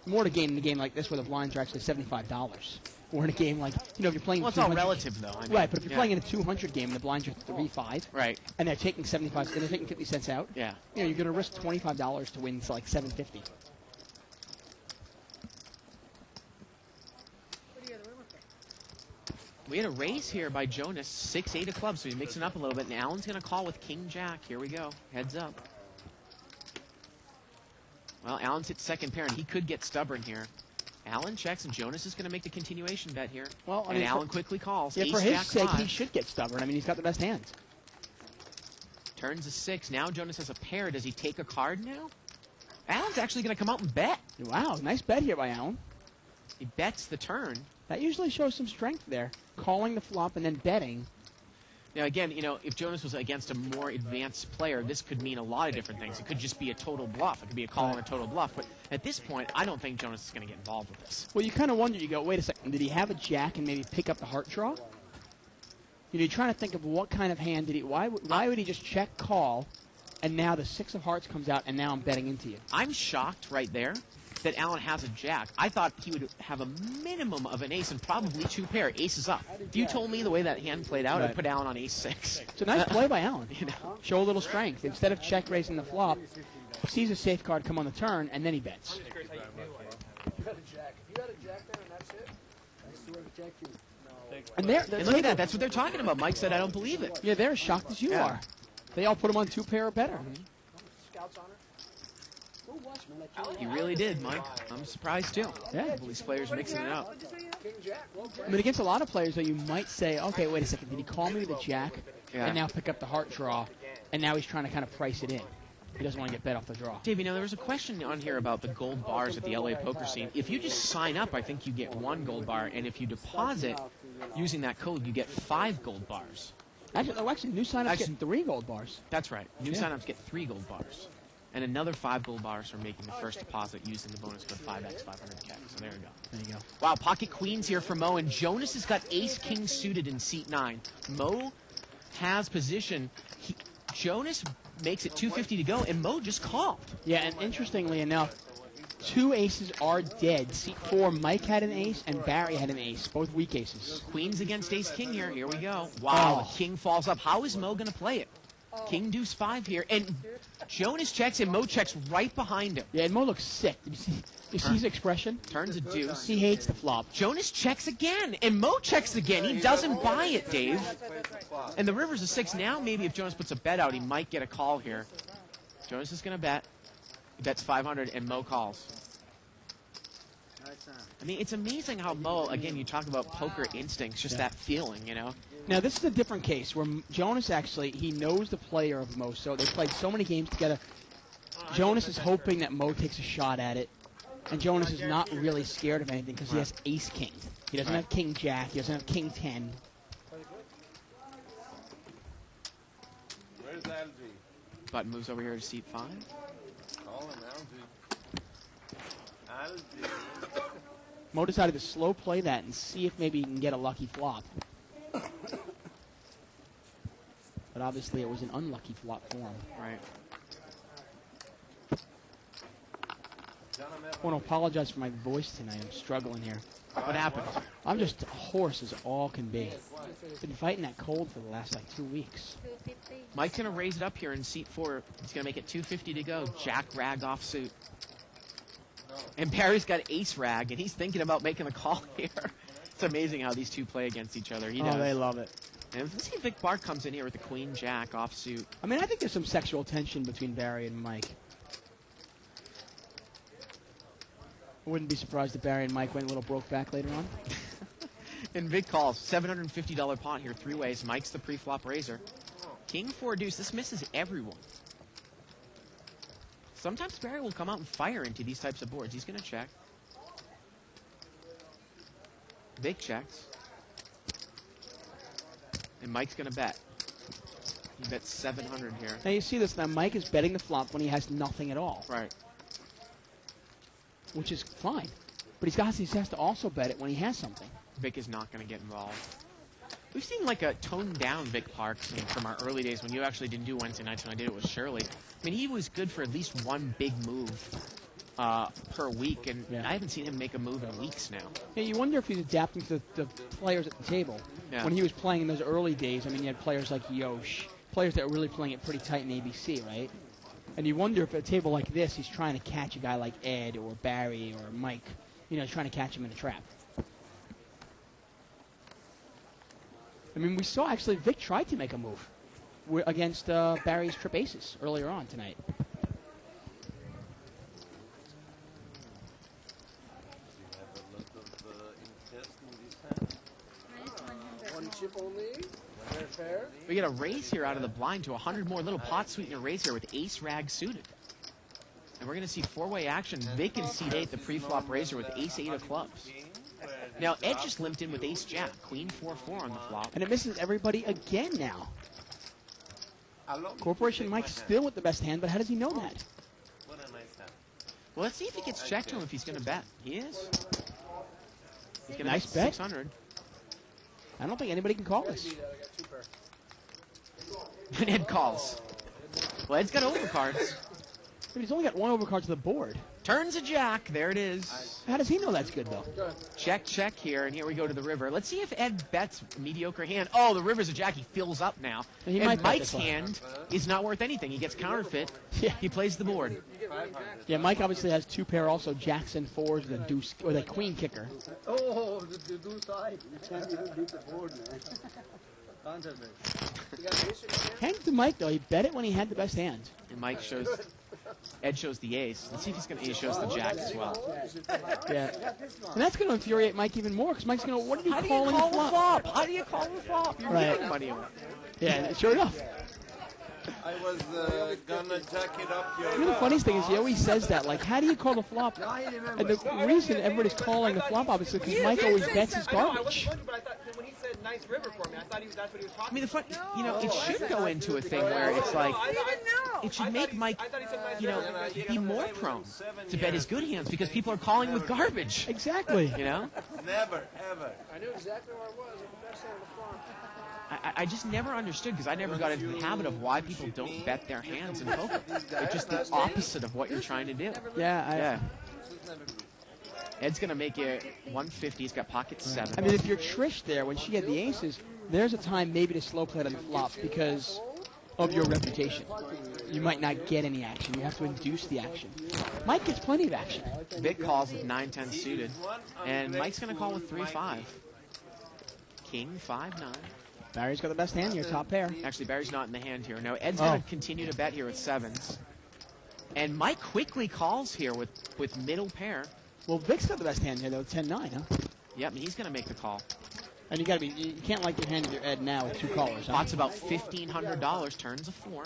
More to gain in a game like this where the blinds are actually $75. Or in a game like, if you're playing. Well, it's all relative, though. I mean, right, but if you're playing in a 200 game and the blinds are 3-5, right, and they're taking 75, and they're taking 50 cents out. Yeah. You're going to risk $25 to win like $7.50. We had a raise here by Jonas, 6-8 of clubs, so he's mixing up a little bit, and Allen's going to call with King-Jack. Here we go. Heads up. Well, Allen's hit second pair, and he could get stubborn here. Allen checks, and Jonas is going to make the continuation bet here. Well, and Allen quickly calls. Yeah, for his sake, he should get stubborn. I mean, he's got the best hands. Turns a 6. Now Jonas has a pair. Does he take a card now? Allen's actually going to come out and bet. Wow, nice bet here by Allen. He bets the turn. That usually shows some strength there. Calling the flop and then betting. Now, again, if Jonas was against a more advanced player, this could mean a lot of different things. It could just be a total bluff. It could be a call and a total bluff. But at this point, I don't think Jonas is going to get involved with this. Well, you kind of wonder, you go, wait a second, did he have a jack and maybe pick up the heart draw? You're trying to think of what kind of hand did he, why would he just check call, and now the 6 of hearts comes out, and now I'm betting into you? I'm shocked right there that Allen has a jack. I thought he would have a minimum of an ace and probably 2 pair. Ace is up. If you told me the way that hand played out, I'd put Allen on ace 6. It's a nice play by Allen. Show a little strength. Instead of check raising the flop, sees a safe card come on the turn, and then he bets. You had a jack. If you had a jack there and that's it, I swear to jack you. And look at that. That's what they're talking about. Mike said, I don't believe it. Yeah, they're as shocked as you are. They all put him on 2 pair or better. Scouts on her. You really did, Mike. I'm surprised, too. Yeah. All these players mixing it up. King jack. Well played. I mean, against a lot of players, though, you might say, okay, wait a second, did he call me with a jack and now pick up the heart draw, and now he's trying to kind of price it in? He doesn't want to get bet off the draw. Dave, there was a question on here about the gold bars at the LA poker scene. If you just sign up, I think you get 1 gold bar, and if you deposit using that code, you get 5 gold bars. Actually, new signups get 3 gold bars. That's right. New signups get 3 gold bars. And another 5 gold bars for making the first deposit using the bonus code 5x 500K. So there you go. There you go. Wow, pocket queens here for Mo, and Jonas has got ace-king suited in seat 9. Mo has position. Jonas makes it 250 to go, and Mo just called. Yeah, and interestingly enough, 2 aces are dead. Seat 4, Mike had an ace, and Barry had an ace. Both weak aces. Queens against ace-king here. Here we go. Wow, the king falls up. How is Mo going to play it? King deuce 5 here, and Jonas checks and Mo checks right behind him. Yeah, and Mo looks sick. You see his expression? Turns a deuce. He hates the flop. Jonas checks again, and Mo checks again. He doesn't buy it, Dave. And the river's a 6 now. Maybe if Jonas puts a bet out, he might get a call here. Jonas is going to bet. He bets 500, and Mo calls. I mean, it's amazing how Mo, again, you talk about poker instincts, just that feeling, Now, this is a different case where Jonas actually, he knows the player of Mo, so they played so many games together. Jonas is hoping that Mo takes a shot at it, and Jonas is not really scared of anything because he has ace-king. He doesn't have king-jack. He doesn't have king-10. Where's Algie? Button moves over here to seat 5. Call him, Algie. Mo decided to slow play that and see if maybe he can get a lucky flop. But obviously it was an unlucky flop for him. Right. I want to apologize for my voice tonight. I'm struggling here. What happened? I'm just hoarse as all can be. Been fighting that cold for the last like 2 weeks. Mike's going to raise it up here in seat 4. He's going to make it 250 to go. Jack rag offsuit. And Barry's got ace rag, and he's thinking about making a call here. It's amazing how these two play against each other. He does. Oh, they love it. And let's see if Vic Bart comes in here with the queen jack offsuit. I mean, I think there's some sexual tension between Barry and Mike. I wouldn't be surprised if Barry and Mike went a little broke back later on. And Vic calls. $750 pot here, 3 ways. Mike's the pre-flop raiser. King 4 deuce. This misses everyone. Sometimes Barry will come out and fire into these types of boards. He's going to check. Vic checks. And Mike's going to bet. He bets 700 here. Now you see this. Now Mike is betting the flop when he has nothing at all. Right. Which is fine. But he has to also bet it when he has something. Vic is not going to get involved. We've seen like a toned down Vic Parks from our early days when you actually didn't do Wednesday nights. When I did it with Shirley. I mean, he was good for at least one big move per week, and I haven't seen him make a move in weeks now. Yeah, you wonder if he's adapting to the players at the table. Yeah. When he was playing in those early days, I mean, you had players like Yosh, players that were really playing it pretty tight in ABC, right? And you wonder if at a table like this, he's trying to catch a guy like Ed or Barry or Mike, you know, trying to catch him in a trap. I mean, we saw actually Vic tried to make a move against Barry's trip aces earlier on tonight. One chip only. Fair. We get a raise here out of the blind to 100 more. Little pot sweetener raise here with ace rag suited. And we're going to see 4-way action. Vic in seat 8, the pre-flop raiser with ace 8 of clubs. Now, Ed just limped in with ace jack. Queen 4-4 on the flop. And it misses everybody again now. Corporation Mike's still with the best hand, but how does he know that? Well, let's see if he gets checked to him if he's going to bet. He is. He's going to Nice bet bet. 600. I don't think anybody can call this. And Ed calls. Well, Ed's got overcards. But he's only got one overcard to the board. Turns a jack. There it is. How does he know that's good, though? Check, check here, and here we go to the river. Let's see if Ed bets mediocre hand. Oh, the river's a jack. He fills up now. He and might bet Mike's this one. hand is not worth anything. He gets counterfeit. Yeah. He plays the board. Yeah, Mike obviously has 2 pair also, jacks and 4s, the deuce, or the queen kicker. Oh, the deuce side. You can't even beat the board, man. Hand to Mike, though. He bet it when he had the best hand. And Mike shows, Ed shows the ace. Let's see if he's going to shows the jack as well. Yeah. And that's going to infuriate Mike even more, because Mike's going to, what did he How do call you in call the the flop? flop? How do you call the flop? You're Right. giving money away. Yeah, sure enough. I was gonna jack it up your... You know, the funniest thing is he always says that, like, how do you call the flop? And the reason everybody's calling the flop, obviously, because Mike always bets his garbage. But I thought when he said nice river for me, I thought that's what he was talking I mean, the fun, you know, it should go into a thing where it's like, it should make Mike, you know, be more prone to bet his good hands because people are calling with garbage. Exactly. You know? Never, ever. I knew exactly where I was at the best hand of the flop. I just never understood because I never got into the habit of why people don't bet their hands in poker. It's just the opposite of what you're trying to do. Yeah. Ed's going to make it 150. He's got pocket 7. I mean, if you're Trish there, when she had the aces, there's a time maybe to slow play on the flop because of your reputation. You might not get any action. You have to induce the action. Mike gets plenty of action. Vic calls with 9-10 suited. And Mike's going to call with 3-5. King 5-9. Barry's got the best hand here, top pair. Actually, Barry's not in the hand here. No, Ed's going to continue to bet here with 7s. And Mike quickly calls here with middle pair. Well, Vic's got the best hand here, though, 10-9, huh? Yep, and he's going to make the call. And you can't like your hand with your Ed now with 2 callers, huh? Pot's about $1,500, turns a 4.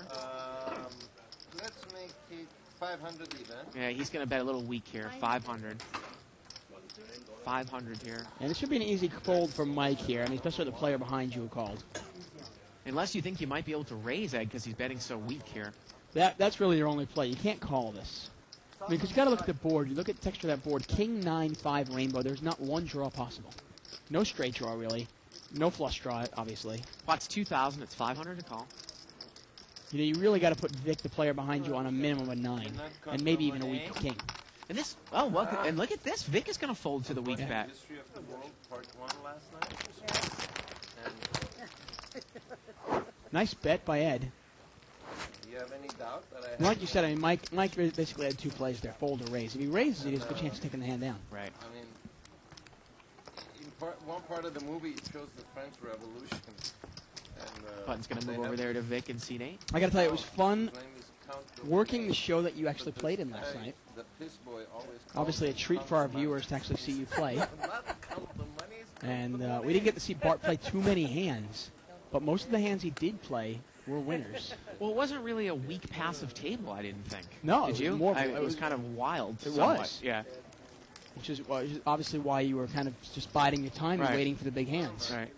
Let's make it 500 even. Yeah, he's going to bet a little weak here, 500. 500 here. And it should be an easy fold for Mike here, I mean, especially the player behind you who called. Unless you think you might be able to raise Ed because he's betting so weak here. That's really your only play. You can't call this. I mean, because you got to look at the board. You look at the texture of that board. King 9-5 rainbow. There's not one draw possible. No straight draw really. No flush draw, obviously. Pot's 2,000. It's 500 to call. You know, you really got to put Vic, the player behind you, on a minimum of 9, and maybe even a weak king. And this, and look at this. Vic is going to fold to the weak bet. History of the World Part 1 last night. Nice bet by Ed. Do you have any doubt that I? Like you said, I mean, Mike basically had 2 plays there: fold or raise. If he raises it, he has a good chance of taking the hand down. Right. I mean, in one part of the movie, it shows the French Revolution. And, Button's going to move over there to Vic and seat 8. I got to tell you, it was fun working the show that you actually played in last night. Obviously, a treat for our viewers to actually see you play. And we didn't get to see Bart play too many hands, but most of the hands he did play were winners. Well, it wasn't really a weak passive table, I didn't think. No, did you? It was kind of wild. It somewhat. was. Yeah. Which is obviously why you were kind of just biding your time and waiting for the big hands. Right.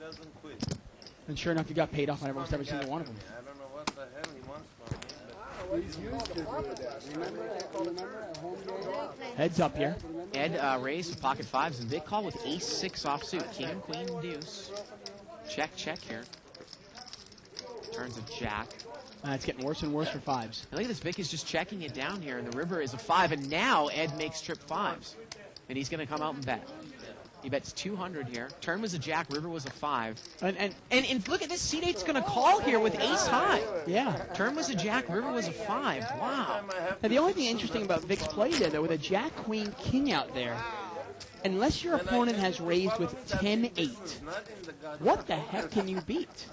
And sure enough, you got paid off on almost every single one of them. I don't know what the hell he wants from me. He's used to do that. Remember at home game? Heads up here. Ed raised with pocket 5s, and Vic called with ace-6 offsuit. King, queen, deuce. Check here. Turns a jack. It's getting worse and worse for 5s. And look at this. Vic is just checking it down here, and the river is a 5, and now Ed makes trip 5s. And he's going to come out and bet. He bets 200 here. Turn was a jack, river was a 5. And look at this, seat 8's going to call here with ace high. Yeah. Turn was a jack, river was a 5. Wow. Now, the only thing interesting about Vic's play there, though, with a jack, queen, king out there, unless your opponent has raised with 10-8, what the heck can you beat?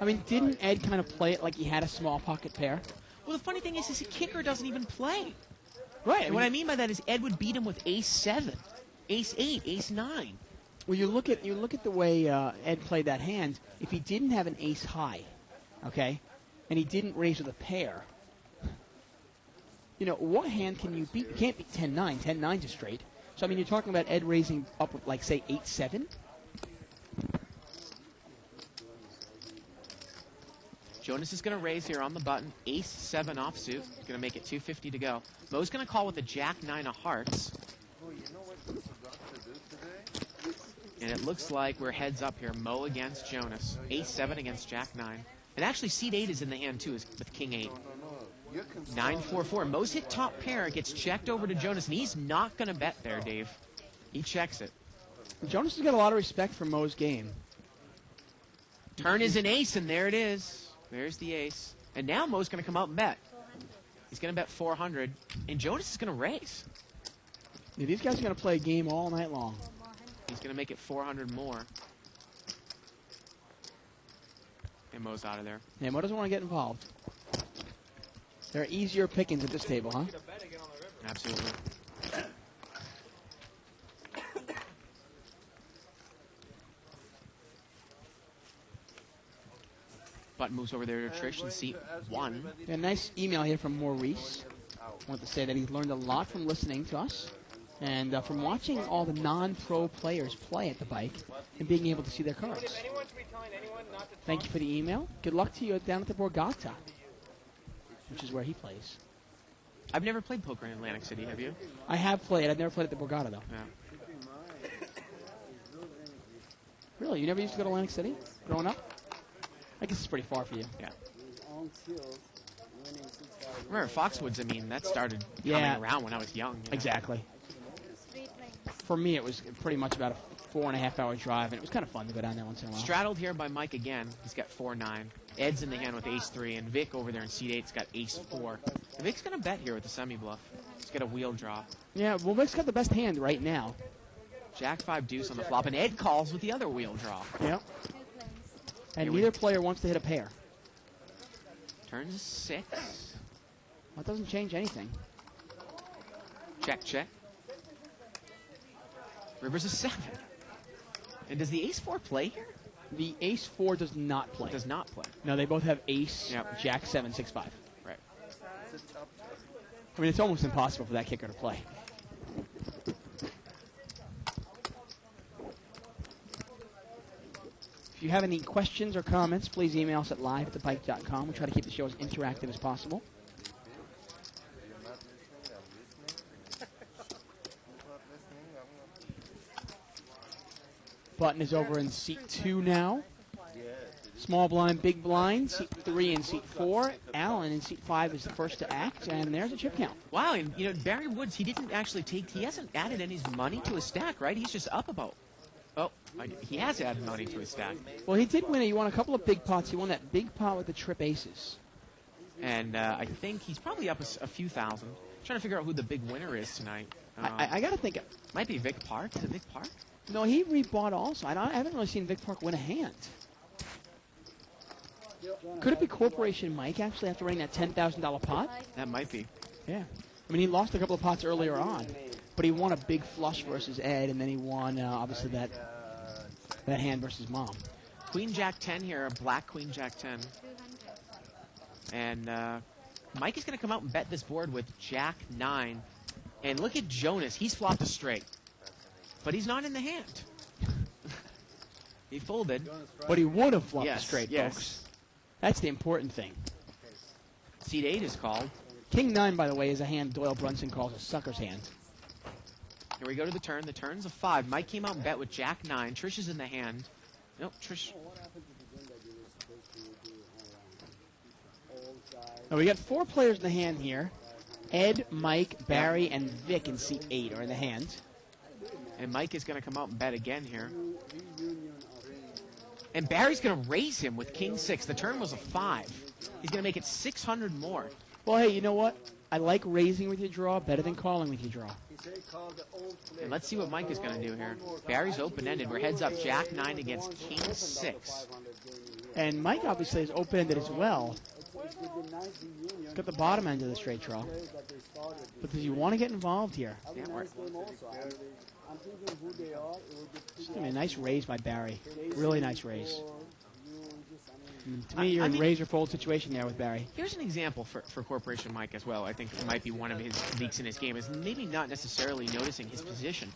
I mean, didn't Ed kind of play it like he had a small pocket pair? Well, the funny thing is a kicker doesn't even play. Right. And what I mean by that is Ed would beat him with ace-7, ace-8, ace-9. Well, you look at the way Ed played that hand. If he didn't have an ace high, okay, and he didn't raise with a pair, you know, what hand can you beat? You can't beat 10-9. 10-9's a straight. So, I mean, you're talking about Ed raising up with, like, say, 8-7? Jonas is going to raise here on the button. Ace-7 offsuit. He's going to make it 250 to go. Mo's going to call with a jack-9 of hearts. And it looks like we're heads up here. Mo against Jonas. Ace-7 against jack-9. And actually, seat 8 is in the hand, too, with king-8. 9-4-4. Mo's hit top pair. Gets checked over to Jonas, and he's not going to bet there, Dave. He checks it. Jonas has got a lot of respect for Mo's game. Turn is an ace, and there it is. There's the ace. And now Mo's going to come out and bet. He's going to bet 400. And Jonas is going to raise. Yeah, these guys are going to play a game all night long. He's going to make it 400 more. And Mo's out of there. Yeah, Mo doesn't want to get involved. There are easier pickings at this table, huh? Absolutely. Button moves over there to Trish in seat 1. A nice email here from Maurice. I want to say that he's learned a lot from listening to us and from watching all the non-pro players play at the bike and being able to see their cards. Thank you for the email. Good luck to you down at the Borgata, which is where he plays. I've never played poker in Atlantic City, have you? I have played. I've never played at the Borgata, though. Yeah. Really? You never used to go to Atlantic City growing up? I guess it's pretty far for you. Yeah. Remember Foxwoods, I mean, that started coming around when I was young. You know? Exactly. For me, it was pretty much about a 4.5-hour drive, and it was kind of fun to go down there once in a while. Straddled here by Mike again. He's got 4-9. Ed's in the hand with ace-3, and Vic over there in seat 8's got ace-4. Vic's going to bet here with the semi-bluff. He's got a wheel draw. Yeah, well, Vic's got the best hand right now. Jack-5 deuce on the flop, and Ed calls with the other wheel draw. Yep. And neither player wants to hit a pair. Turns 6. That doesn't change anything. Check, check. River's a 7. And does the ace-4 play here? The ace-4 does not play. Does not play. No, they both have ace, jack-7, 6-5. Right. I mean, it's almost impossible for that kicker to play. you have any questions or comments, please email us at live@thebike.com. We try to keep the show as interactive as possible. Button is over in seat 2 now. Small blind, big blind, seat 3 and seat 4. Allen in seat 5 is the first to act, and there's a chip count. Wow, and you know, Barry Woods, he didn't actually he hasn't added any money to his stack, right? He's just up about. Oh, he has added money to his stack. Well, he did win it. He won a couple of big pots. He won that big pot with the trip aces. And I think he's probably up a few thousand. Trying to figure out who the big winner is tonight. I got to think. Might be Vic Park. Is it Vic Park? No, he rebought also. I haven't really seen Vic Park win a hand. Could it be Corporation Mike actually after running that $10,000 pot? That might be. Yeah. I mean, he lost a couple of pots earlier on, but he won a big flush versus Ed, and then he won, obviously, that hand versus Mom. Queen Jack 10 here, black Queen Jack 10. And Mike is going to come out and bet this board with Jack 9. And look at Jonas. He's flopped a straight. But he's not in the hand. He folded. But he would have flopped a straight, yes. folks. That's the important thing. Seat 8 is called. King 9, by the way, is a hand Doyle Brunson calls a sucker's hand. Here we go to the turn. The turn's a 5. Mike came out and bet with Jack 9. Trish is in the hand. Nope, Trish. Now we got 4 players in the hand here. Ed, Mike, Barry, and Vic in seat 8 are in the hand. And Mike is going to come out and bet again here. And Barry's going to raise him with King 6. The turn was a 5. He's going to make it 600 more. Well, hey, you know what? I like raising with your draw better than calling with your draw. And let's see what Mike is going to do here. Barry's open-ended. We're heads up Jack 9 against King 6. And Mike obviously is open-ended as well. He's got the bottom end of the straight draw. But does he want to get involved here? Yeah, Just a nice raise by Barry. Really nice raise. To me, you're in raise or fold situation there with Barry. Here's an example for Corporation Mike as well. I think it might be one of his leaks in his game, is maybe not necessarily noticing his position.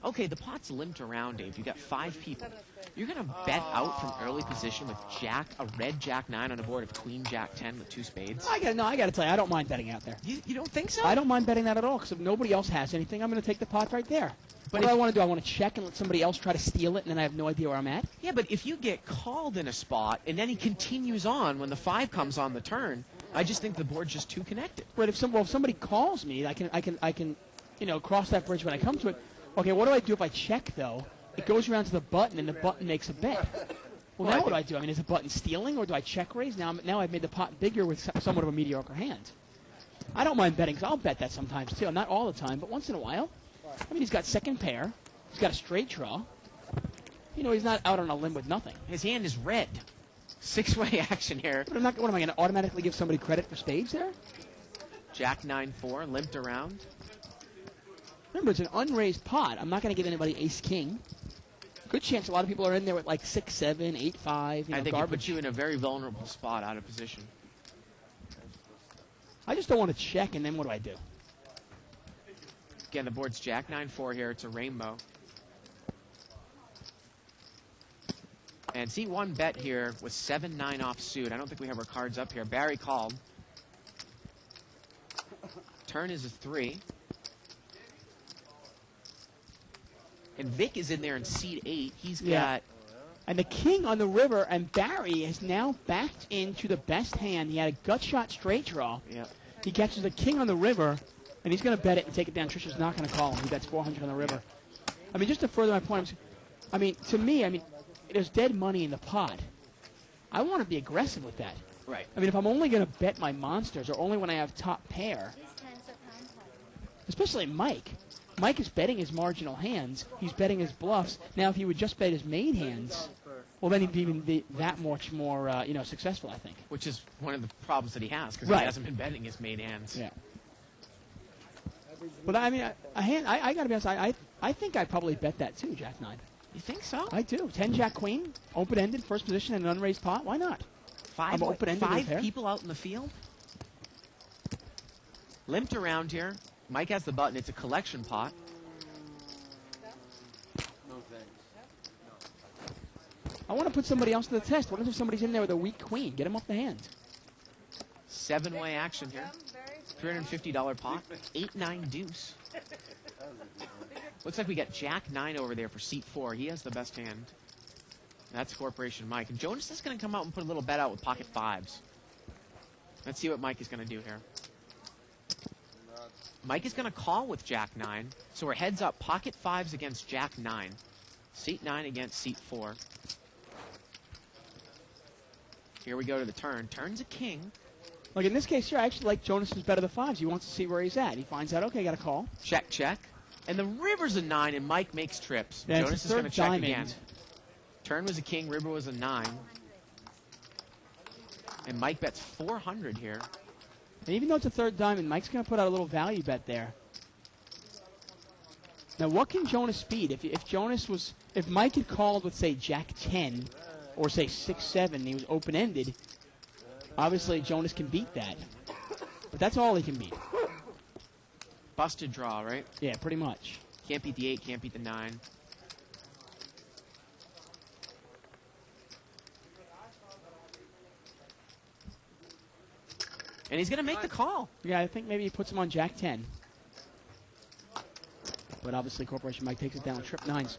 Okay, the pot's limped around, Dave. You've got 5 people. You're going to bet out from early position with a red Jack 9 on a board of Queen Jack 10 with 2 spades? I got to tell you, I don't mind betting out there. You don't think so? I don't mind betting that at all, because if nobody else has anything, I'm going to take the pot right there. But what do I want to do? I want to check and let somebody else try to steal it, and then I have no idea where I'm at? Yeah, but if you get called in a spot, and then he continues on when the 5 comes on the turn, I just think the board's just too connected. But if somebody calls me, I can cross that bridge when I come to it. Okay, what do I do if I check, though? It goes around to the button, and the button makes a bet. Well, now what do I do? I mean, is the button stealing, or do I check raise? Now I've made the pot bigger with somewhat of a mediocre hand. I don't mind betting, because I'll bet that sometimes, too. Not all the time, but once in a while. I mean, he's got second pair. He's got a straight draw. You know, he's not out on a limb with nothing. His hand is red. 6-way action here. But what am I going to automatically give somebody credit for spades there? Jack 9-4, limped around. Remember, it's an unraised pot. I'm not going to give anybody ace-king. Good chance a lot of people are in there with like 6-7, 8-5, I think garbage. it puts you in a very vulnerable spot out of position. I just don't want to check, and then what do I do? Again, the board's Jack 9-4 here. It's a rainbow. And seat 1 bet here with 7-9 offsuit. I don't think we have our cards up here. Barry called. Turn is a 3. And Vic is in there in seat 8. He's got... And the king on the river, and Barry has now backed into the best hand. He had a gut shot straight draw. Yeah. He catches the king on the river, and he's going to bet it and take it down. Trisha's not going to call him. He bets 400 on the river. I mean, just to further my point, to me, there's dead money in the pot. I want to be aggressive with that. Right. I mean, if I'm only going to bet my monsters, or only when I have top pair, especially Mike. Mike is betting his marginal hands. He's betting his bluffs. Now, if he would just bet his main hands, well, then he'd even be that much more, successful, I think. Which is one of the problems that he has, because he hasn't been betting his main hands. Yeah. But, I mean, I got to be honest, I think I'd probably bet that, too, Jack 9. You think so? I do. 10 Jack Queen, open-ended, first position in an unraised pot. Why not? Five people out in the field? Limped around here. Mike has the button. It's a collection pot. No thanks. I want to put somebody else to the test. What if somebody's in there with a weak queen? Get him off the hand. 7-way action here. $350 pot. 8-9 deuce. Looks like we got Jack 9 over there for seat 4. He has the best hand. That's Corporation Mike. And Jonas is going to come out and put a little bet out with pocket 5s. Let's see what Mike is going to do here. Mike is going to call with Jack 9. So we're heads up. Pocket 5s against Jack 9. Seat 9 against seat 4. Here we go to the turn. Turn's a king. Like in this case here, I actually like Jonas's bet of the 5s. He wants to see where he's at. He finds out, okay, got a call. Check, check. And the river's a 9, and Mike makes trips. Yeah, Jonas is going to check diamond. again. Turn was a king, river was a 9. And Mike bets 400 here. And even though it's a third diamond, Mike's going to put out a little value bet there. Now, what can Jonas beat? If Mike had called with, say, Jack 10, or say 6-7, and he was open-ended, obviously Jonas can beat that. But that's all he can beat. Busted draw, right? Yeah, pretty much. Can't beat the 8, can't beat the 9. And he's going to make the call. Yeah, I think maybe he puts him on Jack 10. But obviously Corporation Mike takes it down. Trip 9s.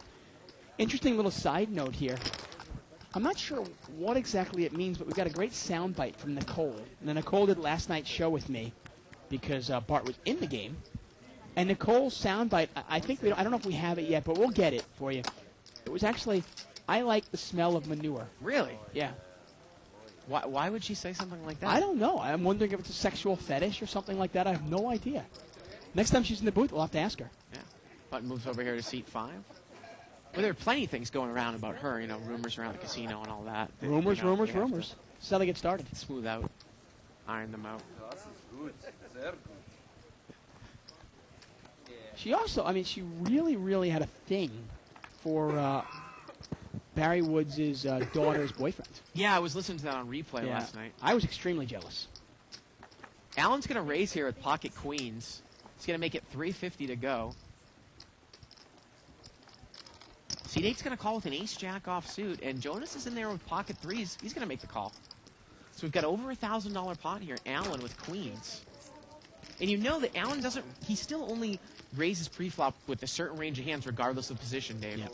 Interesting little side note here. I'm not sure what exactly it means, but we got a great soundbite from Nicole. And Nicole did last night's show with me because Bart was in the game. And Nicole's soundbite, I don't know if we have it yet, but we'll get it for you. It was actually, I like the smell of manure. Really? Yeah. Why would she say something like that? I don't know. I'm wondering if it's a sexual fetish or something like that. I have no idea. Next time she's in the booth, we'll have to ask her. Yeah. Button moves over here to seat 5. Well, there are plenty of things going around about her, rumors around the casino and all that. Rumors. That's how they get started. Smooth out. Iron them out. She also, she really, really had a thing for Barry Woods' daughter's boyfriend. Yeah, I was listening to that on replay last night. I was extremely jealous. Allen's going to raise here with pocket queens. He's going to make it $350 to go. Seat 8's going to call with an ace-jack offsuit, and Jonas is in there with pocket 3s. He's going to make the call. So we've got over $1,000 pot here. Allen with queens. And you know that Allen he still only raises pre-flop with a certain range of hands regardless of position, Dave. Yep.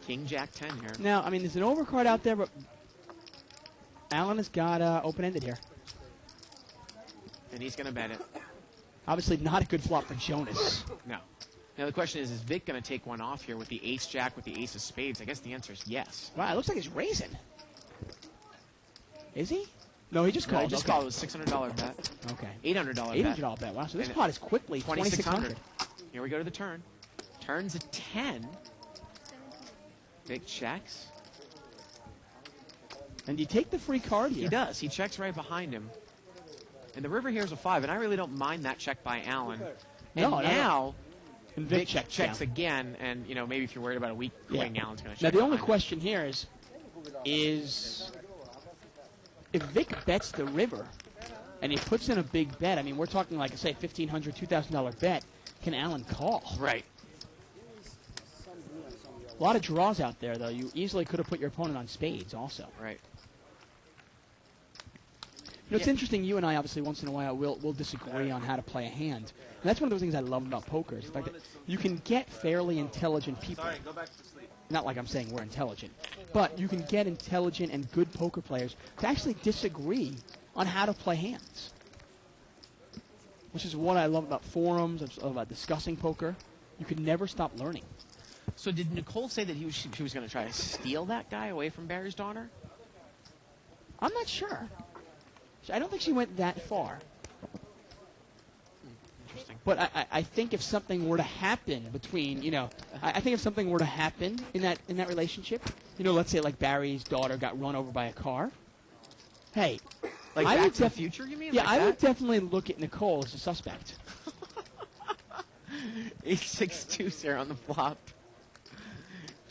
King, Jack 10 here. Now, there's an overcard out there, but Allen has got open-ended here. And he's going to bet it. Obviously not a good flop for Jonas. No. Now the question is Vic going to take one off here with the ace-jack, with the ace of spades? I guess the answer is yes. Wow, it looks like he's raising. Is he? No, he just called. No, he just called. It was $600 bet. Okay. $800 bet. $800 bet. Wow, so this pot is quickly $2,600. Here we go to the turn. Turn's a 10. Vic checks. And you take the free card here. He does. He checks right behind him. And the river here is a 5, and I really don't mind that check by Allen. And now, Vic checks again, and maybe if you're worried about a weak queen, Allen's going to check. Now the only question here is if Vic bets the river and he puts in a big bet, we're talking like, say, $1,500, $2,000 bet, can Allen call? Right. A lot of draws out there, though. You easily could have put your opponent on spades also. Right. It's interesting, you and I, obviously, once in a while, we'll disagree on how to play a hand. And that's one of those things I love about poker, is the fact that you can get fairly intelligent people. Sorry, go back to sleep. Not like I'm saying we're intelligent. But you can get intelligent and good poker players to actually disagree on how to play hands. Which is what I love about forums, I love about discussing poker. You can never stop learning. So did Nicole say that she was going to try to steal that guy away from Barry's daughter? I'm not sure. I don't think she went that far. Interesting. But I think if something were to happen between, I think if something were to happen in that relationship, let's say like Barry's daughter got run over by a car. Hey, like Back to the Future, you mean? Yeah, like I would definitely look at Nicole as a suspect. Ace-6 here on the flop.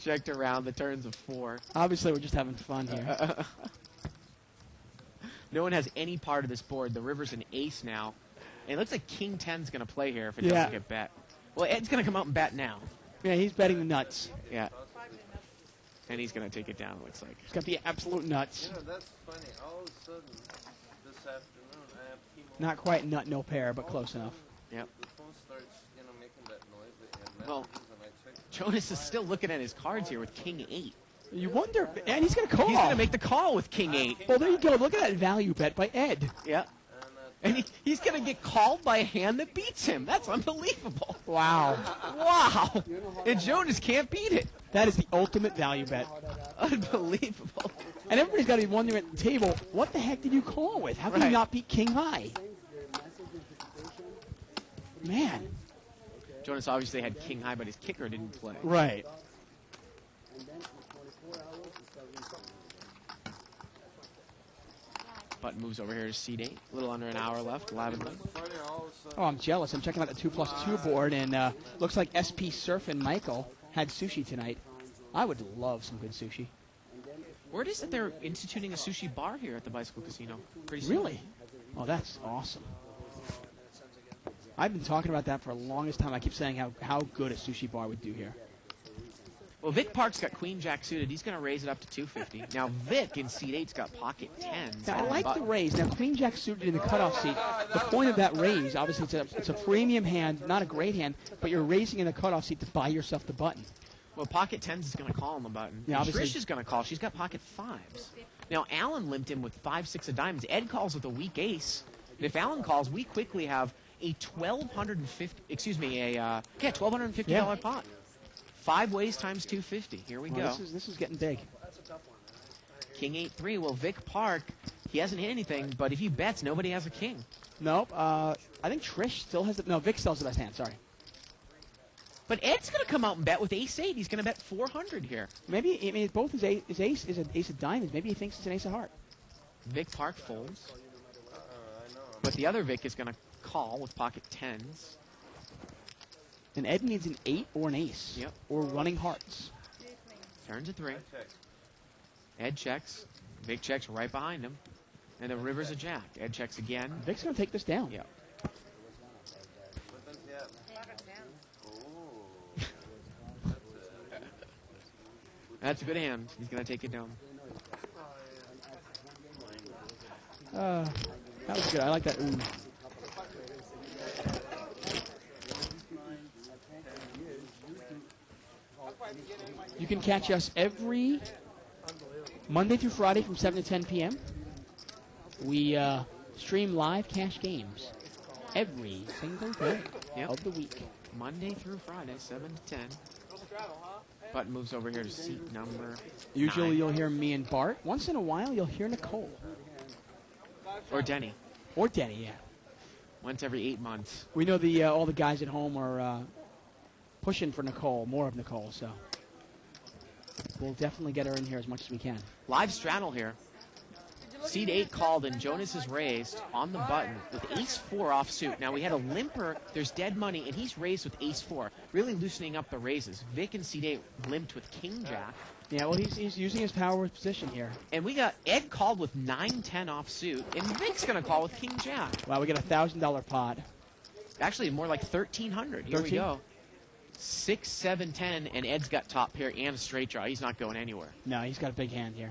Checked around the turns of 4. Obviously, we're just having fun here. No one has any part of this board. The river's an ace now. And it looks like King 10's going to play here if it doesn't get bet. Well, Ed's going to come out and bet now. Yeah, he's betting the nuts. Yeah. And he's going to take it down, it looks like. He's got the absolute nuts. You know, that's funny. All of a sudden, this afternoon, I have chemo. Not quite nut, no pair, but close enough. Yep. The phone starts, making that noise. And Well, messages, and I check. Jonas is still looking at his cards here with King 8. You wonder, and he's going to call. He's going to make the call with King 8. Well, there you go. Look at that value bet by Ed. Yeah. And he's going to get called by a hand that beats him. That's unbelievable. Wow. Wow. And Jonas can't beat it. That is the ultimate value bet. Unbelievable. And everybody's got to be wondering at the table, what the heck did you call with? How can you not beat King High? Man. Jonas obviously had King High, but his kicker didn't play. Right. Button moves over here to seat 8. A little under an hour left. Live and live. Oh, I'm jealous. I'm checking out the 2+2 board, and looks like SP Surf and Michael had sushi tonight. I would love some good sushi. Word is that they're instituting a sushi bar here at the Bicycle Casino. Pretty soon. Really? Oh, that's awesome. I've been talking about that for the longest time. I keep saying how good a sushi bar would do here. Well, Vic Park's got Queen Jack suited. He's going to raise it up to 250. Now, Vic in seat 8's got pocket 10s. Now, I like the raise. Now, Queen Jack suited in the cutoff seat. The point of that raise, obviously, it's a premium hand, not a great hand, but you're raising in the cutoff seat to buy yourself the button. Well, pocket 10s is going to call on the button. Yeah, obviously. Trish is going to call. She's got pocket 5s. Now, Alan limped in with 5, 6 of diamonds. Ed calls with a weak ace. And if Alan calls, we quickly have a $1,250 pot. 5 ways times 250. Here we go. This is getting big. King 8-3. Well, Vic Park, he hasn't hit anything, but if he bets, nobody has a king. Nope. I think Trish still has it. No, Vic still has the best hand. Sorry. But Ed's going to come out and bet with ace 8. He's going to bet 400 here. Maybe, I mean, both his ace is an ace of diamonds. Maybe he thinks it's an ace of heart. Vic Park folds. But the other Vic is going to call with pocket 10s. And Ed needs an 8 or an ace. Yep. Or running hearts. Turns a 3. Ed checks. Vic checks right behind him. And the river's a jack. Ed checks again. Vic's going to take this down. Yep. That's a good hand. He's going to take it down. That was good. I like that. Ooh. You can catch us every Monday through Friday from 7 to 10 p.m. We stream live cash games every single day of the week. Monday through Friday, 7 to 10. Button moves over here to seat number Usually 9. you'll hear me and Bart. Once in a while you'll hear Nicole. Or Denny. Or Denny, yeah. Once every 8 months. We know all the guys at home are pushing for Nicole, more of Nicole, so we'll definitely get her in here as much as we can. Live straddle here. Seat 8 called and Jonas is raised on the button with ace 4 offsuit. Now we had a limper, there's dead money, and he's raised with ace 4, really loosening up the raises. Vic in seat 8 limped with king jack. Yeah, well, he's using his power with position here. And we got Ed called with 9-10 offsuit, and Vic's going to call with king jack. Wow, we got a $1,000 pot. Actually, more like 1,300. Here 13? we go. 6, 7, 10, and Ed's got top pair and a straight draw. He's not going anywhere. No, he's got a big hand here.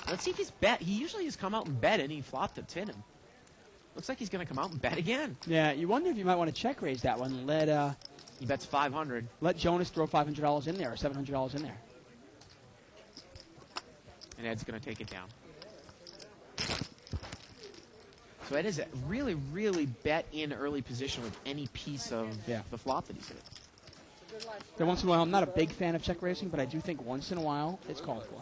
Let's see if he's bet. He usually has come out and bet, and he flopped to tin him. Looks like he's going to come out and bet again. Yeah, you wonder if you might want to check raise that one. He bets 500. Let Jonas throw $500 in there or $700 in there. And Ed's going to take it down. So Ed is a really, really bet in early position with any piece of the flop that he's hit. Then once in a while, I'm not a big fan of check raising, but I do think once in a while it's called for.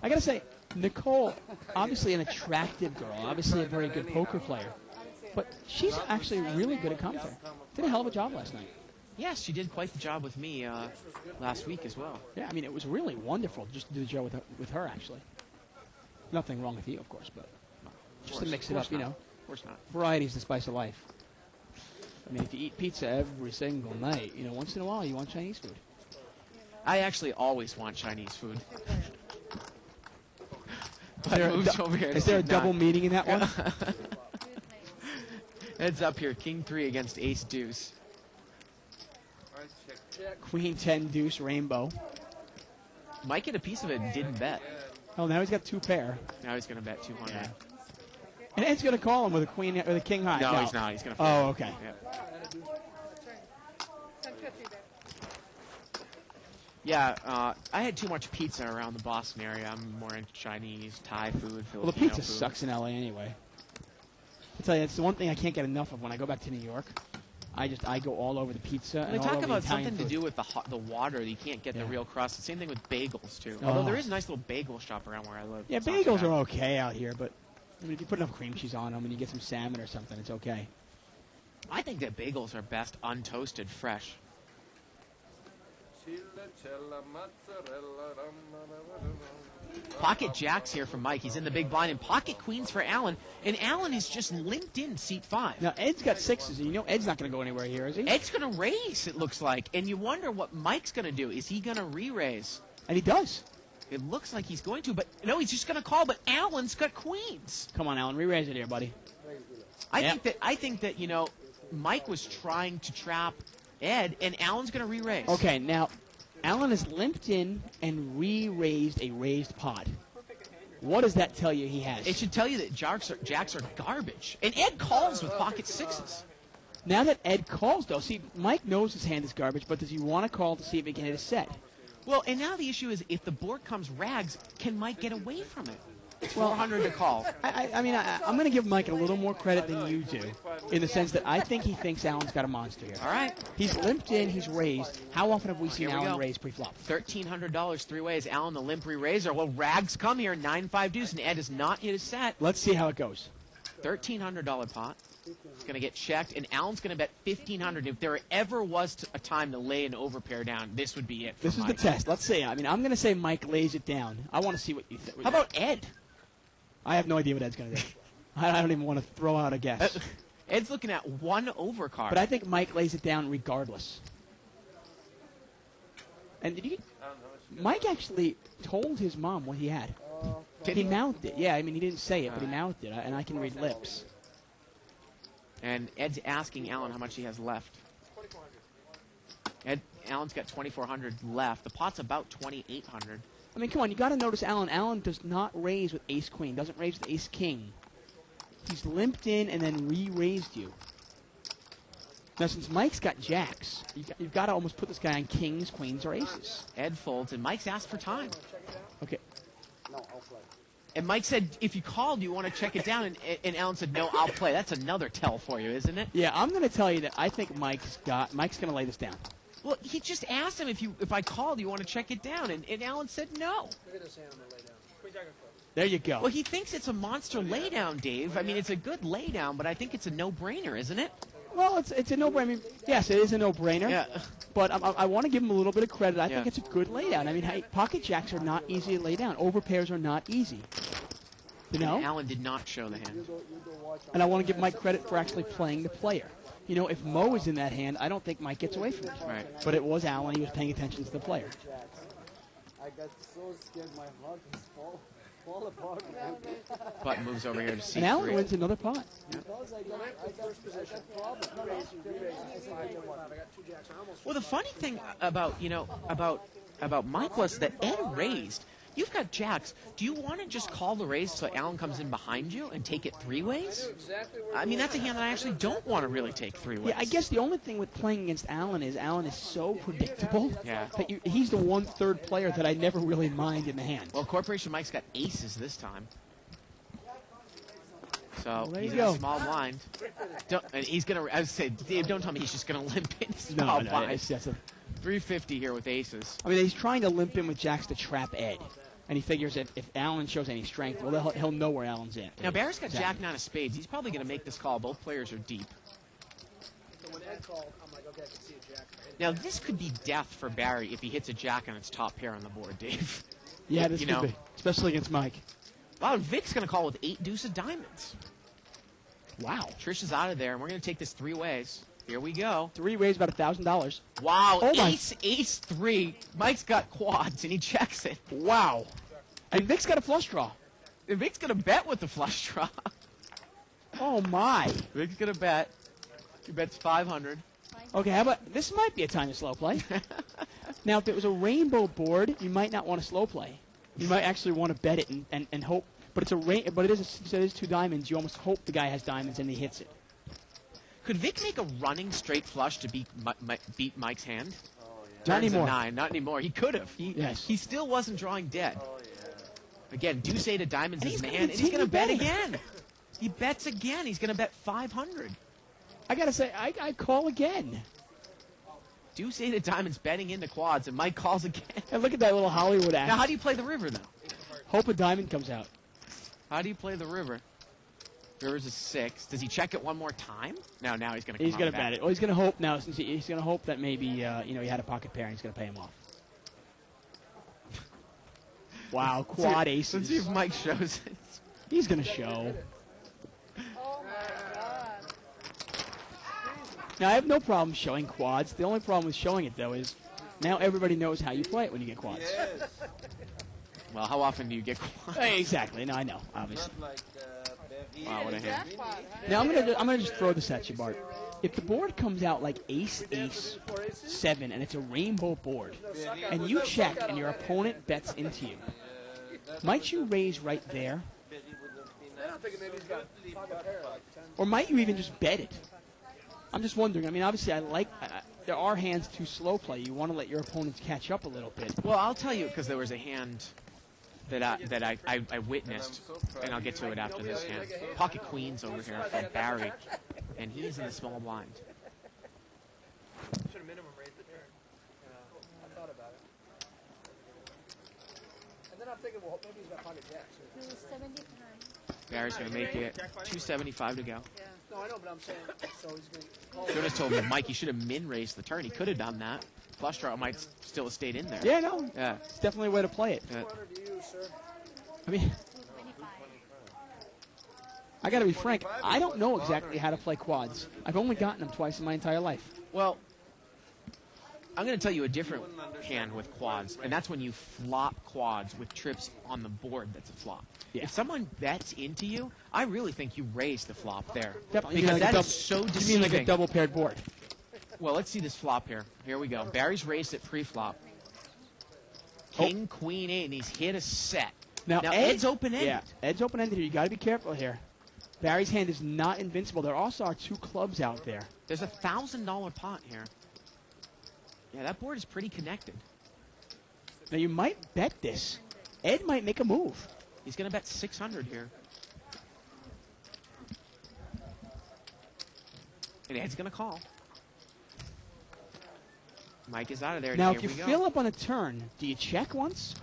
I gotta say, Nicole, obviously an attractive girl, obviously a very good poker player, but she's actually really good at commentary. Did a hell of a job last night. Yes, she did quite the job with me last week as well. Yeah, I mean, it was really wonderful just to do the show with her, actually. Nothing wrong with you, of course, but just to mix it up, you know. Of course not. Variety's the spice of life. I mean, if you eat pizza every single night, you know, once in a while you want Chinese food. I actually always want Chinese food. Is there a double meaning in that one? Heads up here, King 3 against Ace Deuce. Queen 10 Deuce Rainbow. Mike get a piece of it and didn't bet. Oh, now he's got 2 pair. Now he's going to bet 200. Yeah. And Ed's going to call him with a queen or the king high. No, he's not. He's going to. Oh, okay. Yeah, I had too much pizza around the Boston area. I'm more into Chinese, Thai food, Filipino Well, the pizza food. sucks in LA anyway. I tell you, it's the one thing I can't get enough of when I go back to New York. I go all over the pizza. They and all talk over about the Italian something food. to do with the water. You can't get the real crust. The same thing with bagels too. Oh. Although there is a nice little bagel shop around where I live. Yeah, It's not bagels bad. are okay out here, but I mean, if you put enough cream cheese on them and you get some salmon or something, it's okay. I think that bagels are best untoasted, fresh. Pocket jacks here from Mike. He's in the big blind, and pocket queens for Alan. And Alan is just limped in seat 5. Now, Ed's got 6s, and you know Ed's not going to go anywhere here, is he? Ed's going to raise, it looks like. And you wonder what Mike's going to do. Is he going to re-raise? And he does. It looks like he's going to, but no, he's just going to call. But Alan's got queens. Come on, Alan, re-raise it here, buddy. I think that you know, Mike was trying to trap Ed, and Alan's going to re-raise. Okay, now, Alan has limped in and re-raised a raised pot. What does that tell you he has? It should tell you that jacks are garbage. And Ed calls with pocket 6s. Now that Ed calls, though, see, Mike knows his hand is garbage, but does he want to call to see if he can hit a set? Well, and now the issue is if the board comes rags, can Mike get away from it? It's 400 to call. I mean, I'm going to give Mike a little more credit than you do, in the sense that I think he thinks Alan's got a monster here. All right. He's limped in, he's raised. How often have we seen Here we Alan go. raise pre-flop? $1,300 3 ways. Alan, the limp re-raiser. Well, rags come here, 9-5 deuce, and Ed has not hit his set. Let's see how it goes. $1,300 pot. It's going to get checked, and Alan's going to bet $1,500. If there ever was a time to lay an overpair down, this would be it for This is Mike. the test. Let's see. I mean, I'm going to say Mike lays it down. I want to see what you think. How about Ed? I have no idea what Ed's going to do. I don't even want to throw out a guess. Ed's looking at 1 overcard. But I think Mike lays it down regardless. And did Mike actually told his mom what he had. He mouthed it. Yeah, I mean, he didn't say it, but he mouthed it, and I can read lips. And Ed's asking Alan how much he has left. Alan's got 2,400 left. The pot's about 2,800. I mean, come on, you got to notice Alan. Alan does not raise with ace-queen, doesn't raise with ace-king. He's limped in and then re-raised you. Now, since Mike's got jacks, you've got to almost put this guy on kings, queens, or aces. Ed folds, and Mike's asked for time. Okay. No, I'll play. And Mike said, if you called, you want to check it down. And Alan said, no, I'll play. That's another tell for you, isn't it? Yeah, I'm going to tell you that I think Mike's going to lay this down. Well, he just asked him if I called, you want to check it down. And Alan said no. Look at this hand I'm going to lay down. Queen jack and clubs. There you go. Well, he thinks it's a monster laydown, Dave. I mean, it's a good laydown, but I think it's a no-brainer, isn't it? Well, it's a no-brainer. I mean, yes, it is a no-brainer. Yeah. But I want to give him a little bit of credit. I think Yeah. it's a good laydown. I mean, hey, pocket jacks are not easy to lay down. Overpairs are not easy. You know? And Alan did not show the hand. And I want to give Mike credit for actually playing the player. You know, if Mo is in that hand, I don't think Mike gets away from it. Right. But it was Alan. He was paying attention to the player. I got so scared my heart was fall apart, man. Button moves over here to C3. And Alan wins another pot. Because I got problems. Well, the funny thing about Mike was that Ed raised. You've got jacks. Do you want to just call the raise so Alan comes in behind you and take it 3 ways? I mean, that's a hand that I actually don't want to really take 3 ways. Yeah, I guess the only thing with playing against Alan is so predictable. Yeah. That he's the 1/3 player that I never really mind in the hand. Well, Corporation Mike's got aces this time. So there he's you in go. a small blind. And he's going to, I would say, Dave, don't tell me he's just going to limp in a No, small no, blind. it's just a, 350 here with aces. I mean, he's trying to limp in with jacks to trap Ed. And he figures if Alan shows any strength, well, he'll know where Alan's in. Now, Barrett's got jack 9 of spades. He's probably going to make this call. Both players are deep. So when Ed called, I'm like, okay, I can see a jack. Now, this could be death for Barry if he hits a jack on its top pair on the board, Dave. Yeah, this You could know. be. Especially against Mike. Wow, and Vic's going to call with 8 deuce of diamonds. Wow. Trish is out of there, and we're going to take this 3 ways. Here we go. 3 ways, about $1,000. Wow, Oh my- ace 3. Mike's got quads, and he checks it. Wow. And Vic's got a flush draw. And Vic's going to bet with the flush draw. Oh, my. Vic's going to bet. He bets 500. Okay, how about this? Might be a time to slow play. Now, if it was a rainbow board, you might not want to slow play. You might actually want to bet it and hope. But it's but it is 2 diamonds. You almost hope the guy has diamonds and he hits it. Could Vic make a running straight flush to beat Mike's hand? Oh, yeah. Not anymore. 9. Not anymore. He could have. He still wasn't drawing dead. Oh, yeah. Again, deuce 8 of diamonds is in the hand, and he's going to bet again. He bets again. He's going to bet 500. I got to say, I call again. Deuce 8 of diamonds betting into quads, and Mike calls again. And look at that little Hollywood act. Now, how do you play the river, though? Hope a diamond comes out. How do you play the river? River's a 6. Does he check it one more time? No, now he's going to come He's going to bet it. Well, he's going to hope now. Since he's going to hope that maybe he had a pocket pair and he's going to pay him off. Wow, quad aces. Let's see if Mike shows it. He's going to show. Oh my God. Now, I have no problem showing quads. The only problem with showing it, though, is now everybody knows how you play it when you get quads. Yes. Well, how often do you get quads? Exactly. No, I know, obviously. Not like Wow, what a hand. Now, I'm gonna just throw this at you, Bart. If the board comes out like ace, ace, 7, and it's a rainbow board, and you check and your opponent bets into you, might you raise right there? Or might you even just bet it? I'm just wondering. I mean, obviously, there are hands to slow play. You want to let your opponents catch up a little bit. Well, I'll tell you, because there was a hand that I witnessed, and I'll get to it after this hand. Pocket Queens over here from Barry, and he's in the small blind. Should have minimum raised the turn. I thought about it. And then I'm thinking, well, maybe he's got pocket jacks. 79. Barry's going to make it 275 to go. Yeah. No, I know, but I'm saying, so he's going to call. Should have told him, Mike, you should have min-raised the turn. He could have done that. Flush draw might still have stayed in there. Yeah, no. Yeah. It's definitely a way to play it. Yeah. To you, sir. I mean, I got to be frank. I don't know exactly how to play quads. I've only gotten them twice in my entire life. Well, I'm going to tell you a different hand with quads, and that's when you flop quads with trips on the board that's a flop. Yeah. If someone bets into you, I really think you raise the flop there. Definitely. Because like that is so deceiving. You mean like a double paired board? Well, let's see this flop here. Here we go. Barry's raised it pre-flop. King, Queen, 8, and he's hit a set. Now Ed's open-ended. Yeah, Ed's open-ended here. You got to be careful here. Barry's hand is not invincible. There also are 2 clubs out there. There's a $1,000 pot here. Yeah, that board is pretty connected. Now, you might bet this. Ed might make a move. He's going to bet 600 here. And Ed's going to call. Mike is out of there. Now, here if you fill up on a turn, do you check once?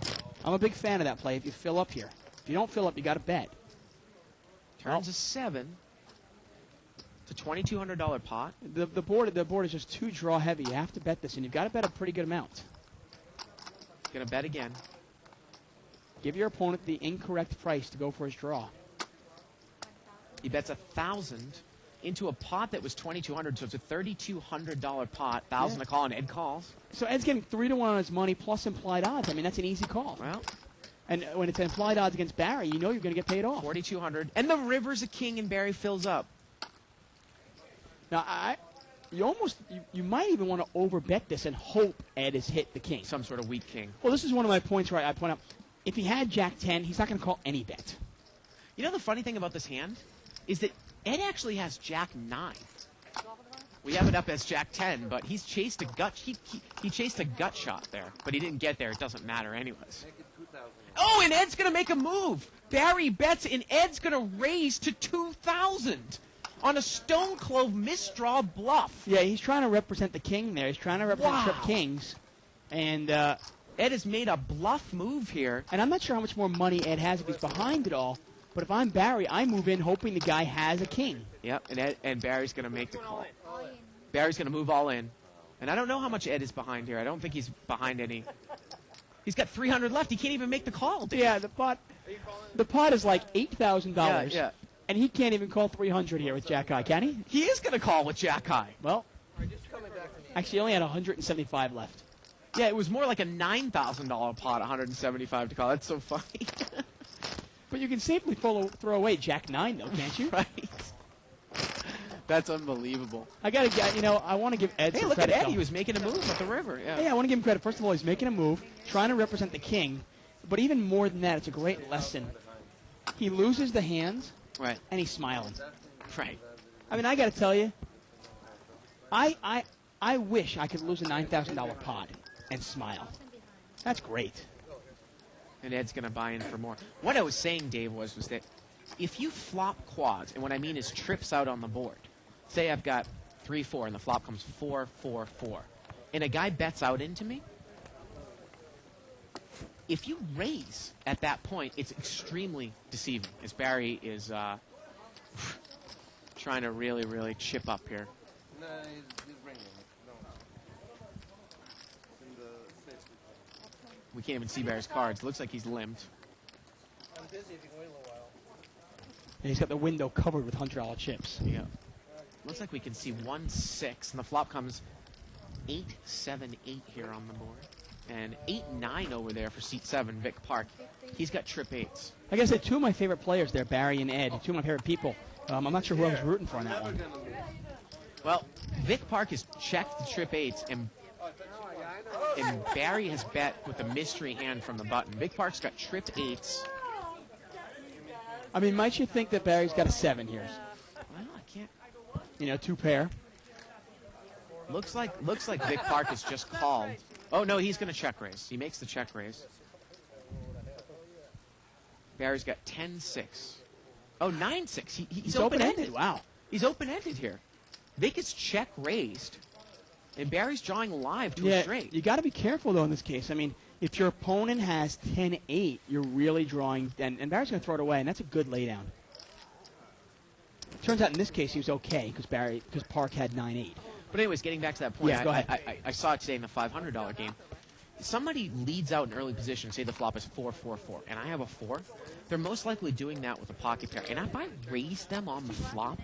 I'm a big fan of that play. If you fill up here. If you don't fill up, you got to bet. Turns a 7. It's a $2,200 pot. The board is just too draw heavy. You have to bet this, and you've got to bet a pretty good amount. Going to bet again. Give your opponent the incorrect price to go for his draw. He bets 1,000 into a pot that was $2,200, so it's a $3,200 pot. 1,000 to call, and Ed calls. So Ed's getting 3 to 1 on his money plus implied odds. I mean, that's an easy call. Well, and when it's implied odds against Barry, you know you're going to get paid off. 4,200, and the river's a king, and Barry fills up. Now, you might even want to overbet this and hope Ed has hit the king. Some sort of weak king. Well, this is one of my points where I point out, if he had Jack 10, he's not going to call any bet. You know the funny thing about this hand is that Ed actually has Jack 9. We have it up as Jack 10, but he's chased a gut. He chased a gut shot there, but he didn't get there. It doesn't matter anyways. Oh, and Ed's going to make a move. Barry bets, and Ed's going to raise to 2,000 on a Stone Clove misdraw bluff. Yeah, he's trying to represent the king there. He's trying to represent trip kings. And Ed has made a bluff move here. And I'm not sure how much more money Ed has if he's behind it all. But if I'm Barry, I move in hoping the guy has a king. Yep, and Barry's going to make the call. Barry's going to move all in. And I don't know how much Ed is behind here. I don't think he's behind any. He's got 300 left. He can't even make the call. Dude. Yeah, the pot is like $8,000. Yeah. And he can't even call 300 here with Jack High, can he? He is going to call with Jack High. Well, actually, he only had 175 left. Yeah, it was more like a $9,000 pot, 175 to call. That's so funny. But you can safely throw away Jack 9, though, can't you? Right. That's unbelievable. I gotta get, I want to give Ed Hey, some look at credit. Ed. though. He was making a move at the river. Yeah. Hey, I want to give him credit. First of all, he's making a move, trying to represent the king. But even more than that, it's a great lesson. He loses the hands, Right. and he's smiling. Right. I mean, I got to tell you, I wish I could lose a $9,000 pot and smile. That's great. And Ed's going to buy in for more. What I was saying, Dave, was that if you flop quads, and what I mean is trips out on the board, say I've got 3-4, and the flop comes 4-4-4, and a guy bets out into me, if you raise at that point, it's extremely deceiving, as Barry is trying to really, really chip up here. No, he's ringing. No. It's in the safety. We can't even see Barry's cards. Looks like he's limped. I'm busy if you can wait a little while. And he's got the window covered with $100 chips. Yeah. Looks like we can see 1-6, and the flop comes 8-7-8 here on the board. And 8-9 over there for seat 7, Vic Park. He's got trip 8s. Like I said, two of my favorite players there, Barry and Ed, two of my favorite people. I'm not sure who I was rooting for on that one. Well, Vic Park has checked the trip 8s, and Barry has bet with a mystery hand from the button. Vic Park's got trip 8s. I mean, might you think that Barry's got a 7 here? Well, I can't. Two pair. Looks like Vic Park is just called. Oh, no, he's going to check raise. He makes the check raise. Barry's got 10-6. Oh, 9-6. He's open-ended. Wow. He's open-ended here. Vic is check raised, and Barry's drawing live to a straight. You got to be careful, though, in this case. I mean, if your opponent has 10-8, you're really drawing, and Barry's going to throw it away, and that's a good laydown. Turns out in this case he was okay because Park had 9-8. But anyways, getting back to that point, Yeah, go ahead. I saw it today in the $500 game. Somebody leads out in early position, say the flop is 4-4-4, and I have a 4. They're most likely doing that with a pocket pair. And if I raise them on the flop,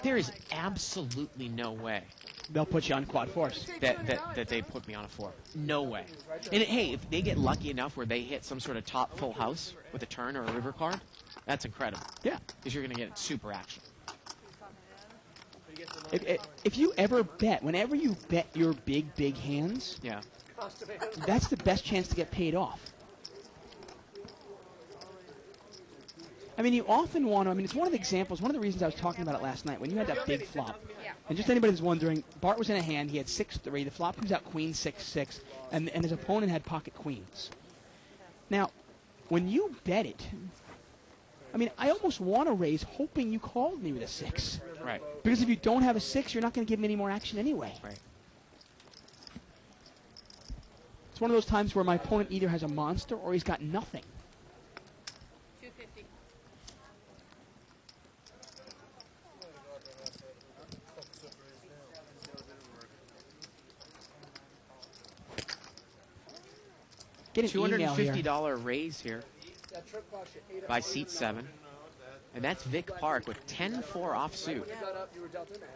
there is absolutely no way they'll put you on quad fours. That they put me on a 4. No way. And hey, if they get lucky enough where they hit some sort of top full house with a turn or a river card, that's incredible. Yeah. Because you're going to get super action. If you ever bet, whenever you bet your big hands, that's the best chance to get paid off. I mean, you often want to, it's one of the examples, one of the reasons I was talking about it last night, when you had that big flop. And just anybody that's wondering, Bart was in a hand, he had 6-3, the flop comes out queen 6-6, and his opponent had pocket queens. Now, when you bet it, I almost want to raise hoping you called me with a 6. Right. Because if you don't have a 6, you're not going to give me any more action anyway. Right. It's one of those times where my opponent either has a monster or he's got nothing. 250. Get an email here. $250 raise here by seat 7. And that's Vic Park with 10-4 offsuit.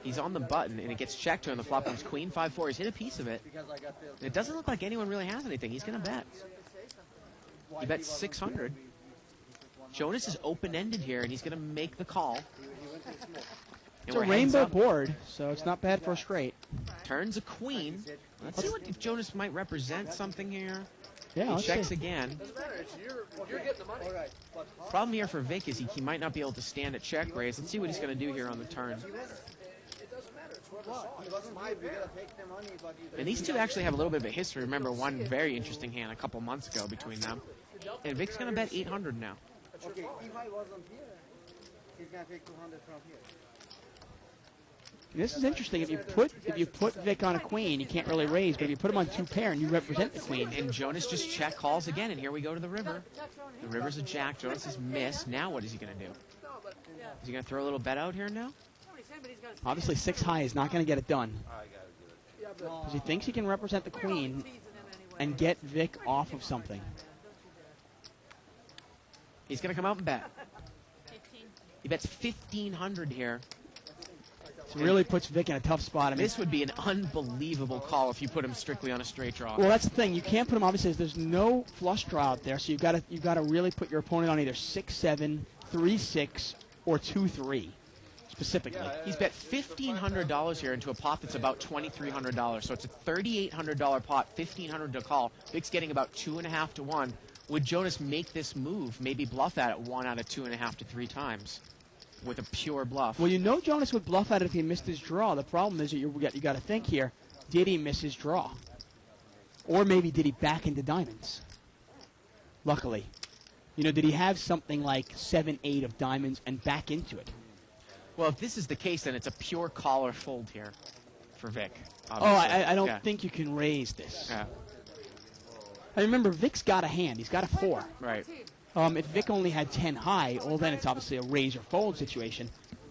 He's on the button, and it gets checked to him. The flop comes queen 5-4. He's hit a piece of it. And it doesn't look like anyone really has anything. He's going to bet. He bets 600. Jonas is open-ended here, and he's going to make the call. It's a rainbow board, so it's not bad for a straight. Turns a queen. Let's see if Jonas might represent something here. Yeah, he checks again. Doesn't matter. You're getting the money. Problem here for Vic is he might not be able to stand at check raise. Let's see what he's going to do here on the turn. It doesn't matter. It's whoever saw. And these two actually have a little bit of a history. Remember one very interesting hand a couple months ago between them. And Vic's going to bet 800 now. Okay, if I wasn't here, he's going to take 200 from here. This is interesting. If you put Vic on a queen, you can't really raise. But if you put him on 2 pair and you represent the queen, and Jonas just check calls again, and here we go to the river. The river's a jack. Jonas has missed. Now what is he going to do? Is he going to throw a little bet out here now? Obviously 6 high is not going to get it done. Because he thinks he can represent the queen and get Vic off of something. He's going to come out and bet. He bets 1,500 here. It really puts Vic in a tough spot. This would be an unbelievable call if you put him strictly on a straight draw. Well, that's the thing. You can't put him, obviously, there's no flush draw out there, so you've got to really put your opponent on either 6-7, 3-6, or 2-3. specifically. He's bet $1,500 here into a pot that's about $2,300. So it's a $3,800 pot, $1,500 to call. Vic's getting about 2.5 to 1. Would Jonas make this move? Maybe bluff at it 1 out of 2.5 to 3 times with a pure bluff. Well, you know Jonas would bluff at it if he missed his draw. The problem is that you got to think here. Did he miss his draw? Or maybe did he back into diamonds? Luckily. You know, did he have something like 7, 8 of diamonds and back into it? Well, if this is the case, then it's a pure call or fold here for Vic. Oh, I don't think you can raise this. Yeah. I remember Vic's got a hand. He's got a 4. Right. If Vic only had 10 high, well, then it's obviously a raise or fold situation.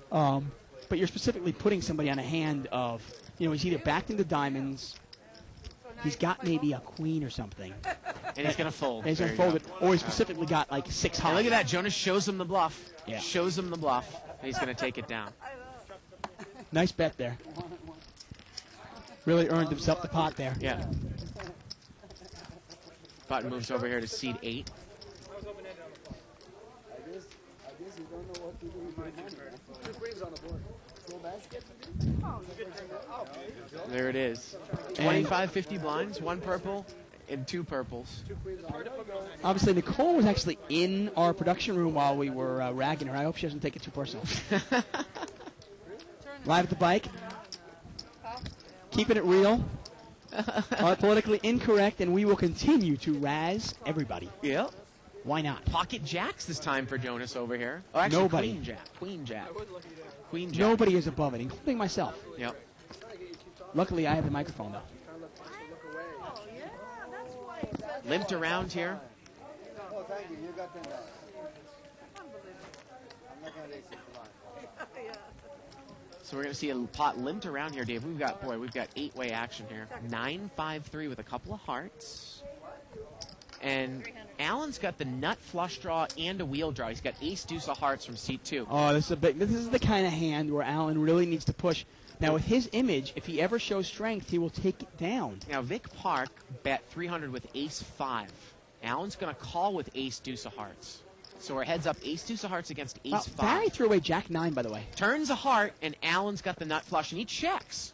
But you're specifically putting somebody on a hand of, you know, he's either backed into diamonds, he's got maybe a queen or something. And he's going to fold. And he's going to fold it. Or he's specifically got like 6 high. And look at that. Jonas shows him the bluff. Yeah. Shows him the bluff. And he's going to take it down. Nice bet there. Really earned himself the pot there. Yeah. Button moves over here to seed 8. I guess you don't know what to do with your money. 2 queens on the board. Throw basket? There it is. 25, 50 blinds, 1 purple, and 2 purples. Obviously, Nicole was actually in our production room while we were ragging her. I hope she doesn't take it too personal. Live at the bike. Keeping it real. Politically incorrect, and we will continue to razz everybody. Yep. Why not? Pocket jacks this time for Jonas over here. Oh, actually, Nobody. Queen jack. Queen jack. Queen jack. Nobody is above it, including myself. Yep. Luckily, I have the microphone, though. Limped around here. Oh, thank you. You got $10. I'm not going to raise it. So we're going to see a pot limped around here, Dave. We've got 8-way action here. 9-5-3 with a couple of hearts. And Alan's got the nut flush draw and a wheel draw. He's got ace deuce of hearts from seat 2. Oh, this is the kind of hand where Alan really needs to push. Now, with his image, if he ever shows strength, he will take it down. Now, Vic Park bet 300 with ace 5. Alan's going to call with ace deuce of hearts. So we're heads up ace deuce of hearts against ace 5. Barry threw away jack 9, by the way. Turns a heart, and Alan's got the nut flush, and he checks.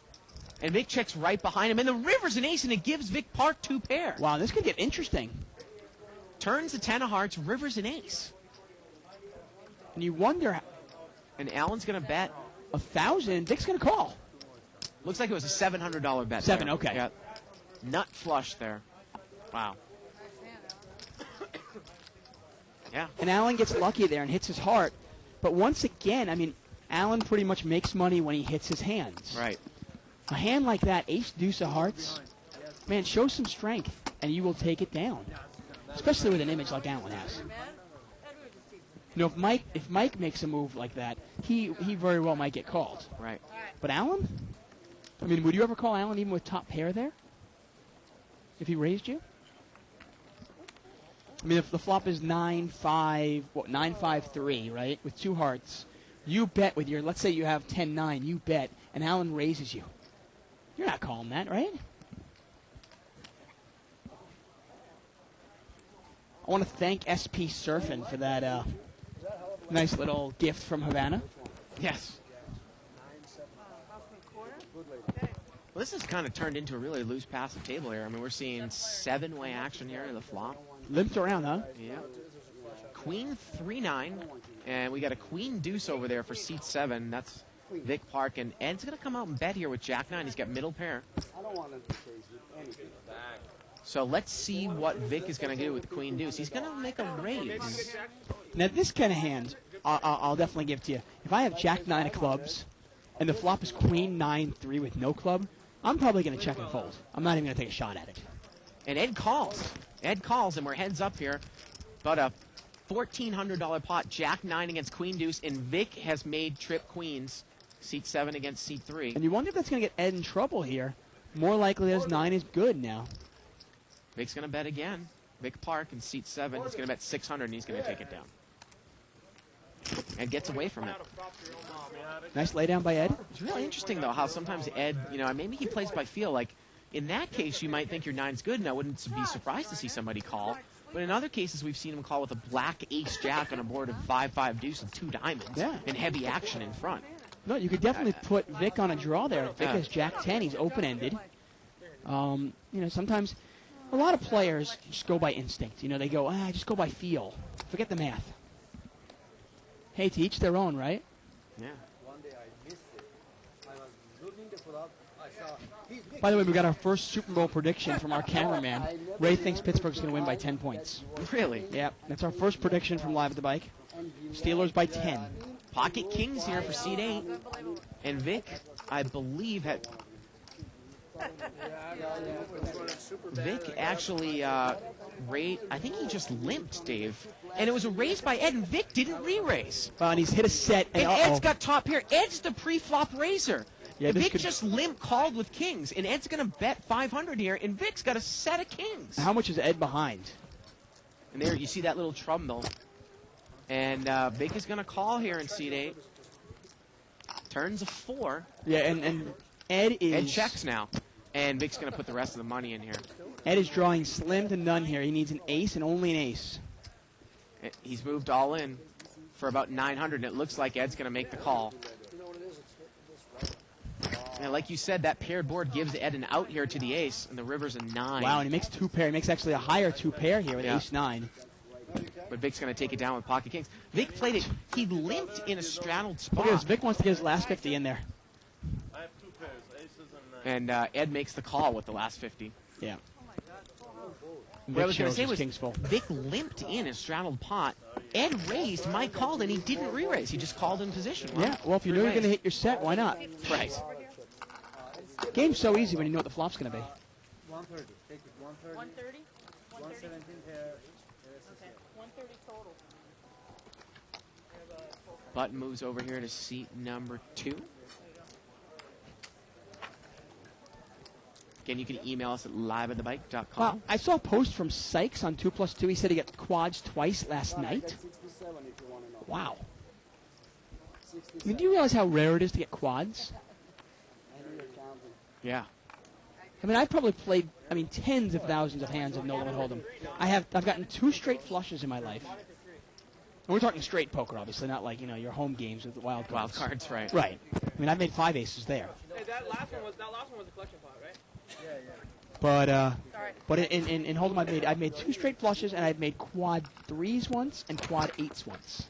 And Vic checks right behind him, and the river's an ace, and it gives Vic Park 2 pair. Wow, this could get interesting. Turns the 10 of hearts, river's an ace. And you wonder... And Alan's going to bet 1,000. Vic's going to call. Looks like it was a $700 bet. 7, there. okay. Yeah. Nut flush there. Wow. Yeah. And Alan gets lucky there and hits his heart. But once again, I mean, Alan pretty much makes money when he hits his hands. Right. A hand like that, ace deuce of hearts, man, show some strength, and you will take it down. Especially with an image like Alan has. You know, if Mike makes a move like that, he very well might get called. Right. But Alan? I mean, would you ever call Alan even with top pair there? If he raised you? I mean, if the flop is 9-5-3, right, with 2 hearts, you bet with your, let's say you have 10-9, you bet, and Alan raises you. You're not calling that, right? I want to thank SP Surfin' for that nice little gift from Havana. Yes. Well, this has kind of turned into a really loose passive table here. I mean, we're seeing 7-way action here in the flop. Limped around, huh? Yeah. Queen 3-9, and we got a queen deuce over there for seat 7. That's Vic Park, and Ed's going to come out and bet here with jack 9. He's got middle pair. I don't want him to face with anything. So let's see what Vic is going to do with the queen deuce. He's going to make a raise. Now, this kind of hand, I'll definitely give to you. If I have jack 9 of clubs, and the flop is queen 9-3 with no club, I'm probably going to check and fold. I'm not even going to take a shot at it. And Ed calls. Ed calls, and we're heads up here. But a $1,400 pot, jack 9 against queen deuce, and Vic has made trip queens, seat 7 against seat 3. And you wonder if that's going to get Ed in trouble here. More likely as 9 is good now. Vic's going to bet again. Vic Park in seat 7. He's going to bet 600, and he's going to take it down. Ed gets away from it. Nice laydown by Ed. It's really interesting, though, how sometimes Ed, you know, maybe he plays by feel. Like, in that case, you might think your 9's good, and I wouldn't be surprised to see somebody call. But in other cases, we've seen him call with a black ace-jack on a board of 5-5 deuce and 2 diamonds. Yeah. And heavy action in front. No, you could definitely put Vic on a draw there. Vic has Jack 10. He's open-ended. You know, sometimes a lot of players just go by instinct. You know, they go, just go by feel. Forget the math. Hey, to each their own, right? Yeah. One day I missed it. I was looking to pull up. I saw. By the way, we got our first Super Bowl prediction from our cameraman. Ray thinks Pittsburgh's going to win by 10 points. Really? Yep, that's our first prediction from Live at the Bike. Steelers by 10. Pocket Kings here for seed 8. And Vic, I believe, had... Vic actually, I think he just limped, Dave. And it was a raise by Ed, and Vic didn't re-raise. And he's hit a set. And Ed's got top pair. Ed's the pre-flop raiser. Yeah, Vic just limp called with kings, and Ed's going to bet 500 here, and Vic's got a set of kings. How much is Ed behind? And there you see that little trumble. And Vic is going to call here in seed 8. Turns a 4. Yeah, and Ed is... Ed checks now. And Vic's going to put the rest of the money in here. Ed is drawing slim to none here. He needs an ace and only an ace. He's moved all in for about 900, and it looks like Ed's going to make the call. And like you said, that paired board gives Ed an out here to the ace, and the river's a 9. Wow, and he makes 2 pair. He makes actually a higher 2 pair here with ace 9. But Vic's going to take it down with pocket kings. Vic played it. He limped in a straddled spot. Look at this. Vic wants to get his last 50 in there. I have 2 pairs, aces and And Ed makes the call with the last 50. Yeah. What I was going to say was kings full. Vic limped in a straddled pot. Ed raised, Mike called, and he didn't re-raise. He just called in position. Yeah, well, if you know you're going to hit your set, why not? Right. Game's so easy when you know what the flop's going to be. 130. Take it. 130. 130? 117 pair. Okay, 130 total. Button moves over here to seat number 2. Again, you can email us at liveatthebike.com. I saw a post from Sykes on 2+2. He said he got quads twice last night. 67 if you want to know. Wow. I mean, do you realize how rare it is to get quads? Yeah. I mean, I've probably played, tens of thousands of hands of No Limit Hold'em. I've gotten 2 straight flushes in my life. And we're talking straight poker, obviously, not like, your home games with the wild cards. Wild cards, right. Right. I mean, I've made 5 aces there. Hey, that last one was a collection pot, right? But in Hold'em, I've made 2 straight flushes, and I've made quad 3s once and quad 8s once.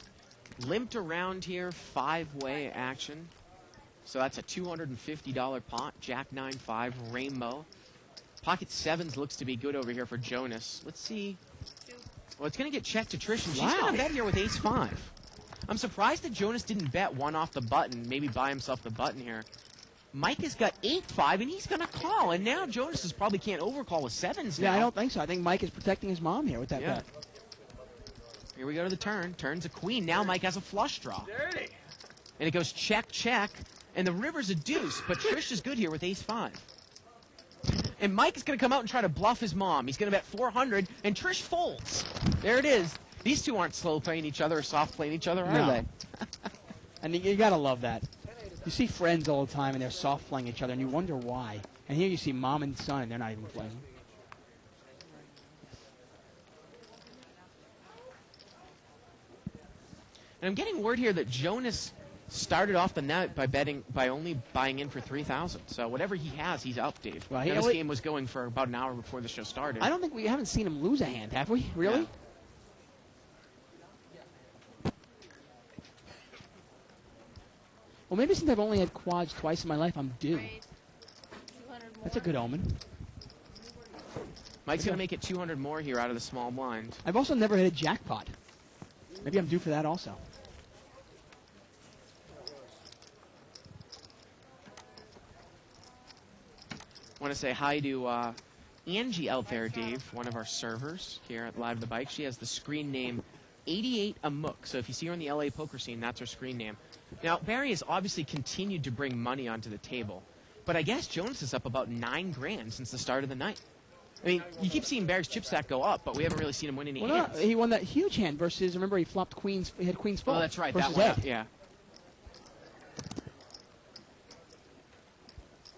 Limped around here, 5-way action. So that's a $250 pot. Jack 9-5, rainbow. Pocket 7s looks to be good over here for Jonas. Let's see. Well, it's going to get checked to Trish, and she's going to bet here with ace-5. I'm surprised that Jonas didn't bet one off the button, maybe buy himself the button here. Mike has got 8-5, and he's going to call. And now Jonas probably can't overcall with 7s now. Yeah, I don't think so. I think Mike is protecting his mom here with that bet. Here we go to the turn. Turns a queen. Now Mike has a flush draw. Dirty. And it goes check, check. And the river's a deuce, but Trish is good here with ace-5. And Mike is going to come out and try to bluff his mom. He's going to bet 400, and Trish folds. There it is. These two aren't slow playing each other or soft playing each other, are they? And you got to love that. You see friends all the time, and they're soft playing each other, and you wonder why. And here you see mom and son, and they're not even playing. And I'm getting word here that Jonas started off the night by only buying in for 3,000. So whatever he has, he's up, Dave. Well, this game was going for about an hour before the show started. I don't think we haven't seen him lose a hand, have we? Really? Yeah. Well, maybe since I've only had quads twice in my life, I'm due. That's a good omen. Mike's going to make it 200 more here out of the small blind. I've also never hit a jackpot. Maybe I'm due for that also. I want to say hi to Angie out there, Dave, one of our servers here at Live the Bike. She has the screen name 88 Amok. So if you see her on the LA poker scene, that's her screen name. Now, Barry has obviously continued to bring money onto the table. But I guess Jonas is up about $9,000 since the start of the night. I mean, you keep seeing Barry's chip stack go up, but we haven't really seen him win any hands. No, he won that huge hand versus, remember, he flopped queens. He had queens full. Oh, that's right. Versus That one, Ed. yeah.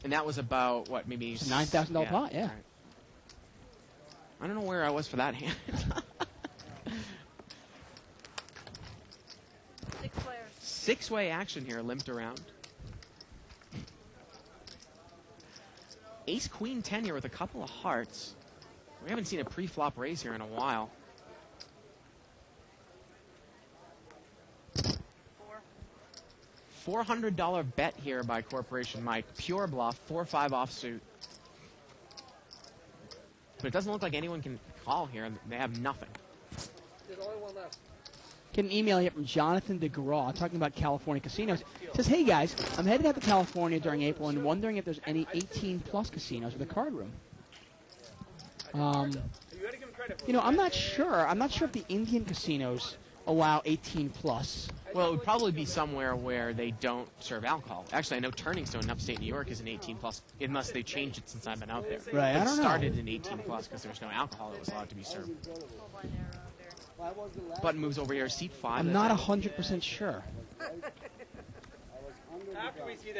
And that was about, what, maybe... $9,000 pot, yeah. Right. I don't know where I was for that hand. 6 players. 6-way action here, limped around. Ace Queen 10 here with a couple of hearts. We haven't seen a pre-flop raise here in a while. $400 bet here by Corporation Mike. Pure bluff, 4-5 offsuit. But it doesn't look like anyone can call here. They have nothing. There's only one left. Get an email here from Jonathan DeGraw talking about California casinos. Says, hey guys, I'm headed out to California during April and wondering if there's any 18-plus casinos with a card room. You know, I'm not sure. I'm not sure if the Indian casinos allow 18-plus. Well, it would probably be somewhere where they don't serve alcohol. Actually, I know Turning Stone in upstate New York is an 18-plus, unless they changed it since I've been out there. Right, I don't know. It started in 18-plus because there was no alcohol that was allowed to be served. Button moves over here, seat 5. I'm not 100% sure.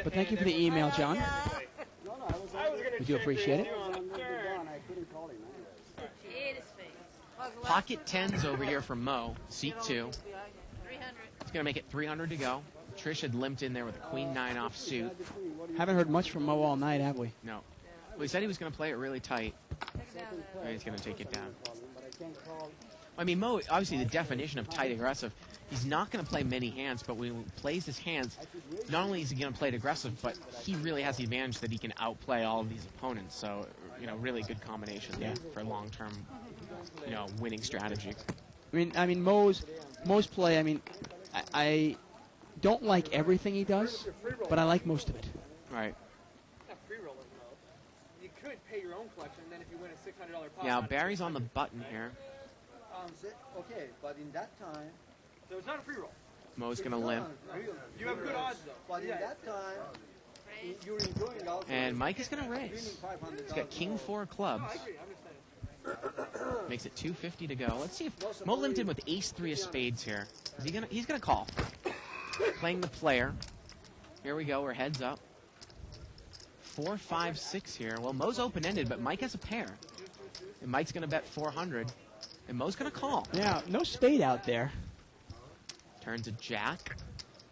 But thank you for the email, John. We do appreciate it. Pocket 10s over here for Mo, seat 2. He's going to make it 300 to go. Trish had limped in there with a Queen 9 offsuit. Haven't heard much from Mo all night, have we? No. Well, he said he was going to play it really tight. He's going to take it down. I mean, Mo, obviously the definition of tight aggressive, he's not going to play many hands, but when he plays his hands, not only is he going to play it aggressive, but he really has the advantage that he can outplay all of these opponents. So, you know, really good combination there for long-term, you know, winning strategy. I mean, Mo's play, I mean, I don't like everything he does, but I like most of it. Right. Not free-rolling, though. You could pay your own collection, and then if you win a $600 pot... Now, Barry's on the button here. Okay, but in that time... So it's not a free roll. Mo's going to limp. You have good odds, though. But in that time, you're enjoying also... And Mike is going to raise. He's got King 4 clubs. I agree. Makes it 250 to go. Let's see if Mo limped in with Ace 3 of spades here. He's going to call. Playing the player. Here we go. We're heads up. 4, 5, 6 here. Well, Mo's open-ended, but Mike has a pair. And Mike's going to bet 400. And Mo's going to call. Yeah, no spade out there. Turns a jack.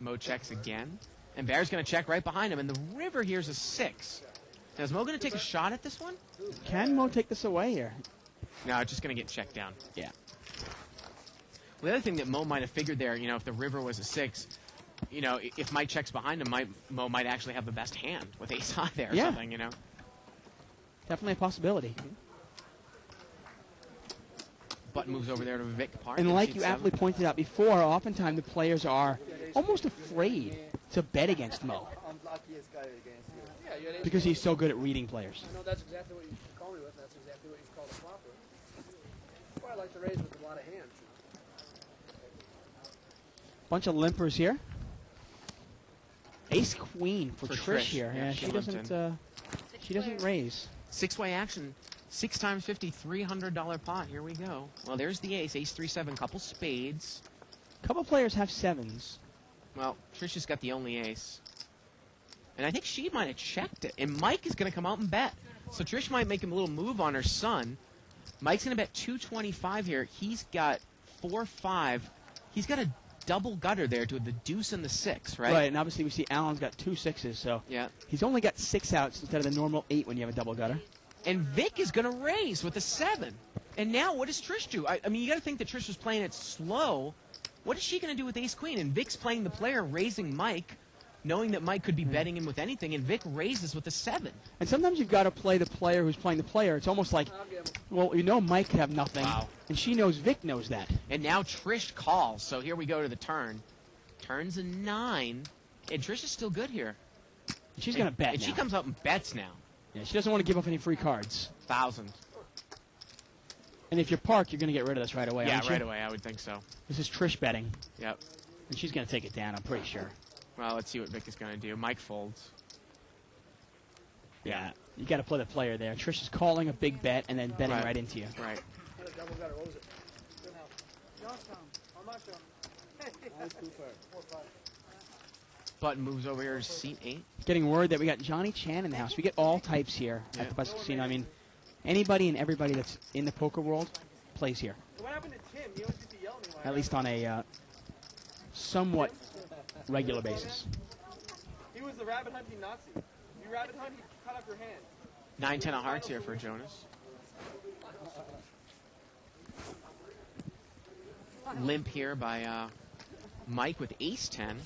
Mo checks again. And Bear's going to check right behind him. And the river here's a 6. Now, is Mo going to take a shot at this one? Can Mo take this away here? No, it's just going to get checked down. Yeah. Well, the other thing that Mo might have figured there, you know, if the river was a 6, you know, if Mike checks behind him, Mo might actually have the best hand with Ace High there or something, you know. Definitely a possibility. Button moves over there to Vic Park. And like you aptly pointed out before, oftentimes the players are almost afraid to bet against Mo. Because he's so good at reading players. I know that's exactly what you call me with, and that's exactly what you call the flop with. That's why I like to raise with a lot of hands. Bunch of limpers here. Ace Queen for Trish here. Yeah, she doesn't raise. 6-way action. 6 times 50, $300 pot. Here we go. Well, there's the ace. Ace 3, 7, couple spades. Couple players have 7s. Well, Trish has got the only ace. And I think she might have checked it. And Mike is going to come out and bet. So Trish might make him a little move on her son. Mike's going to bet 225 here. He's got 4-5. He's got a double gutter there to the deuce and the 6, right? Right, and obviously we see Alan's got 2 6s, so yeah, he's only got 6 outs instead of the normal 8 when you have a double gutter. And Vic is going to raise with a 7. And now what does Trish do? I mean, you got to think that Trish was playing it slow. What is she going to do with Ace Queen? And Vic's playing the player, raising Mike, knowing that Mike could be betting him with anything, and Vic raises with a 7. And sometimes you've got to play the player who's playing the player. It's almost like, well, you know Mike could have nothing, and she knows Vic knows that. And now Trish calls, so here we go to the turn. Turns a 9, and Trish is still good here. She's going to bet And now. she comes up and bets now. Yeah, she doesn't want to give up any free cards. 1,000. And if you're Park, you're going to get rid of this right away, Yeah, aren't you? right away, I would think so. This is Trish betting. Yep. And she's going to take it down, I'm pretty sure. Well, let's see what Vic is going to do. Mike folds. Yeah, you got to play the player there. Trish is calling a big bet and then betting right into you. Right. Button moves over here to seat 8. Getting word that we got Johnny Chan in the house. We get all types here at the Bus Casino. I mean, anybody and everybody that's in the poker world plays here. What happened to Tim? He always used to yell at me. At least on a somewhat regular basis. He was the rabbit hunting Nazi. You rabbit hunt, he cut off your hand. 9-10 of hearts here for Jonas. Limp here by Mike with ace-10.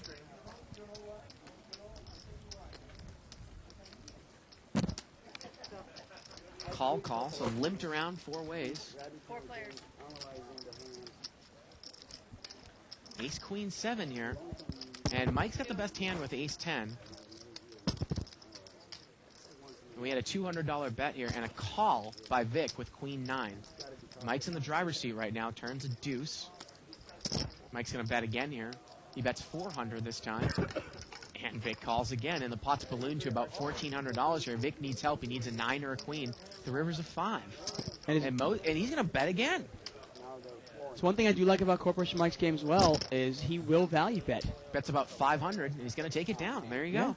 Call, so limped around 4 ways. 4 players. Ace Queen 7 here. And Mike's got the best hand with ace 10. And we had a $200 bet here and a call by Vic with queen 9. Mike's in the driver's seat right now, turns a deuce. Mike's going to bet again here. He bets 400 this time. And Vic calls again, and the pot's ballooned to about $1,400 here. Vic needs help. He needs a 9 or a queen. The river's a 5. And he's going to bet again. So one thing I do like about Corporation Mike's game as well is he will value bet. Bets about 500, and he's going to take it down. There you go.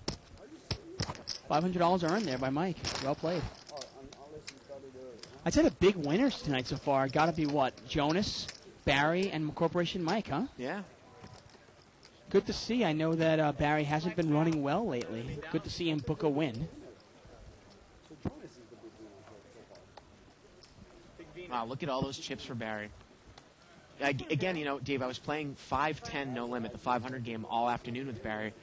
$500 earned there by Mike. Well played. I'd say the big winners tonight so far got to be what? Jonas, Barry, and Corporation Mike, huh? Yeah. Good to see. I know that Barry hasn't been running well lately. Good to see him book a win. Wow, look at all those chips for Barry. Again, you know, Dave, I was playing 5-10 no limit, the 500 game all afternoon with Barry,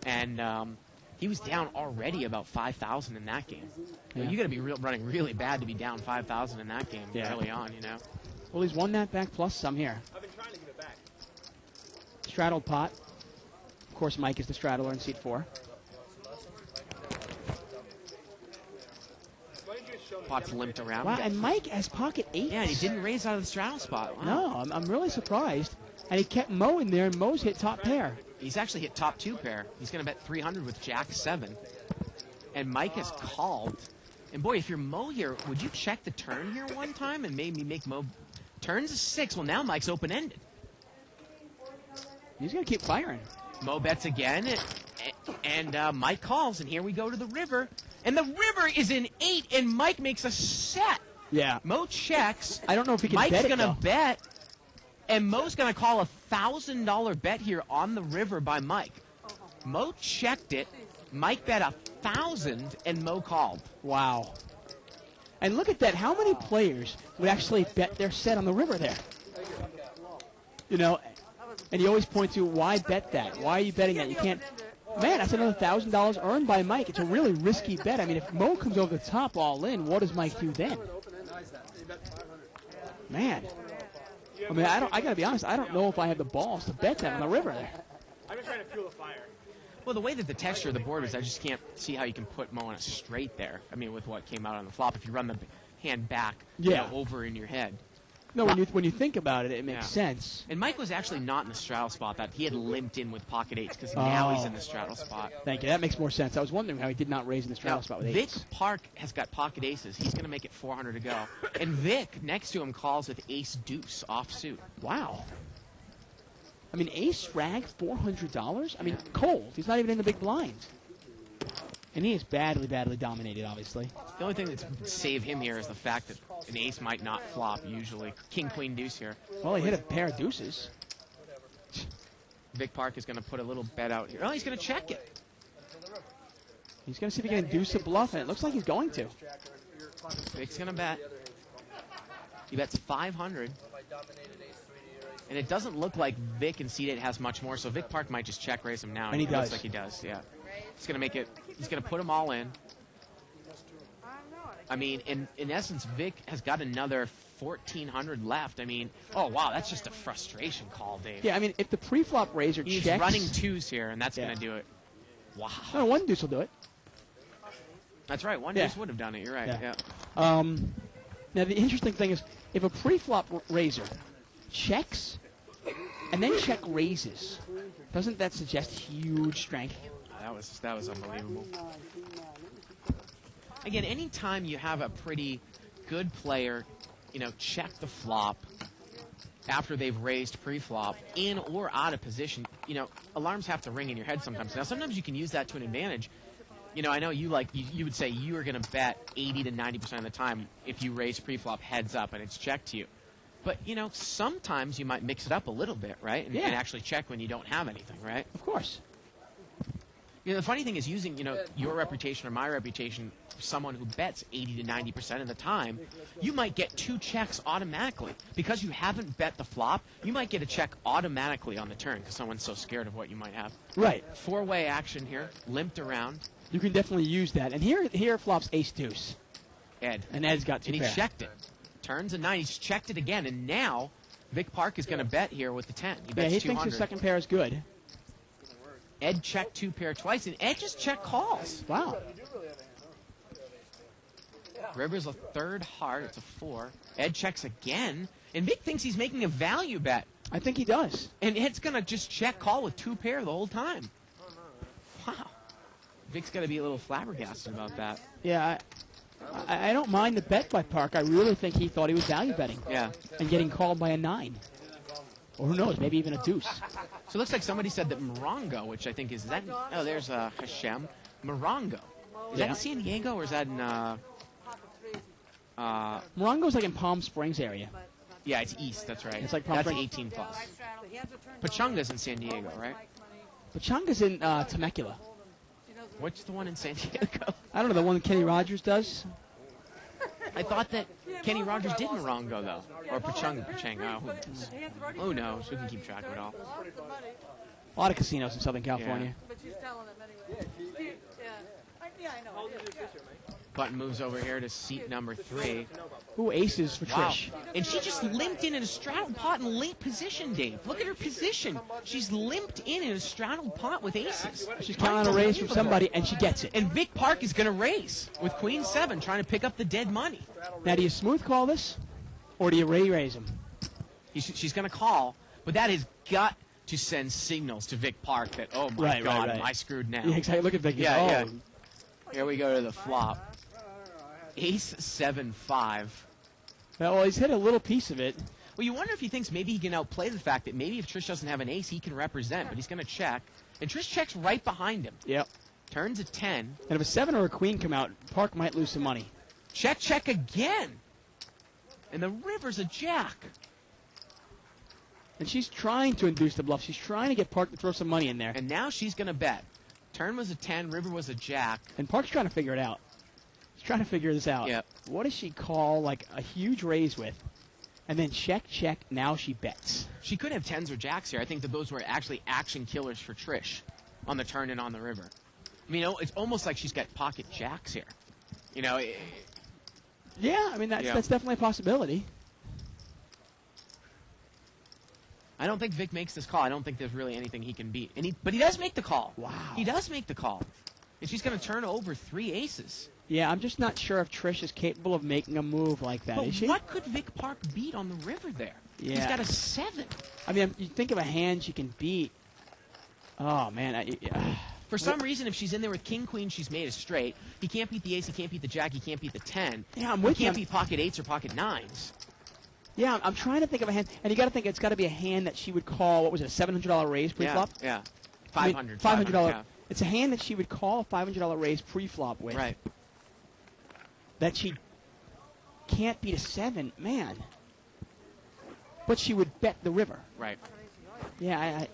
and he was down already about 5,000 in that game. You know, you got to be running really bad to be down 5,000 in that game early on, you know. Well, he's won that back plus some here. I've been trying to give it back. Straddled pot. Of course, Mike is the straddler in seat 4. Pot's limped around. Wow, and Mike has pocket 8. Yeah, and he didn't raise out of the straddle spot. Wow. No, I'm really surprised. And he kept Mo in there, and Mo's hit top pair. He's actually hit top 2 pair. He's going to bet 300 with Jack 7. And Mike has called. And boy, if you're Mo here, would you check the turn here one time and maybe make Mo turns a 6? Well, now Mike's open-ended. He's going to keep firing. Mo bets again, and Mike calls, and here we go to the river. And the river is in 8, and Mike makes a set. Yeah. Mo checks. I don't know if he can Mike's bet it, going to though. bet, and Mo's going to call a $1,000 bet here on the river by Mike. Mo checked it. Mike bet 1,000, and Mo called. Wow. And look at that. How many players would actually bet their set on the river there? You know, and you always point to, why bet that? Why are you betting that? You can't. Man, that's another $1,000 earned by Mike. It's a really risky bet. I mean, if Mo comes over the top all in, what does Mike do then? Man. I mean, I got to be honest. I don't know if I have the balls to bet that on the river there. I'm just trying to fuel the fire. Well, the way that the texture of the board was, I just can't see how you can put Mo on a straight there. I mean, with what came out on the flop, if you run the hand back, you know, over in your head. No, when you think about it, it makes sense. And Mike was actually not in the straddle spot. That he had limped in with pocket 8s because now he's in the straddle spot. Thank you. That makes more sense. I was wondering how he did not raise in the straddle spot with 8s. Vic Park has got pocket aces. He's going to make it 400 to go. And Vic, next to him, calls with ace deuce offsuit. Wow. I mean, ace rag, $400? I mean, cold. He's not even in the big blinds. And he is badly, badly dominated, obviously. The only thing that would save him here is the fact that an ace might not flop usually. King, queen, deuce here. Well, he hit a pair of deuces. Vic Park is going to put a little bet out here. Oh, he's going to check it. He's going to see if he can induce a bluff, and it looks like he's going to. Vic's going to bet. He bets 500. And it doesn't look like Vic and C8 has much more, so Vic Park might just check raise him now. And he does. Looks like he does, yeah. He's going to make it. He's going to put them all in. I mean, in essence, Vic has got another 1,400 left. I mean, oh, wow, that's just a frustration call, Dave. Yeah, I mean, if the pre-flop raiser He's checks... running 2s here, and that's going to do it. Wow. No, 1 deuce will do it. That's right. 1 deuce would have done it. You're right, yeah. Now, the interesting thing is, if a pre-flop raiser checks and then check raises, doesn't that suggest huge strength? That was unbelievable. Again, anytime you have a pretty good player, you know, check the flop after they've raised pre-flop, in or out of position, you know, alarms have to ring in your head sometimes. Now, sometimes you can use that to an advantage. You know, I know you would say you are going to bet 80 to 90% of the time if you raise pre-flop heads up and it's checked to you. But, you know, sometimes you might mix it up a little bit, right? And actually check when you don't have anything, right? Of course. You know, the funny thing is using, your reputation or my reputation, someone who bets 80 to 90% of the time, you might get 2 checks automatically. Because you haven't bet the flop, you might get a check automatically on the turn because someone's so scared of what you might have. Right. 4-way action here, limped around. You can definitely use that. And here flops ace deuce. Ed. And Ed's got 2 And he pair. checked it. Turns a 9. He's checked it again. And now Vic Park is going to bet here with the 10. He bets he 200. thinks his second pair is good. Ed checked 2 pair twice, and Ed just checked calls. Wow. River's a 3rd heart. It's a 4. Ed checks again, and Vic thinks he's making a value bet. I think he does. And Ed's going to just check call with 2 pair the whole time. Wow. Vic's got to be a little flabbergasted about that. Yeah, I don't mind the bet by Park. I really think he thought he was value betting. Yeah. And getting called by a 9. Or who knows, maybe even a deuce. So it looks like somebody said that Morongo, which I think is that. Oh, there's Hashem. Morongo. Is that in San Diego or is that in. Morongo's like in Palm Springs area. Yeah, it's east, that's right. It's like Palm that's Springs. 18 plus. Pachunga's in San Diego, right? Pachunga's in Temecula. What's the one in San Diego? I don't know, the one Kenny Rogers does? I thought that Kenny Rogers did Morongo, though. Or Pachanga. Who knows? We can keep track of it all. A lot of casinos in Southern California. But she's telling him anyway. Yeah, I know. Button moves over here to seat number 3. Ooh, aces for Wow. Trish. And she just limped in a straddled pot in late position, Dave. Look at her position. She's limped in a straddled pot with aces. She's counting on a raise from somebody, and she gets it. And Vic Park is going to raise with Queen 7, trying to pick up the dead money. Now, do you smooth call this, or do you raise him? She's going to call, but that has got to send signals to Vic Park that, oh my God, am I screwed now? Yeah, exactly. Look at Vic. Yeah. Here we go to the flop. Ace 7-5. Well, he's hit a little piece of it. Well, you wonder if he thinks maybe he can outplay the fact that maybe if Trish doesn't have an ace, he can represent, but he's going to check. And Trish checks right behind him. Yep. Turns a 10. And if a 7 or a queen come out, Park might lose some money. Check again. And the river's a jack. And she's trying to induce the bluff. She's trying to get Park to throw some money in there. And now she's going to bet. Turn was a 10, river was a jack. And Park's trying to figure it out. He's trying to figure this out. Yep. What does she call, like, a huge raise with? And then check, now she bets. She could have 10s or jacks here. I think that those were actually action killers for Trish on the turn and on the river. I mean, it's almost like she's got pocket jacks here. Yeah, I mean, that's definitely a possibility. I don't think Vic makes this call. I don't think there's really anything he can beat. But he does make the call. Wow. He does make the call. And she's going to turn over 3 aces. Yeah, I'm just not sure if Trish is capable of making a move like that, But is she? what could Vic Park beat on the river there? Yeah. He's got a 7. I mean, you think of a hand she can beat. Oh, man. For some reason, if she's in there with king, queen, she's made a straight. He can't beat the ace, he can't beat the jack, he can't beat the 10. Yeah, I'm he with you. can't beat pocket 8s or pocket 9s. Yeah, I'm trying to think of a hand. And you got to think it's got to be a hand that she would call, what was it, a $700 raise pre-flop? Yeah. I $500. mean, $500. Yeah. It's a hand that she would call a $500 raise pre-flop with. Right. That she can't beat a 7. Man. But she would bet the river. Right. Yeah,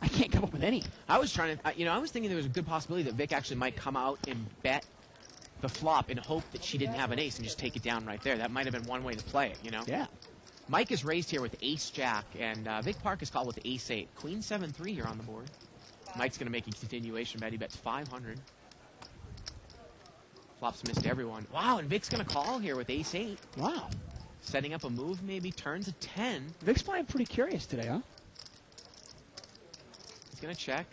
I can't come up with any. I was trying to, I was thinking there was a good possibility that Vic actually might come out and bet the flop in hope that she didn't have an ace and just take it down right there. That might have been one way to play it, Yeah. Mike is raised here with ace-jack, and Vic Park is called with ace-8. Queen 7-3 here on the board. Mike's going to make a continuation bet. He bets 500. Flops missed everyone. Wow, and Vic's going to call here with ace-8. Wow. Setting up a move, maybe turns a 10. Vic's playing pretty curious today, huh? He's going to check.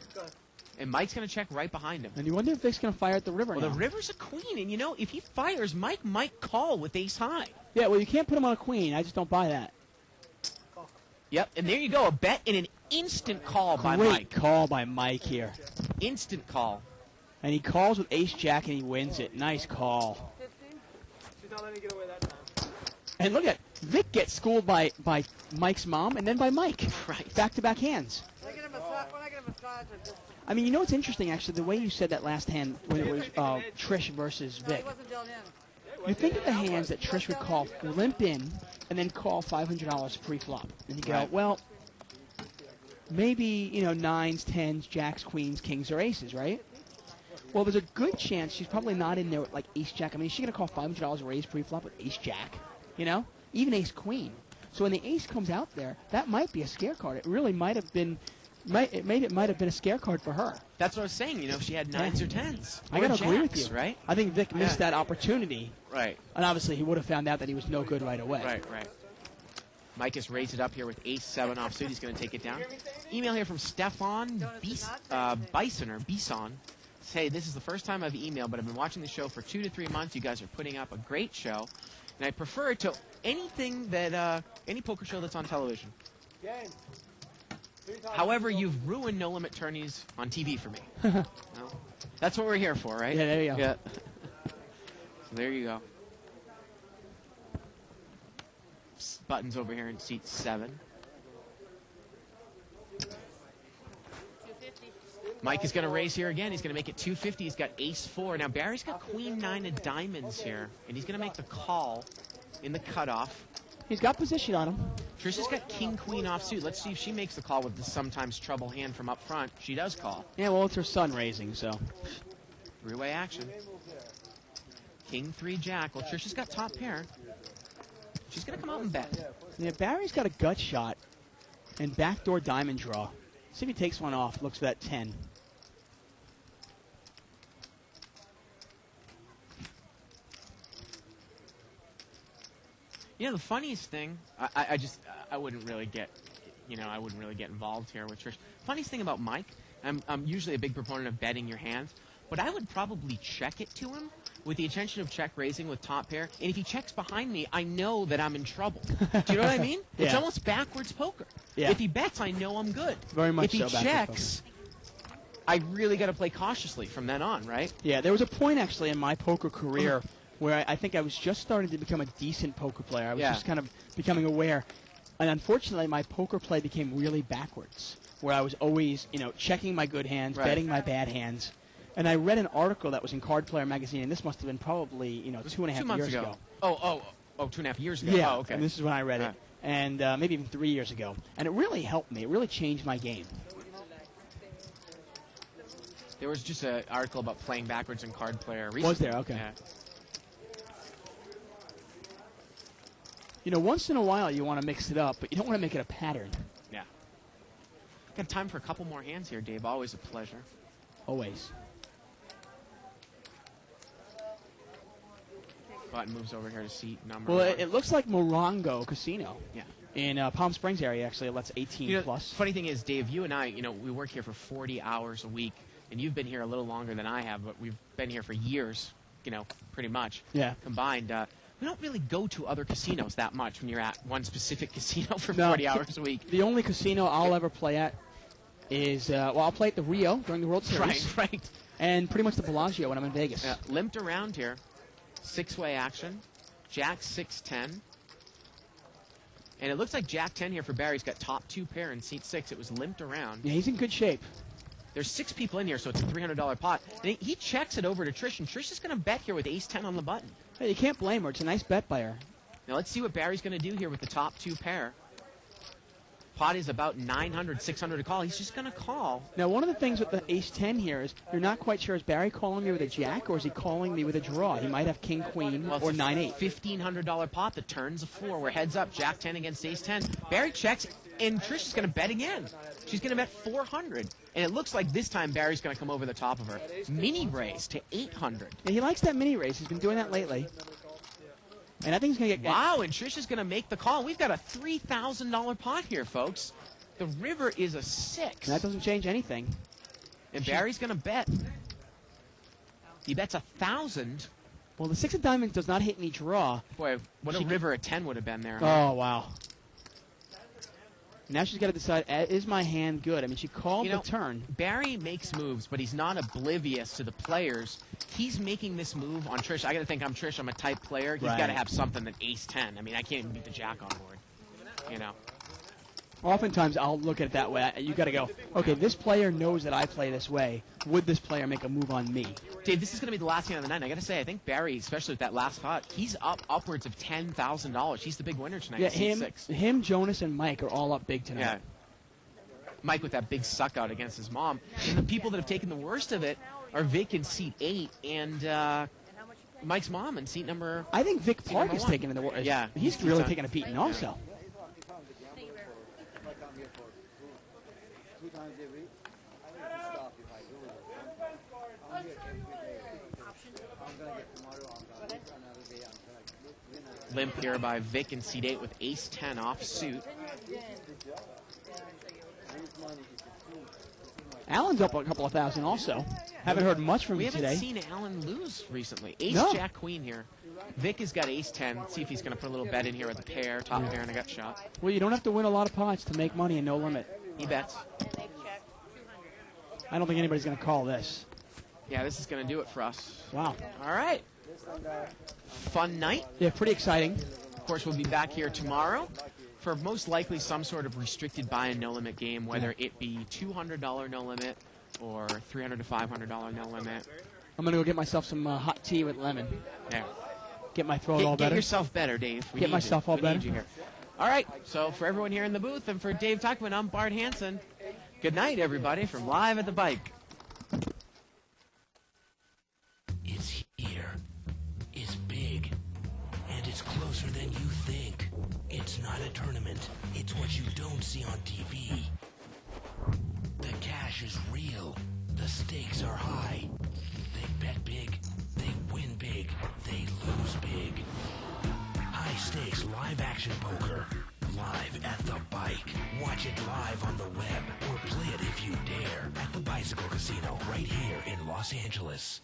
And Mike's going to check right behind him. And you wonder if Vic's going to fire at the river Well, now. the river's a queen, and if he fires, Mike might call with ace-high. Yeah, well, you can't put him on a queen. I just don't buy that. Yep, and there you go, a bet and an instant call by Great Mike. call by Mike here. Instant call. And he calls with ace-jack, and he wins it. Nice call. She's not letting me get away that time. And look at Vic gets schooled by Mike's mom and then by Mike. Right. Back-to-back hands. When I get a massage, I just... I mean, you know what's interesting, actually? The way you said that last hand when it was Trish versus No, he Vic. wasn't dealt in. You think of the hands that Trish would call limp in and then call $500 pre-flop. And you go, Right. well, maybe, 9s, 10s, jacks, queens, kings, or aces, right? Well, there's a good chance she's probably not in there with, like, ace-jack. I mean, is she going to call $500 raise pre-flop with ace-jack? You know? Even ace-queen. So when the ace comes out there, that might be a scare card. It really might have been... It might have been a scare card for her. That's what I was saying. You know, if she had 9s or 10s. I got to agree with you. Right? I think Vic missed that opportunity. Right. And obviously he would have found out that he was no good right away. Right. Mike has raised it up here with ace-7 offsuit. He's going to take it down. Email here from Stefan Bison. Hey, this is the first time I've emailed, but I've been watching the show for 2 to 3 months. You guys are putting up a great show, and I prefer it to anything that any poker show that's on television. However, you've ruined No Limit Tourneys on TV for me. No? That's what we're here for, right? Yeah, there you go. Yeah. So there you go. Buttons over here in seat 7. Mike is going to raise here again. He's going to make it 250. He's got ace-4. Now, Barry's got queen-9 of diamonds here, and he's going to make the call in the cutoff. He's got position on him. Trisha's got king-queen offsuit. Let's see if she makes the call with the sometimes trouble hand from up front. She does call. Yeah, well, it's her son raising, so. Three-way action. King-3 jack. Well, Trisha's got top pair. She's going to come out and bet. Yeah, Barry's got a gut shot and backdoor diamond draw. See if he takes one off. Looks for that 10. You know, the funniest thing, I wouldn't really get, I wouldn't really get involved here with Trish. Funniest thing about Mike, I'm usually a big proponent of betting your hands, but I would probably check it to him with the intention of check raising with top pair. And if he checks behind me, I know that I'm in trouble. Do you know what I mean? Yeah. It's almost backwards poker. Yeah. If he bets, I know I'm good. Very much so. If he checks, I really got to play cautiously from then on, right? Yeah, there was a point actually in my poker career where I think I was just starting to become a decent poker player. I was just kind of becoming aware. And unfortunately, my poker play became really backwards, where I was always, checking my good hands, betting my bad hands. And I read an article that was in Card Player magazine, and this must have been probably, 2.5 years ago. Oh, 2.5 years ago. Yeah, oh, okay. And this is when I read it. And maybe even 3 years ago. And it really helped me. It really changed my game. There was just an article about playing backwards in Card Player recently. Was there? Okay. Yeah. Once in a while you want to mix it up, but you don't want to make it a pattern. Yeah. Got time for a couple more hands here, Dave. Always a pleasure. Always. Button moves over here to seat number Well, 1. it looks like Morongo Casino. Yeah. In Palm Springs area, actually. It lets 18 plus. Funny thing is, Dave, you and I, we work here for 40 hours a week, and you've been here a little longer than I have, but we've been here for years, pretty much. Yeah. Combined. We don't really go to other casinos that much when you're at one specific casino for 40 hours a week. The only casino I'll ever play at is, I'll play at the Rio during the World Series. Right. And pretty much the Bellagio when I'm in Vegas. Limped around here. 6-way action. Jack 6-10. And it looks like Jack 10 here for Barry's got top 2 pair in seat 6. It was limped around. Yeah, he's in good shape. There's 6 people in here, so it's a $300 pot. And he checks it over to Trish, and Trish is going to bet here with ace-10 on the button. Hey, you can't blame her. It's a nice bet by her. Now let's see what Barry's going to do here with the top 2 pair. Pot is about 900, 600 to call. He's just going to call. Now, one of the things with the ace-10 here is you're not quite sure, is Barry calling me with a jack or is he calling me with a draw? He might have king-queen or 9-8. $1,500 pot that turns a 4. We're heads up. Jack 10 against ace 10. Barry checks, and Trish is going to bet again. She's going to bet 400. And it looks like this time Barry's going to come over the top of her. Mini raise to 800. Yeah, he likes that mini raise. He's been doing that lately. And I think he's going to get... Wow, and Trish is going to make the call. We've got a $3,000 pot here, folks. The river is a 6. And that doesn't change anything. And Barry's going to bet. He bets 1,000. Well, the 6 of diamonds does not hit any draw. Boy, what a river a 10 would have been there. Oh, wow. Now she's got to decide, is my hand good? I mean, she called the turn. Barry makes moves, but he's not oblivious to the players. He's making this move on Trish. I got to think I'm Trish. I'm a type player. He's got to have something that ace-10. I mean, I can't even beat the jack on board, Oftentimes, I'll look at it that way. You got to go, okay, this player knows that I play this way. Would this player make a move on me? Dave, this is going to be the last hand of the night. I got to say, I think Barry, especially with that last pot, he's up upwards of $10,000. He's the big winner tonight. Yeah, him, Jonas, and Mike are all up big tonight. Yeah. Mike with that big suck out against his mom. And the people that have taken the worst of it are Vic in seat 8 and Mike's mom in seat number. I think Vic Park is 1. taking the worst. Yeah, he's really taking a beating also. Limp here by Vic in seat 8 with ace-10 off suit. Allen's up a couple of thousand also. Haven't heard much from him today. We haven't seen Allen lose recently. Ace-Jack-Queen here. Vic has got ace-10. Let's see if he's going to put a little bet in here with a pair, top pair, and a gut shot. Well, you don't have to win a lot of pots to make money in no limit. He bets. I don't think anybody's going to call this. Yeah, this is going to do it for us. Wow. All right. Fun night. Yeah, pretty exciting. Of course, we'll be back here tomorrow for most likely some sort of restricted buy and no limit game, whether it be $200 no limit or $300 to $500 no limit. I'm going to go get myself some hot tea with lemon. Yeah. Get my throat all better. Get yourself better, Dave. Get myself all better. Here. All right. So for everyone here in the booth and for Dave Tuckman, I'm Bart Hanson. Good night, everybody, from Live at the Bike. It's here. It's big. And it's closer than you think. It's not a tournament. It's what you don't see on TV. The cash is real. The stakes are high. They bet big. They win big. They lose big. High stakes live action poker. Live at the Bike. Watch it live on the web or play it if you dare at the Bicycle Casino right here in Los Angeles.